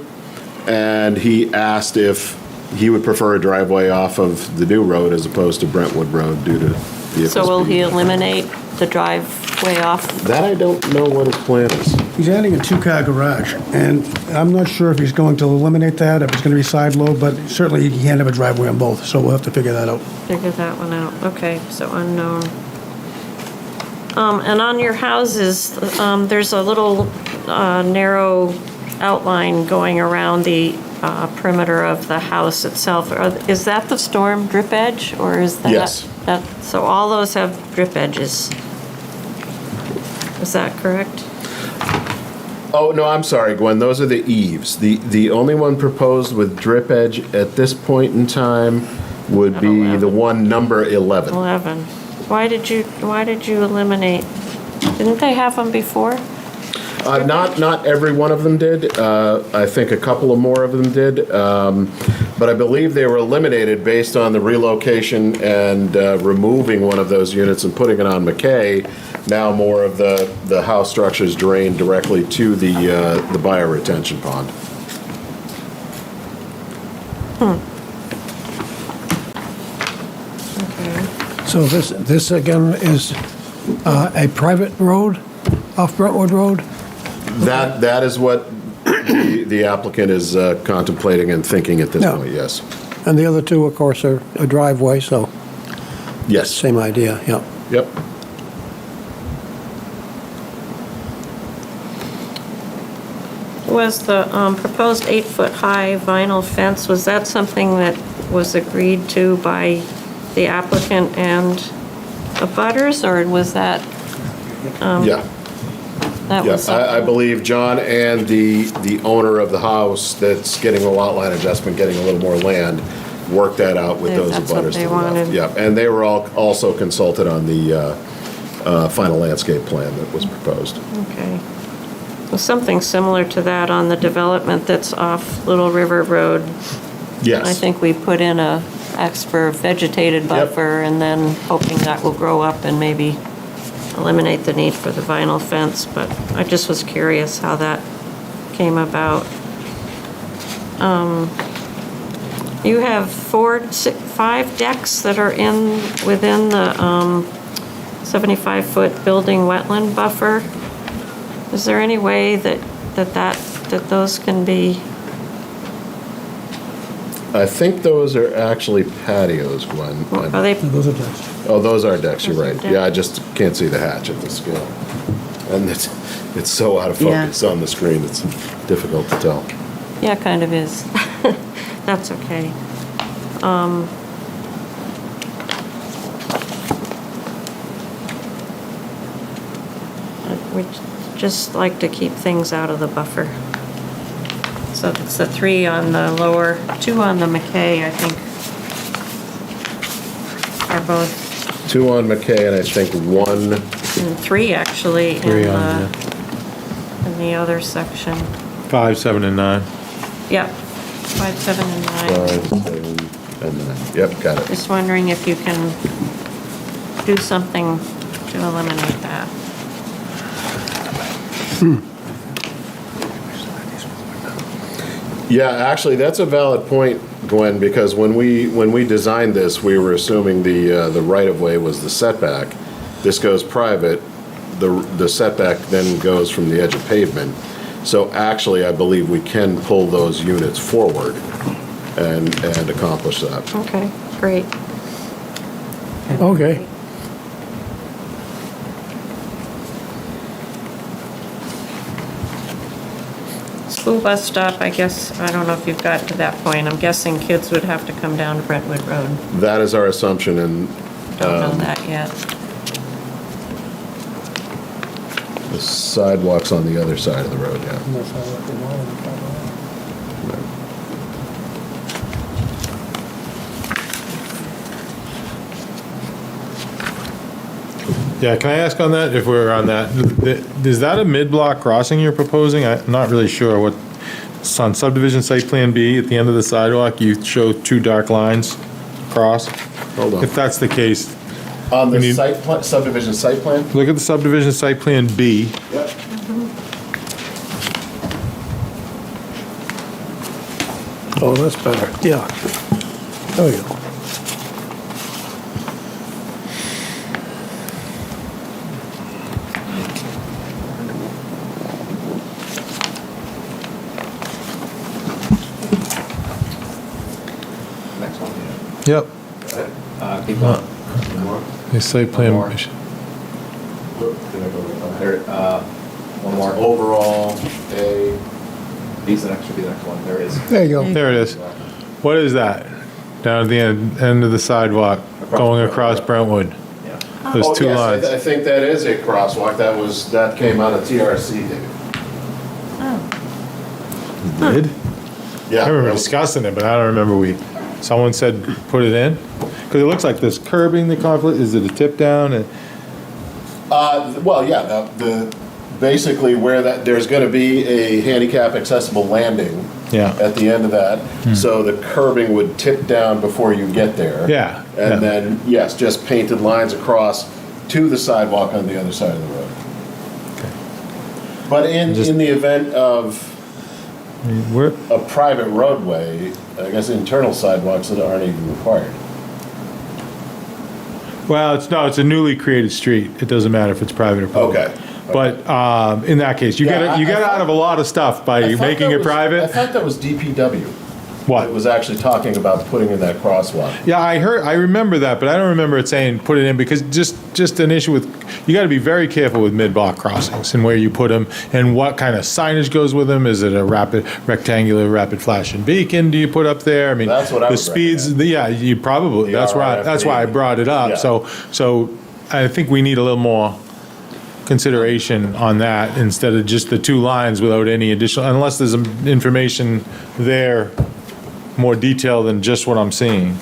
and he asked if he would prefer a driveway off of the new road as opposed to Brentwood Road due to vehicles. So will he eliminate the driveway off? That I don't know what his plan is. He's adding a 2-car garage, and I'm not sure if he's going to eliminate that, if it's going to be side load, but certainly he can't have a driveway on both, so we'll have to figure that out. Figure that one out. Okay, so unknown. And on your houses, there's a little narrow outline going around the perimeter of the house itself. Is that the storm drip edge, or is that? Yes. So all those have drip edges. Is that correct? Oh, no, I'm sorry, Gwen, those are the eaves. The only one proposed with drip edge at this point in time would be the one number 11. 11. Why did you eliminate? Didn't they have them before? Not every one of them did. I think a couple of more of them did. But I believe they were eliminated based on the relocation and removing one of those units and putting it on McKay. Now more of the house structures drain directly to the bioretention pond. So this again is a private road, off Brentwood Road? That is what the applicant is contemplating and thinking at this Yeah. point, yes. And the other two, of course, are a driveway, so Yes. same idea, yeah. Yep. Was the proposed 8-foot-high vinyl fence, was that something that was agreed to by the applicant and abutters, or was that? Yeah. That was Yes, I something- believe John and the owner of the house that's getting a lot line adjustment, getting a little more land, worked that out with those That's what abutters to they the left. wanted. Yeah, and they were also consulted on the final landscape plan that was proposed. Okay. Well, something similar to that on the development that's off Little River Road. Yes. I think we put in a expert vegetated buffer and then hoping that will grow up and maybe eliminate the need for the vinyl fence, but I just was curious how that came about. You have 5 decks that are within the 75-foot building wetland buffer. Is there any way that those can be? I think those are actually patios, Gwen. Are they? Those are decks. Oh, those are decks, you're Those are right. decks. Yeah, I just can't see the hatch at the scale. And it's so out of focus on the screen, it's difficult to tell. Yeah, it kind of is. That's okay. We'd just like to keep things out of the buffer. So it's the 3 on the lower, 2 on the McKay, I think, are both, 2 on McKay, and I think 1, and 3 actually in the other section. 5, 7, and 9. Yep, 5, 7, and 9. 5, 7, and 9. Yep, got it. Just wondering if you can do something to eliminate that. Yeah, actually, that's a valid point, Gwen, because when we designed this, we were assuming the right-of-way was the setback. This goes private, the setback then goes from the edge of pavement. So actually, I believe we can pull those units forward and accomplish that. Okay, great. Okay. School bus stop, I guess, I don't know if you've gotten to that point. I'm guessing kids would have to come down to Brentwood Road. That is our assumption, and Don't know that yet. the sidewalk's on the other side of the road, yeah. Yeah, can I ask on that, if we're on that, is that a mid-block crossing you're proposing? I'm not really sure what, it's on subdivision site plan B, at the end of the sidewalk, you show 2 dark lines across. Hold on. If that's the case, On we the need- subdivision site plan? look at the subdivision site plan B. Yep. Oh, that's better, yeah. There we go. Next one. Yep. Keep going. The site plan. More. There, one more. Overall, A, That should be the next one. There it is. There you go. There it is. What is that? Down at the end of the sidewalk, going across Brentwood. Those two yes, lines. I think that is a crosswalk. That came out of TRC, David. Did? Yeah. I remember that was- discussing it, but I don't remember someone said put it in? Because it looks like there's curbing the conflict. Is it a tip down? Well, yeah, basically where there's going to be a handicap accessible landing Yeah. at the end of that. So the curbing would tip down before you get there. Yeah, And yeah. then, yes, just painted lines across to the sidewalk on the other side of the road. But in the event of a private roadway, I guess internal sidewalks that aren't even required. Well, it's a newly created street. It doesn't matter if it's private or public. Okay. But in that case, you get out of a lot of stuff by making it private. I thought that was DPW. What? It was actually talking about putting in that crosswalk. Yeah, I remember that, but I don't remember it saying put it in, because just an issue with, you got to be very careful with mid-block crossings and where you put them and what kind of signage goes with them. Is it a rectangular rapid flashing beacon do you put up there? I mean, That's what I the would speeds. You probably that's why I brought it up. Yeah. So I think we need a little more consideration on that instead of just the two lines without any additional, unless there's information there, more detail than just what I'm seeing.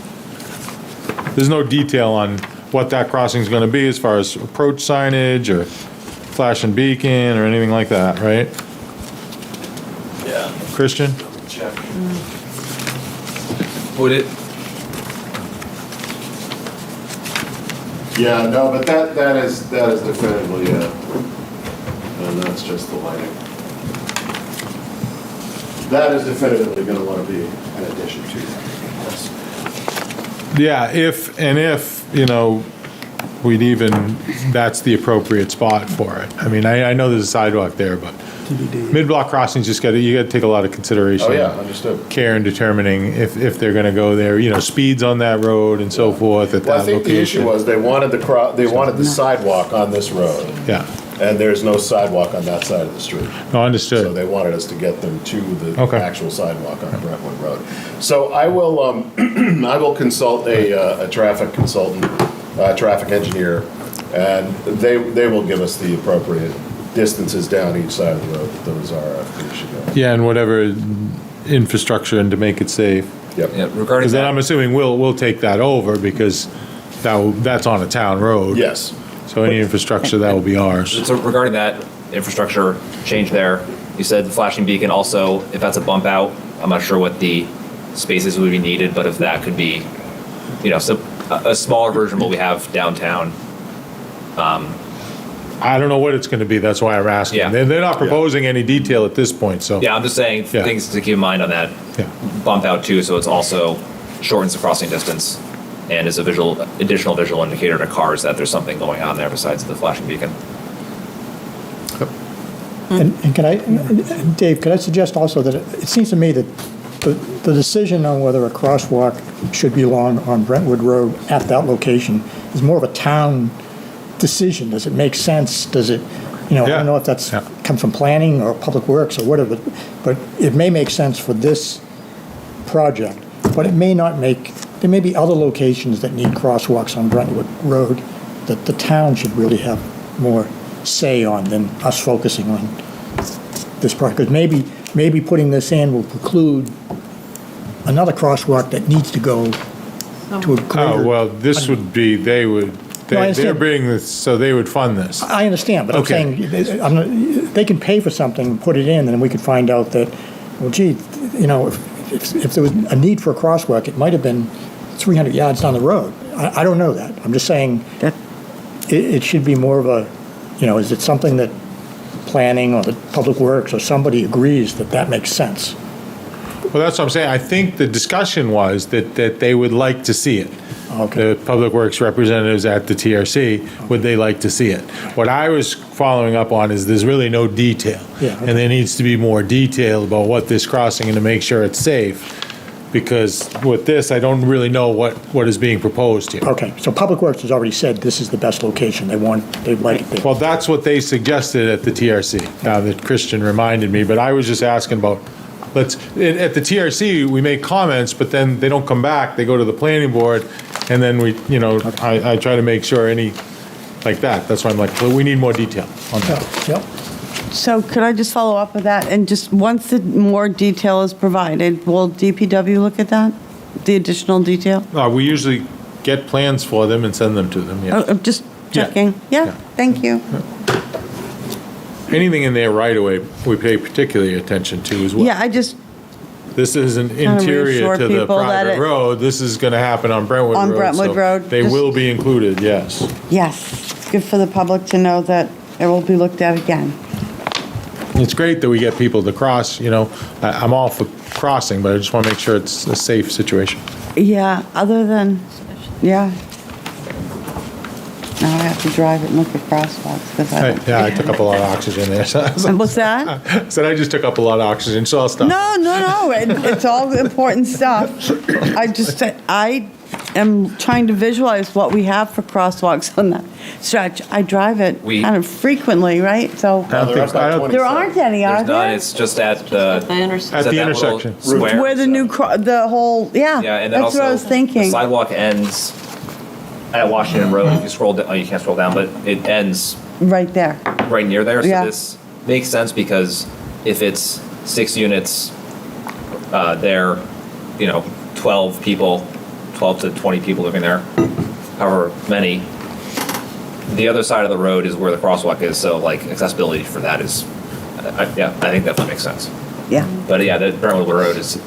There's no detail on what that crossing is going to be as far as approach signage or flashing beacon or anything like that, right? Yeah. Christian? Check. Would it? Yeah, no, but that is definitively, and that's just the lighting. That is definitively going to want to be an addition to that. Yes. Yeah, if, that's the appropriate spot for it. I mean, I know there's a sidewalk there, but mid-block crossings, you got to take a lot of consideration. Oh, yeah, understood. Care in determining if they're going to go there, speeds on that road and so forth at that Well, I location. think the issue was they wanted the sidewalk on this road. Yeah. And there's no sidewalk on that side of the street. No, understood. So they wanted us to get them to the Okay. actual sidewalk on Brentwood Road. So I will, I will consult a traffic consultant, traffic engineer, and they will give us the appropriate distances down each side of the road that those RFPs should go. Yeah, and whatever infrastructure and to make it safe. Yep. Yeah, regarding Because then that, I'm assuming we'll take that over because that's on a town road. Yes. So any infrastructure, that will be ours. so regarding that infrastructure change there, you said the flashing beacon also, if that's a bump out, I'm not sure what the spaces would be needed, but if that could be, so a smaller version of what we have downtown. I don't know what it's going to be. That's why I'm asking. Yeah. They're not proposing any detail at this point, so. Yeah, I'm just saying Yeah. things to keep in mind on that Yeah. bump out too, so it's also shortens the crossing distance and is a additional visual indicator to cars that there's something going on there besides the flashing beacon. And can I, Dave, could I suggest also that it seems to me that the decision on whether a crosswalk should be along on Brentwood Road at that location is more of a town decision. Does it make sense? Does it, I don't know if that's come from planning or public works or whatever, but it may make sense for this project, but it may not make, there may be other locations that need crosswalks on Brentwood Road that the town should really have more say on than us focusing on this project. Because maybe putting this in will preclude another crosswalk that needs to go to a greater. Oh, well, this would be, they're understand. bringing this, so they would fund this. I understand, but Okay. I'm saying, they can pay for something and put it in, and then we could find out that, well, gee, if there was a need for a crosswalk, it might have been 300 yards down the road. I don't know that. I'm just saying it should be more of a, is it something that planning or the public works or somebody agrees that makes sense? Well, that's what I'm saying. I think the discussion was that they would like to see it. Okay. The Public Works representatives at the TRC, would they like to see it? What I was following up on is there's really no detail. Yeah, okay. And there needs to be more detail about what this crossing and to make sure it's safe. Because with this, I don't really know what is being proposed here. Okay, so Public Works has already said this is the best location. They'd like it there. Well, that's what they suggested at the TRC, now that Christian reminded me, but I was just asking about at the TRC, we make comments, but then they don't come back, they go to the planning board, and then I try to make sure like that. That's why I'm like, well, we need more detail on that. Yep. So could I just follow up with that? And just once the more detail is provided, will DPW look at that? The additional detail? We usually get plans for them and send them to them, yeah. Oh, I'm just checking. Yeah, thank you. Anything in there right away, we pay particularly attention to as well. Yeah, I just, This is an Kinda interior reassure to the people that private it- road. This is going to happen on Brentwood Road. On Brentwood so Road, They just- will be included, yes. yes, it's good for the public to know that it will be looked at again. It's great that we get people to cross, I'm all for crossing, but I just want to make sure it's a safe situation. Yeah, other than, yeah. Now I have to drive it and look at crosswalks because I don't. Yeah, I took up a lot of oxygen there. And what's that? Said I just took up a lot of oxygen, so I'll stop. No, it's all important stuff. I am trying to visualize what we have for crosswalks on that stretch. I drive it kind of frequently, right? So there aren't any, are There's none, there? it's just at the. At the intersection. Square. Where the new, the whole, Yeah, and then that's what I was also, thinking. the sidewalk ends at Washington Road. If you scroll down, oh, you can't scroll down, but it ends Right there. right near there. So Yeah. this makes sense because if it's 6 units, there, 12 people, 12 to 20 people living there, however many. The other side of the road is where the crosswalk is, so like accessibility for that is, I think that makes sense. Yeah. But yeah, the Brentwood Road is a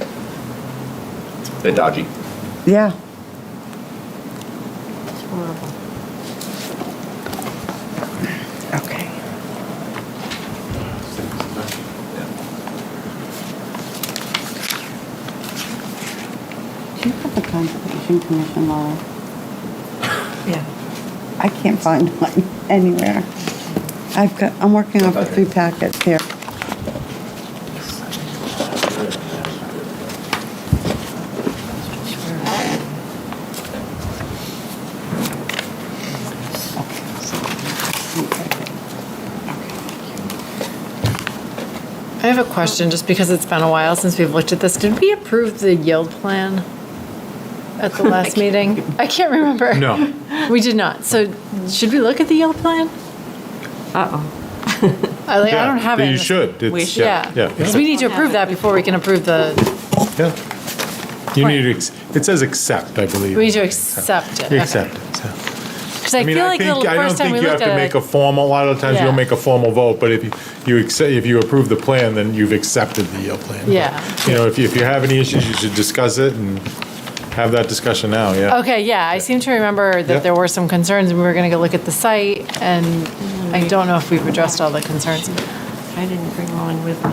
bit dodgy. Yeah. It's horrible. Okay. Do you have a Conservation Commission law? Yeah. I can't find one anywhere. I'm working off the 3 packets here. I have a question, just because it's been a while since we've looked at this. Did we approve the yield plan at the last meeting? I can't remember. No. We did not. So should we look at the yield plan? Uh-oh. I don't have it. in You the- should. We It's- should. Yeah. Because we need to approve that before we can approve the, Yeah. You need to, it says accept, I believe. we need to accept it. You accept it. Because I feel like the I don't first time we think you have looked to at make it. a formal, a lot of times you Yeah. don't make a formal vote, but if you approve the plan, then you've accepted the yield plan. Yeah. If you have any issues, you should discuss it and have that discussion now, yeah. Okay, yeah, I seem to remember that Yeah. there were some concerns and we were going to go look at the site, and I don't know if we've addressed all the concerns. I didn't bring one with me.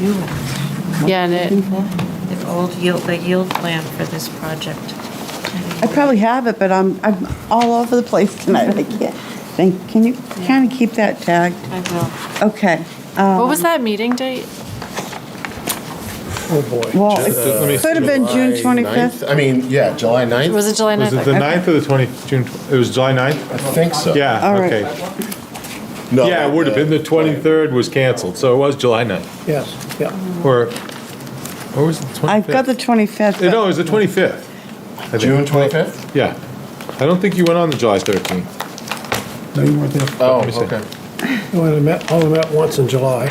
New one. Yeah, and it, The yield plan for this project. I probably have it, but I'm all over the place tonight. I can't. Can you kind of keep that tagged? I will. Okay. what was that meeting date? Oh, boy. Well, Let me it could have been June 25th. I mean, yeah, July 9th? Was it July 9th? Was it the 9th or the 20th? It was July 9th? I think so. Yeah, All right. okay. No, Yeah, it would have been. The 23rd was canceled, so it was July 9th. Yes, yeah. Or was it the 25th? I've got the 25th. but- No, it was the 25th. I think. June 25th? Yeah. I don't think you went on the July 13th. No, you weren't there. Oh, Let me see. okay. We only met once in July.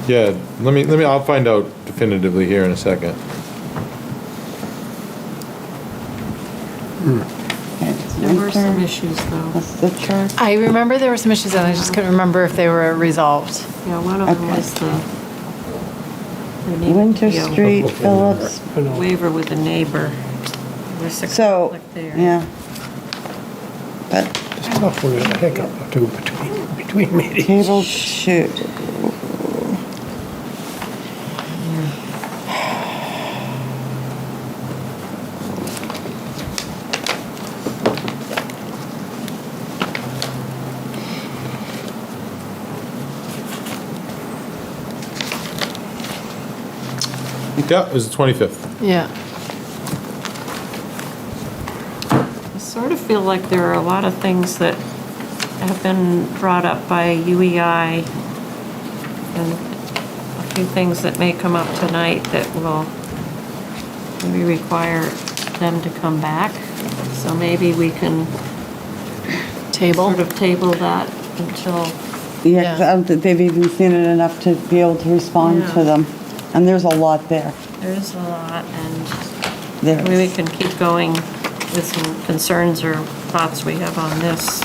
Yeah, I'll find out definitively here in a second. There were some issues, though. That's the chart. I remember there were some issues and I just couldn't remember if they were resolved. Yeah, one of them Okay. was the neighbor- Winter you know, Street, Phillips. Waiver with a neighbor. There's a So, conflict there. yeah. But It's tough when there's a hiccup or two between meetings. cable, shoot. Yeah, it was the 25th. Yeah. I sort of feel like there are a lot of things that have been brought up by UEI and a few things that may come up tonight that will maybe require them to come back. So maybe we can sort of table that until, Yeah, 'cause I don't think they've even seen it enough to be able to respond to them. And there's a lot there. there is a lot, and There maybe we is. can keep going with some concerns or thoughts we have on this.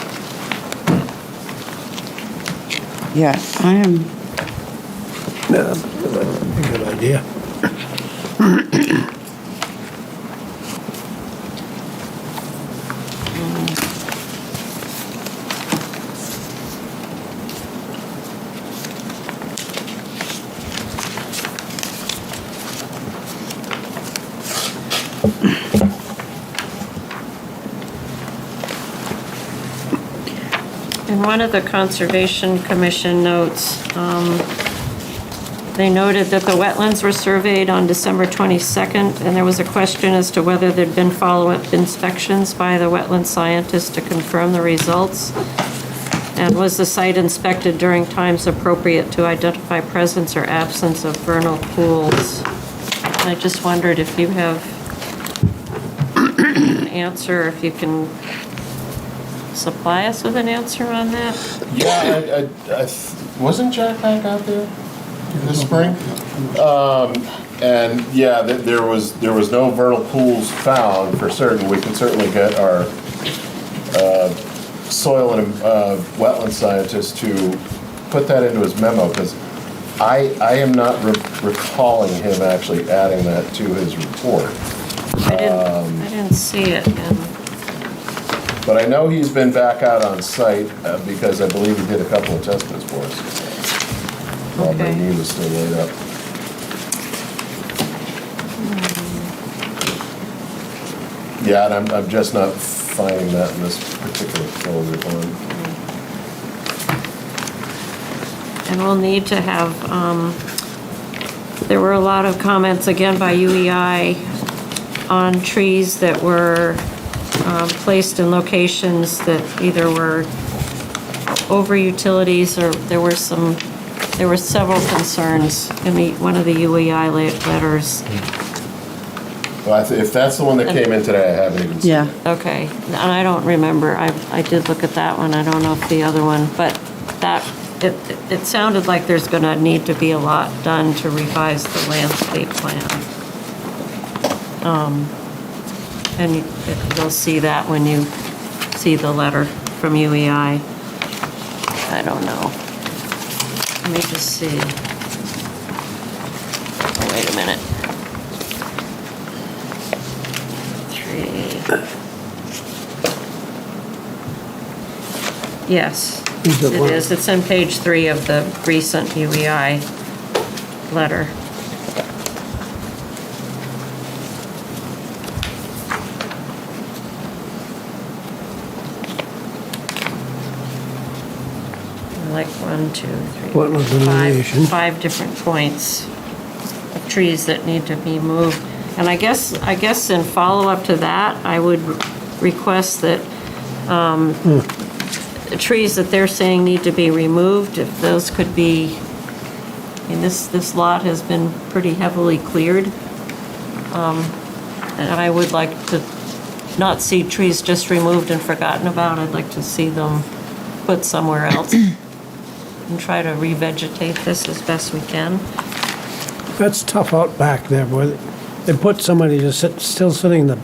Yeah, I am, Good idea. In one of the Conservation Commission notes, they noted that the wetlands were surveyed on December 22nd, and there was a question as to whether there'd been follow-up inspections by the wetland scientist to confirm the results. And was the site inspected during times appropriate to identify presence or absence of vernal pools? I just wondered if you have an answer, if you can supply us with an answer on that? Yeah, wasn't Jack back out there this spring? And yeah, there was no vernal pools found for certain. We can certainly get our soil and wetland scientist to put that into his memo, because I am not recalling him actually adding that to his report. I didn't see it, and But I know he's been back out on site because I believe he did a couple of test pits for us. While my knee was still laid up. Yeah, and I'm just not finding that in this particular folder one. And we'll need to have, there were a lot of comments, again, by UEI on trees that were placed in locations that either were over utilities, or there were several concerns in one of the UEI letters. Well, if that's the one that came in today, I haven't even seen it. Okay, and I don't remember, I did look at that one, I don't know if the other one, but that, it sounded like there's gonna need to be a lot done to revise the landscape plan. And you'll see that when you see the letter from UEI. I don't know. Let me just see. Oh, wait a minute. 3. Yes, it is. It's on page 3 of the recent UEI letter. Like 1, 2, 3, Wetlands delineation. 5 different points of trees that need to be moved. And I guess in follow-up to that, I would request that trees that they're saying need to be removed, if those could be, I mean, this lot has been pretty heavily cleared. And I would like to not see trees just removed and forgotten about. I'd like to see them put somewhere else and try to revegetate this as best we can. That's tough out back there, boy. They put somebody to still sitting in the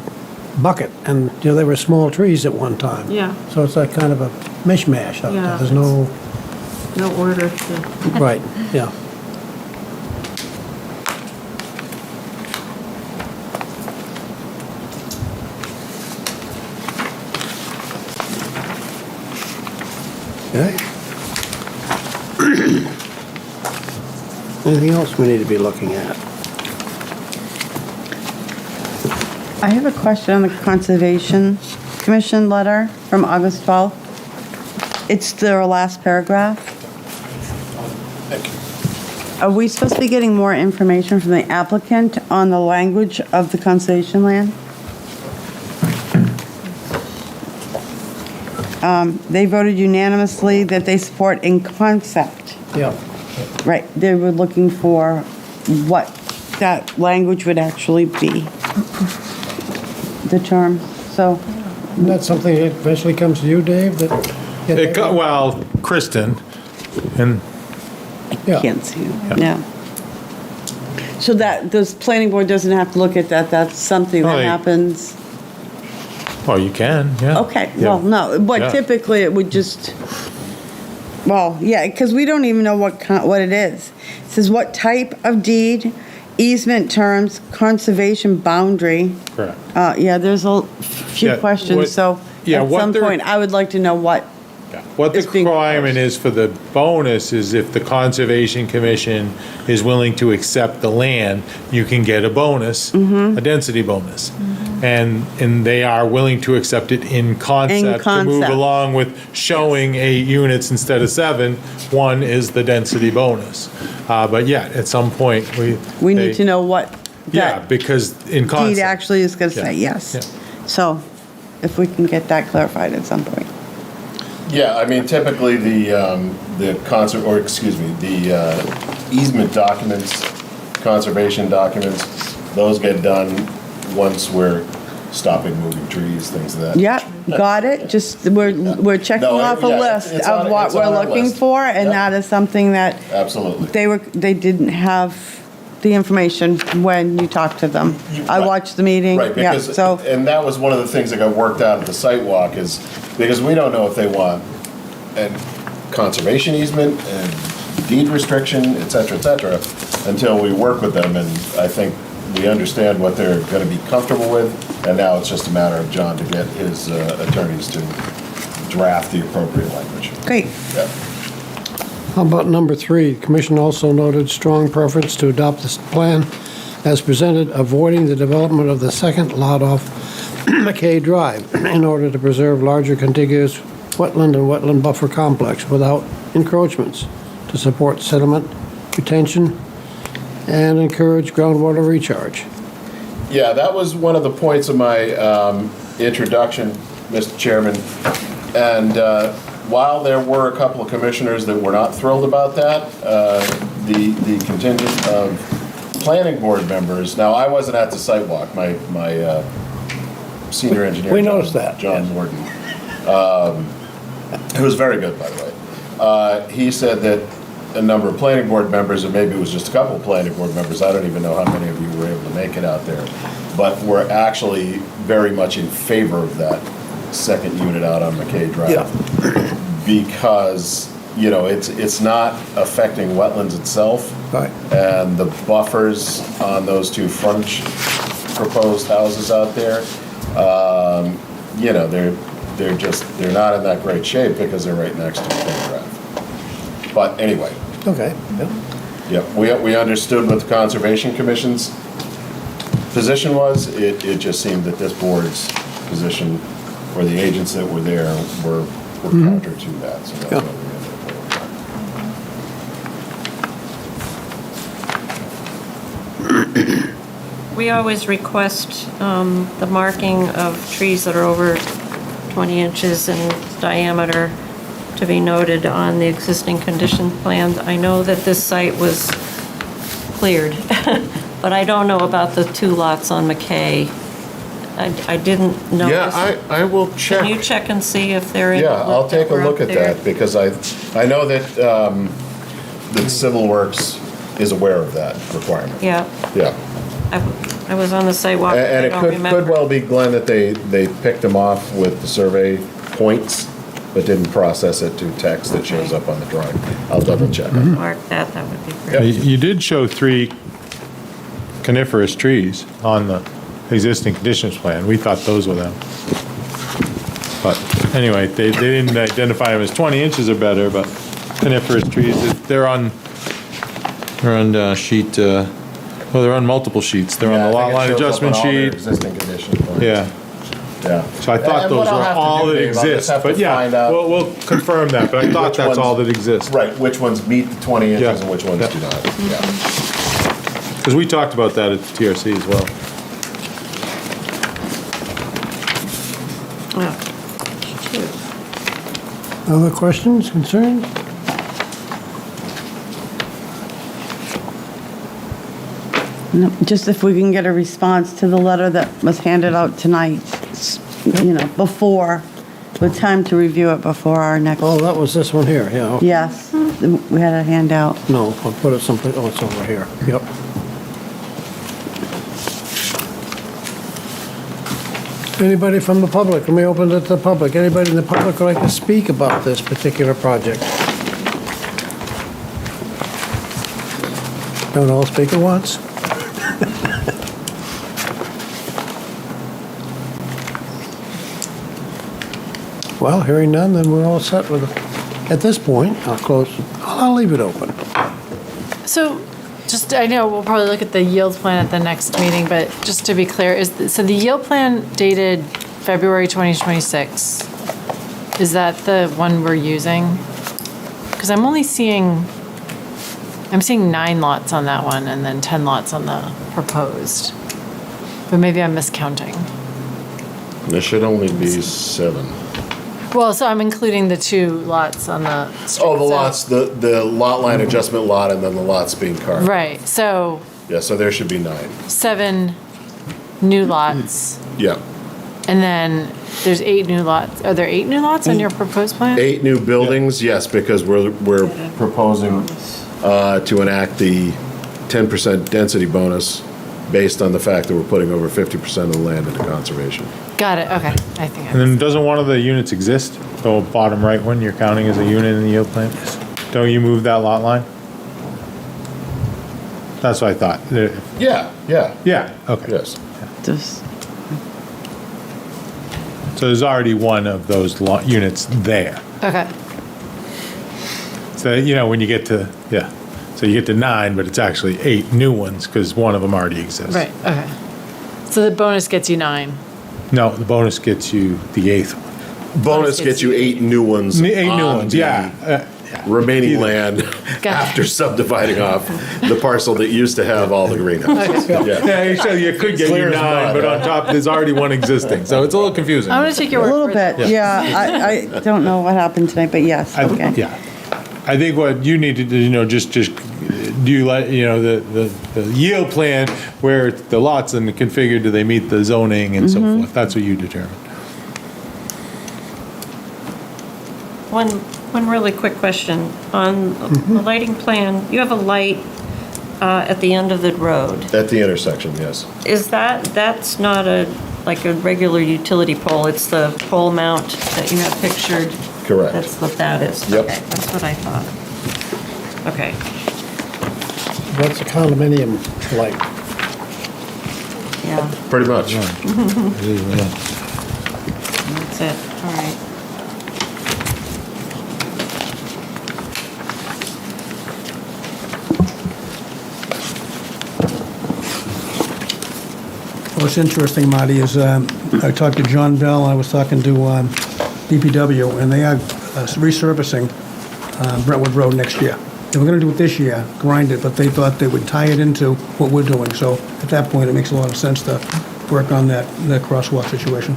bucket, and, you know, they were small trees at one time. Yeah. So it's like kind of a mishmash out Yeah, there. There's no, No order to. right, yeah. Okay. Anything else we need to be looking at? I have a question on the Conservation Commission letter from August 12th. It's their last paragraph. Are we supposed to be getting more information from the applicant on the language of the conservation land? They voted unanimously that they support in concept. Yeah. Right, they were looking for what that language would actually be, the term, so. Isn't that something that eventually comes to you, Dave, that? Well, Kristen, and Yeah. Can't see it, yeah. So that, this planning board doesn't have to look at that, that's something that Right. happens? well, you can, yeah. Okay, Yeah. well, no, but Yeah. typically it would just, well, yeah, because we don't even know what it is. It says what type of deed, easement terms, conservation boundary. Correct. Yeah, there's a few Yeah, questions, what- so yeah, at what some they're- point, I would like to know what. What the It's being requirement is for the bonus is if the Conservation Commission is willing to accept the land, you can get a bonus, a density bonus. And they are willing to accept it in concept to move concept. along with showing 8 units instead of 7. 1 is the density bonus. But yeah, at some point, We need to know what Yeah, that because in deed concept. actually is going to say, Yeah, yes. yeah. So, if we can get that clarified at some point. Yeah, I mean, typically the easement documents, conservation documents, those get done once we're stopping moving trees, things of that. Yeah, got it, just, we're checking No, off a yeah, list it's of on- what it's on we're our looking list. for, and Yep. that is something that Absolutely. they didn't have the information when you talked to them. I Right. watched the meeting, Right, yeah, because, so, and that was one of the things that got worked out at the site walk is, because we don't know if they want a conservation easement and deed restriction, et cetera, until we work with them, and I think we understand what they're gonna be comfortable with, and now it's just a matter of John to get his attorneys to draft the appropriate language. great. Yeah. How about number 3? Commission also noted strong preference to adopt this plan as presented, avoiding the development of the second lot off McKay Drive in order to preserve larger contiguous wetland and wetland buffer complex without encroachments to support sediment retention and encourage groundwater recharge. Yeah, that was one of the points of my introduction, Mr. Chairman. And while there were a couple of commissioners that were not thrilled about that, the contingent of planning board members, now I wasn't at the site walk, my senior engineer. We noticed that, John Morton. It was very good, by the way. He said that a number of planning board members, and maybe it was just a couple of planning board members, I don't even know how many of you were able to make it out there, but were actually very much in favor of that second unit out on McKay Drive. Because, you know, it's not affecting wetlands itself. Right. And the buffers on those two frontage proposed houses out there, you know, they're not in that great shape because they're right next to McKay Drive. But anyway. Okay. Yeah, we understood what the Conservation Commission's position was. It just seemed that this board's position, or the agents that were there, were counter to that. So that's why we ended up going. We always request the marking of trees that are over 20 inches in diameter to be noted on the existing condition plan. I know that this site was cleared, but I don't know about the 2 lots on McKay. I didn't notice. Yeah, I will check. Can you check and see if they're in? Yeah, I'll take a look at there? that, because I know that that Civil Works is aware of that requirement. Yeah, Yeah. I was on the sidewalk, And I it don't could remember. well be, Glenn, that they picked them off with the survey points, but didn't process it to text that shows up on the drawing. I'll double check. Mark that would be great. You did show 3 coniferous trees on the existing conditions plan. We thought those were them. But anyway, they didn't identify them as 20 inches or better, but coniferous trees, they're on sheet, well, they're on multiple sheets. They're on the lot line adjustment sheet. Existing condition plan. Yeah. Yeah. So I thought And those what I'll were have to all do, that Dave, I'll just exist. have to But yeah, find out we'll confirm that, but I thought which that's ones- all that exists. Right, which ones meet the 20 inches Yeah. and which ones Yeah. do not. Yeah. Because we talked about that at the TRC as well. Other questions, concerns? No, just if we can get a response to the letter that was handed out tonight, before, with time to review it before our next. Oh, that was this one here, yeah. Okay. Yes, we had a handout. No, I'll put it someplace, oh, it's over here, yep. Anybody from the public? Let me open it to the public. Anybody in the public would like to speak about this particular project? Don't all speak at once? Well, hearing none, then we're all set with it. At this point, I'll leave it open. So, I know we'll probably look at the yield plan at the next meeting, but just to be clear, so the yield plan dated February 2026, is that the one we're using? Because I'm seeing 9 lots on that one and then 10 lots on the proposed. But maybe I'm miscounting. There should only be 7. Well, so I'm including the 2 lots on the street. Oh, the lots, the lot line adjustment lot and then the lots being carved. Right, so Yeah, so there should be 9. 7 new lots. Yeah. And then there's 8 new lots. Are there 8 new lots on your proposed plan? 8 new buildings, yes, because we're proposing to enact the 10% density bonus based on the fact that we're putting over 50% of the land into conservation. Got it, okay. I think And then doesn't one of the units exist? The bottom right one you're counting as a unit in the yield plan? Don't you move that lot line? That's what I thought. Yeah. Yeah, okay. Yes. So there's already one of those units there. Okay. So, when you get to, so you get to 9, but it's actually 8 new ones because one of them already exists. Right, okay. So the bonus gets you 9. No, the bonus gets you the 8th one. Bonus gets you 8 new ones. 8 new on ones, the yeah. Remaining land after subdividing off the parcel that used to have all the greenhouses. Yeah, so you could get Clear you as 9, mud, but huh? on top, there's already one existing. So it's a little confusing. I'm going to take your A word little for it. bit, yeah. I don't know what happened tonight, but yes, okay. Yeah. I think what you need to do, just do you let, the yield plan where the lots and configured, do they meet the zoning and so forth? That's what you determine. One really quick question. On the lighting plan, you have a light at the end of the road. At the intersection, yes. Is that's not like a regular utility pole, it's the pole mount that you have pictured? Correct. That's what that is? Yep. Okay, that's what I thought. Okay. What's a condominium like? Yeah, Pretty much. that's it, all right. What's interesting, Marty, is I talked to John Bell, I was talking to DPW, and they are resurfacing Brentwood Road next year. They were going to do it this year, grind it, but they thought they would tie it into what we're doing. So at that point, it makes a lot of sense to work on that crosswalk situation.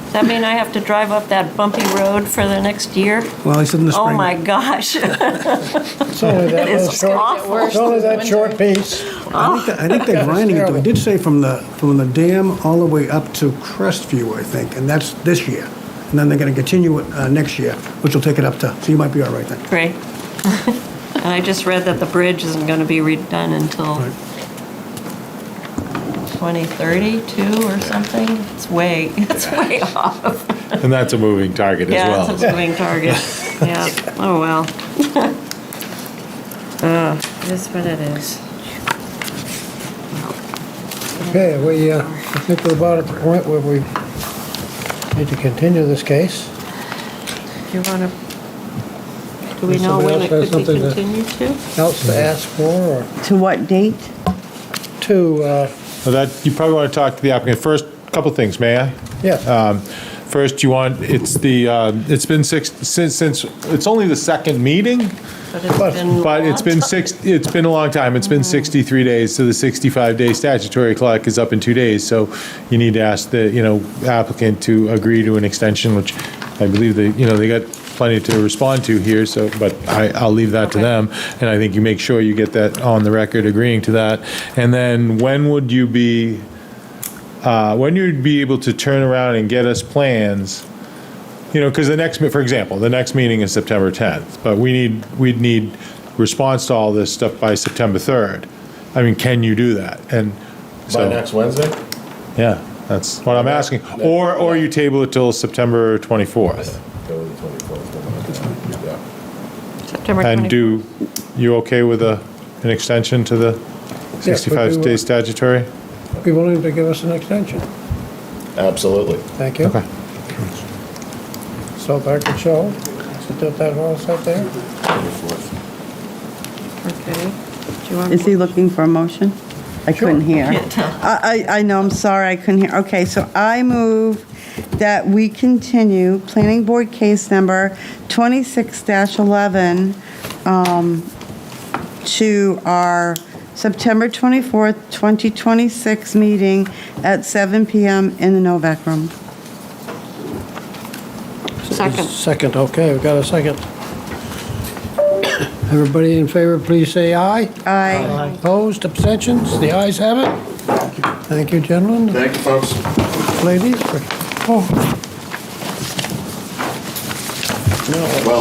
Does that mean I have to drive up that bumpy road for the next year? Well, he said in the spring. Oh, my gosh. It's only that little It's short, awful. it's only that short piece. I think they're grinding it, though. He did say from the dam all the way up to Crestview, I think, and that's this year. And then they're going to continue it next year, which will take it up to, so you might be all right then. Great. And I just read that the bridge isn't going to be redone until 2032 or something. It's way off. And that's a moving target as well. Yeah, it's a moving target. Yeah, oh well. It is what it is. Okay, I think we're about at the point where we need to continue this case. Do you want to, do we Does know somebody when else it have could be something continued to? Else to ask for, or To what date? to, Well, that, you probably want to talk to the applicant. First, couple things, may I? yeah, First, it's been since it's only the second meeting, but it's been a long time. It's been 63 days, so the 65-day statutory clock is up in 2 days. So you need to ask the applicant to agree to an extension, which I believe they got plenty to respond to here, so, but I'll leave that to them. And I think you make sure you get that on the record agreeing to that. And then when would you be, when you'd be able to turn around and get us plans? You know, because for example, the next meeting is September 10th, but we'd need response to all this stuff by September 3rd. I mean, can you do that? And so. By next Wednesday? Yeah, that's what I'm asking. Or you table it till September 24th. Go with the 24th. Yeah. September And 24th. you okay with an extension to the 65-day statutory? Be willing to give us an extension? Absolutely. Thank you. Okay. So back to Joe. Is that all set there? Okay. Do you want? Is he looking for a motion? I couldn't hear. Can't tell. I know, I'm sorry, I couldn't hear. Okay, so I move that we continue Planning Board case number 26-11 to our September 24th, 2026 meeting at 7 PM in the Novak Room. Second. Second, okay, we've got a second. Everybody in favor, please say aye. Aye. Opposed, abstentions, the ayes have it. Thank you, gentlemen, Thank you, folks. ladies. Well,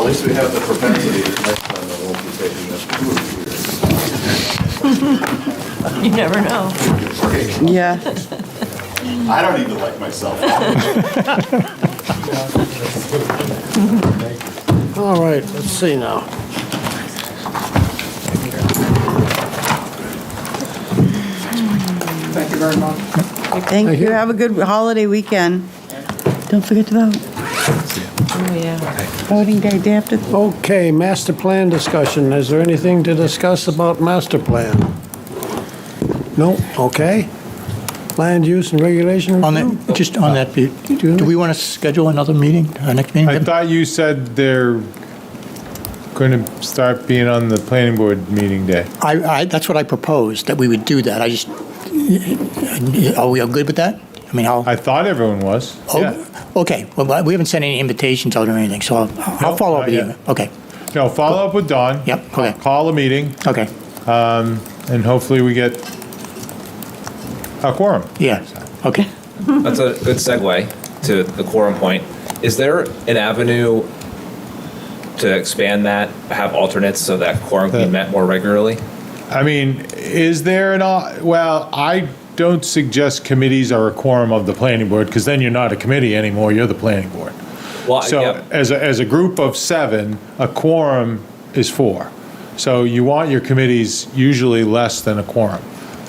at least we have the propensity that next time I won't be taking this 2 years. You never know. Yeah. I don't even like myself. All right, let's see now. Thank you very much. Thank you. you. Have a good holiday weekend. Don't forget to vote. Oh, yeah. Voting day, day after. Okay, master plan discussion. Is there anything to discuss about master plan? No, okay. Land use and regulation On review? that, just on that, do we want to schedule another meeting, our next meeting? I thought you said they're going to start being on the planning board meeting day. That's what I proposed, that we would do that. Are we all good with that? I mean, I thought everyone was. Yeah. Okay, well, we haven't sent any invitations out or anything, so I'll follow up with you. yet. Okay, No, follow up with Dawn. Yep, okay. Call a meeting, okay, and hopefully we get a quorum. yeah, okay. That's a good segue to the quorum point. Is there an avenue to expand that, have alternates so that quorum can be met more regularly? I mean, is there well, I don't suggest committees are a quorum of the planning board, because then you're not a committee anymore, you're the planning board. Well, So yeah. as a group of 7, a quorum is 4. So you want your committees usually less than a quorum.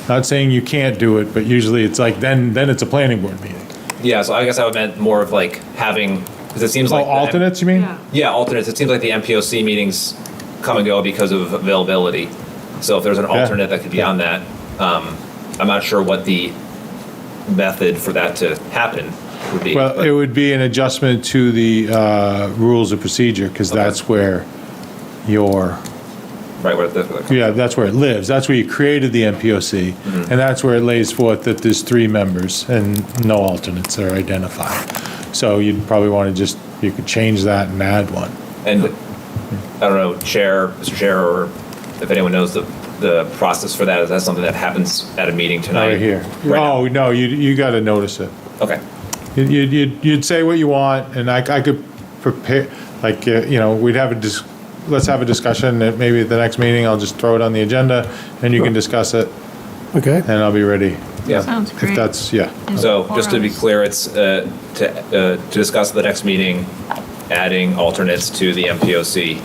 Not saying you can't do it, but usually it's like, then it's a planning board meeting. Yeah, so I guess I would meant more of like having, because it seems Oh, like. alternates, you mean? Yeah, alternates. It seems like the MPOC meetings come and go because of availability. So if there's an alternate that could be on that, I'm not sure what the method for that to happen would be. Well, it would be an adjustment to the rules of procedure, because that's where your, Right, where that's where it lives. That's where you created the MPOC, and that's where it lays forth that there's 3 members and no alternates are identified. So you'd probably want to you could change that and add one. And I don't know, Mr. Chair, or if anyone knows the process for that, is that something that happens at a meeting tonight? Right here. Right now? Oh, no, you got to notice it. Okay. You'd say what you want, and I could prepare, like, we'd have let's have a discussion, and maybe at the next meeting, I'll just throw it on the agenda, and you can discuss it, Okay. and I'll be ready. Yeah. Sounds If great. that's, So just to be clear, it's to discuss at the next meeting, adding alternates to the MPOC.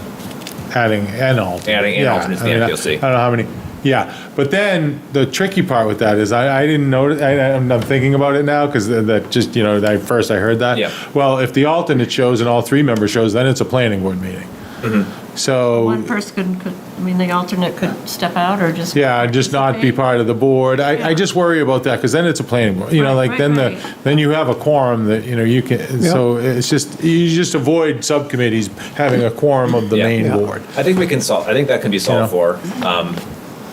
adding an alternate. Adding an alternate to the MPOC. I don't know how many, but then the tricky part with that is I didn't notice, I'm thinking about it now, because that just, first I heard that. Yeah. Well, if the alternate shows and all 3 members shows, then it's a planning board meeting. So. One person the alternate could step out or just. Yeah, just not be part of the board. I just worry about that, because then it's a planning board, Right, right. then you have a quorum that, you can, so it's just, you just avoid subcommittees having a quorum of the Yeah. main Yeah. board. I think that can be solved for.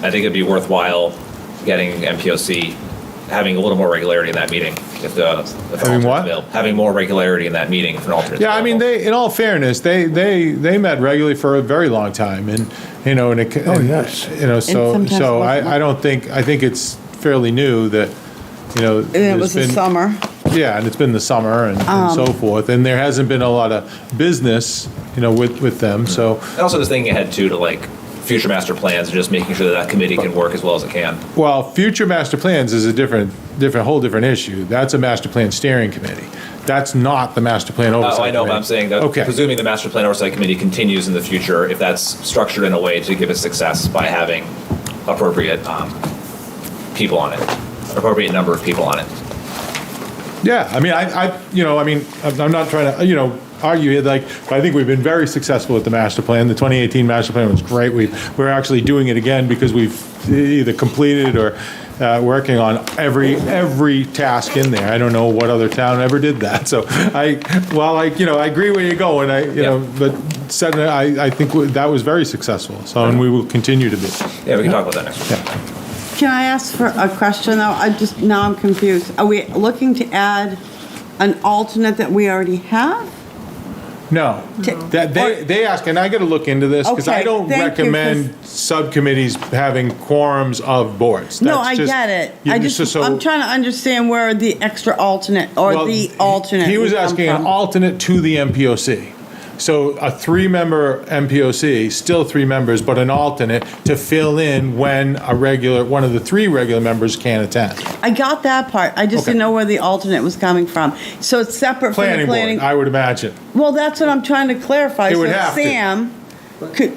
I think it'd be worthwhile getting MPOC having a little more regularity in that meeting if the if an Having alternate's what? available. Having more regularity in that meeting if an alternate. Yeah, I mean, in all fairness, they met regularly for a very long time, and and it, Oh, yes. so sometimes it wasn't. I think it's fairly new that And it there's was the been- summer. Yeah, and it's been the summer and so forth, and there hasn't been a lot of business, with them. So, And also just thinking ahead too to like future master plans and just making sure that committee can work as well as it can. well, future master plans is a whole different issue. That's a master plan steering committee. That's not the master plan oversight. Oh, I know, but I'm committee. saying that Okay. presuming the master plan oversight committee continues in the future, if that's structured in a way to give it success by having appropriate people on it, appropriate number of people on it. Yeah, I mean, I'm not trying to, argue it, but I think we've been very successful with the master plan. The 2018 master plan was great. We're actually doing it again because we've either completed or working on every task in there. I don't know what other town ever did that. So I agree where you're going. But I think that was very successful. So, and we will continue to be. Yeah, we can talk about that next week. Yeah. Can I ask for a question, though? Now I'm confused. Are we looking to add an alternate that we already have? No. That they ask, and I got to look into this because I Okay, don't thank you, recommend subcommittees having quorums of boards. No, That's I just- get it. so- I'm trying to understand where the extra alternate or Well, the alternate. He was would come asking an from. alternate to the MPOC. So a 3-member MPOC, still 3 members, but an alternate to fill in when one of the 3 regular members can't attend. I got that part. I just Okay. didn't know where the alternate was coming from. So it's separate from the Planning planning. board, I would imagine. Well, if I'm trying to clarify. It would So have to. Sam,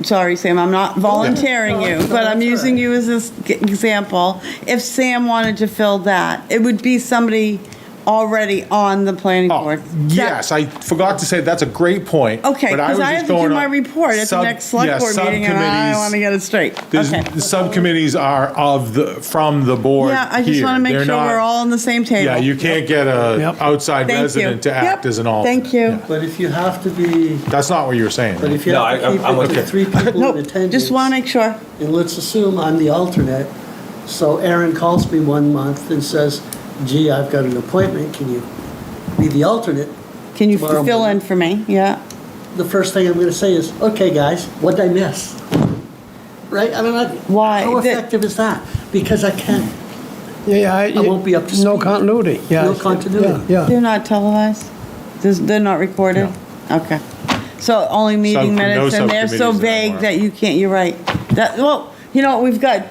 sorry, Sam, I'm not volunteering you, but I'm using you as this example. If Sam wanted to fill that, it would be somebody already on the planning board. Yes, I forgot to say, that's a great point. Okay, but because was I just have to going do my on report at the next select board meeting, and I subcommittees. want to get it straight. Okay. The subcommittees are from the board. Yeah, I just here. want to make They're sure not- we're all on the same table. Yeah, you can't get a Yep. outside Thank you. resident to act Yep. as an alternate. Thank you. But if you have to be, That's not what you were saying. but if you No, have to keep I'm it with to you. 3 people Nope, in attendance. just want to make sure. And let's assume I'm the alternate, so Aaron calls me one month and says, gee, I've got an appointment, can you be the alternate? Can you Tomorrow fill morning. in for me? Yeah. The first thing I'm gonna say is, okay, guys, what'd I miss? Right, I mean, Why? how effective is that? Because I can't, Yeah, I won't be up to No speed. continuity, yeah. No continuity. Yeah. They're not televised? They're not recorded? Okay. So only meeting No minutes, and they're so subcommittees vague anymore. that you can't, you're right. We've got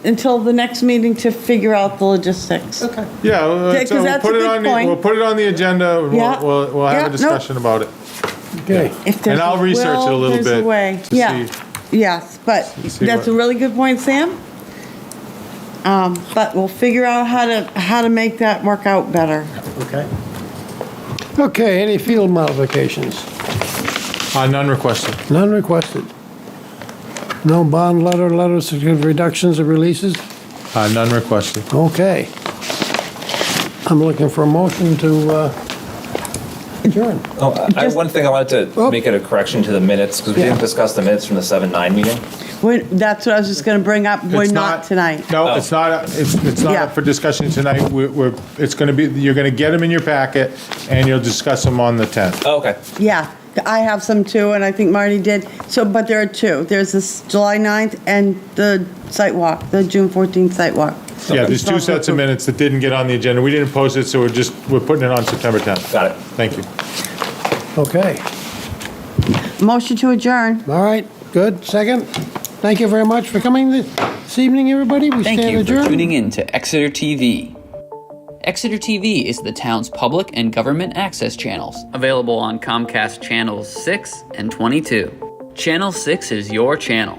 until the next meeting to figure out the logistics. Okay. Yeah, Because so we'll that's a put it good on point. we'll put it on the agenda, and Yeah. we'll have Yeah, a no. discussion about it. Okay. If there's And I'll a research it a will, little there's a bit way. to Yeah. see. Yes, but see that's what- a really good point, Sam. But we'll figure out how to make that work out better. Okay. Okay, any field modifications? None requested. None requested. No bond letters of reductions or releases? None requested. Okay. I'm looking for a motion to adjourn. Oh, I have one thing I wanted to make it a correction to the minutes because we Yeah. didn't discuss the minutes from the 7-9 meeting. That's what I was just going to bring up. We're It's not tonight. No, Oh. it's not. It's not Yeah. up for discussion tonight. It's going to be. You're going to get them in your packet, and you'll discuss them on the 10th. Oh, okay. Yeah, I have some too, and I think Marty did. So, but there are 2. There's this July 9th and the site walk, the June 14th site walk. Yeah, there's 2 sets of minutes that didn't get on the agenda. We didn't post it, so we're putting it on September 10th. Got it. Thank you. Okay. Motion to adjourn. All right, good. Second. Thank you very much for coming this evening, everybody. We Thank stand you adjourned. for tuning in to Exeter TV. Exeter TV is the town's public and government access channels, available on Comcast channels 6 and 22. Channel 6 is your channel.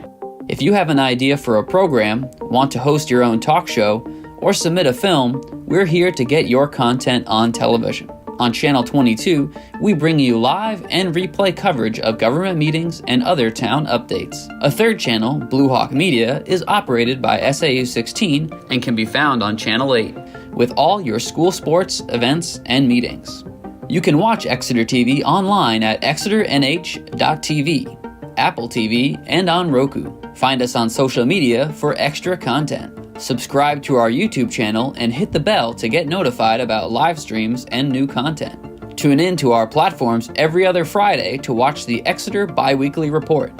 If you have an idea for a program, want to host your own talk show, or submit a film, we're here to get your content on television. On Channel 22, we bring you live and replay coverage of government meetings and other town updates. A third channel, Blue Hawk Media, is operated by SAU 16 and can be found on Channel 8, with all your school sports, events, and meetings. You can watch Exeter TV online at exeternh.tv, Apple TV, and on Roku. Find us on social media for extra content. Subscribe to our YouTube channel and hit the bell to get notified about live streams and new content. Tune in to our platforms every other Friday to watch the Exeter Biweekly Report,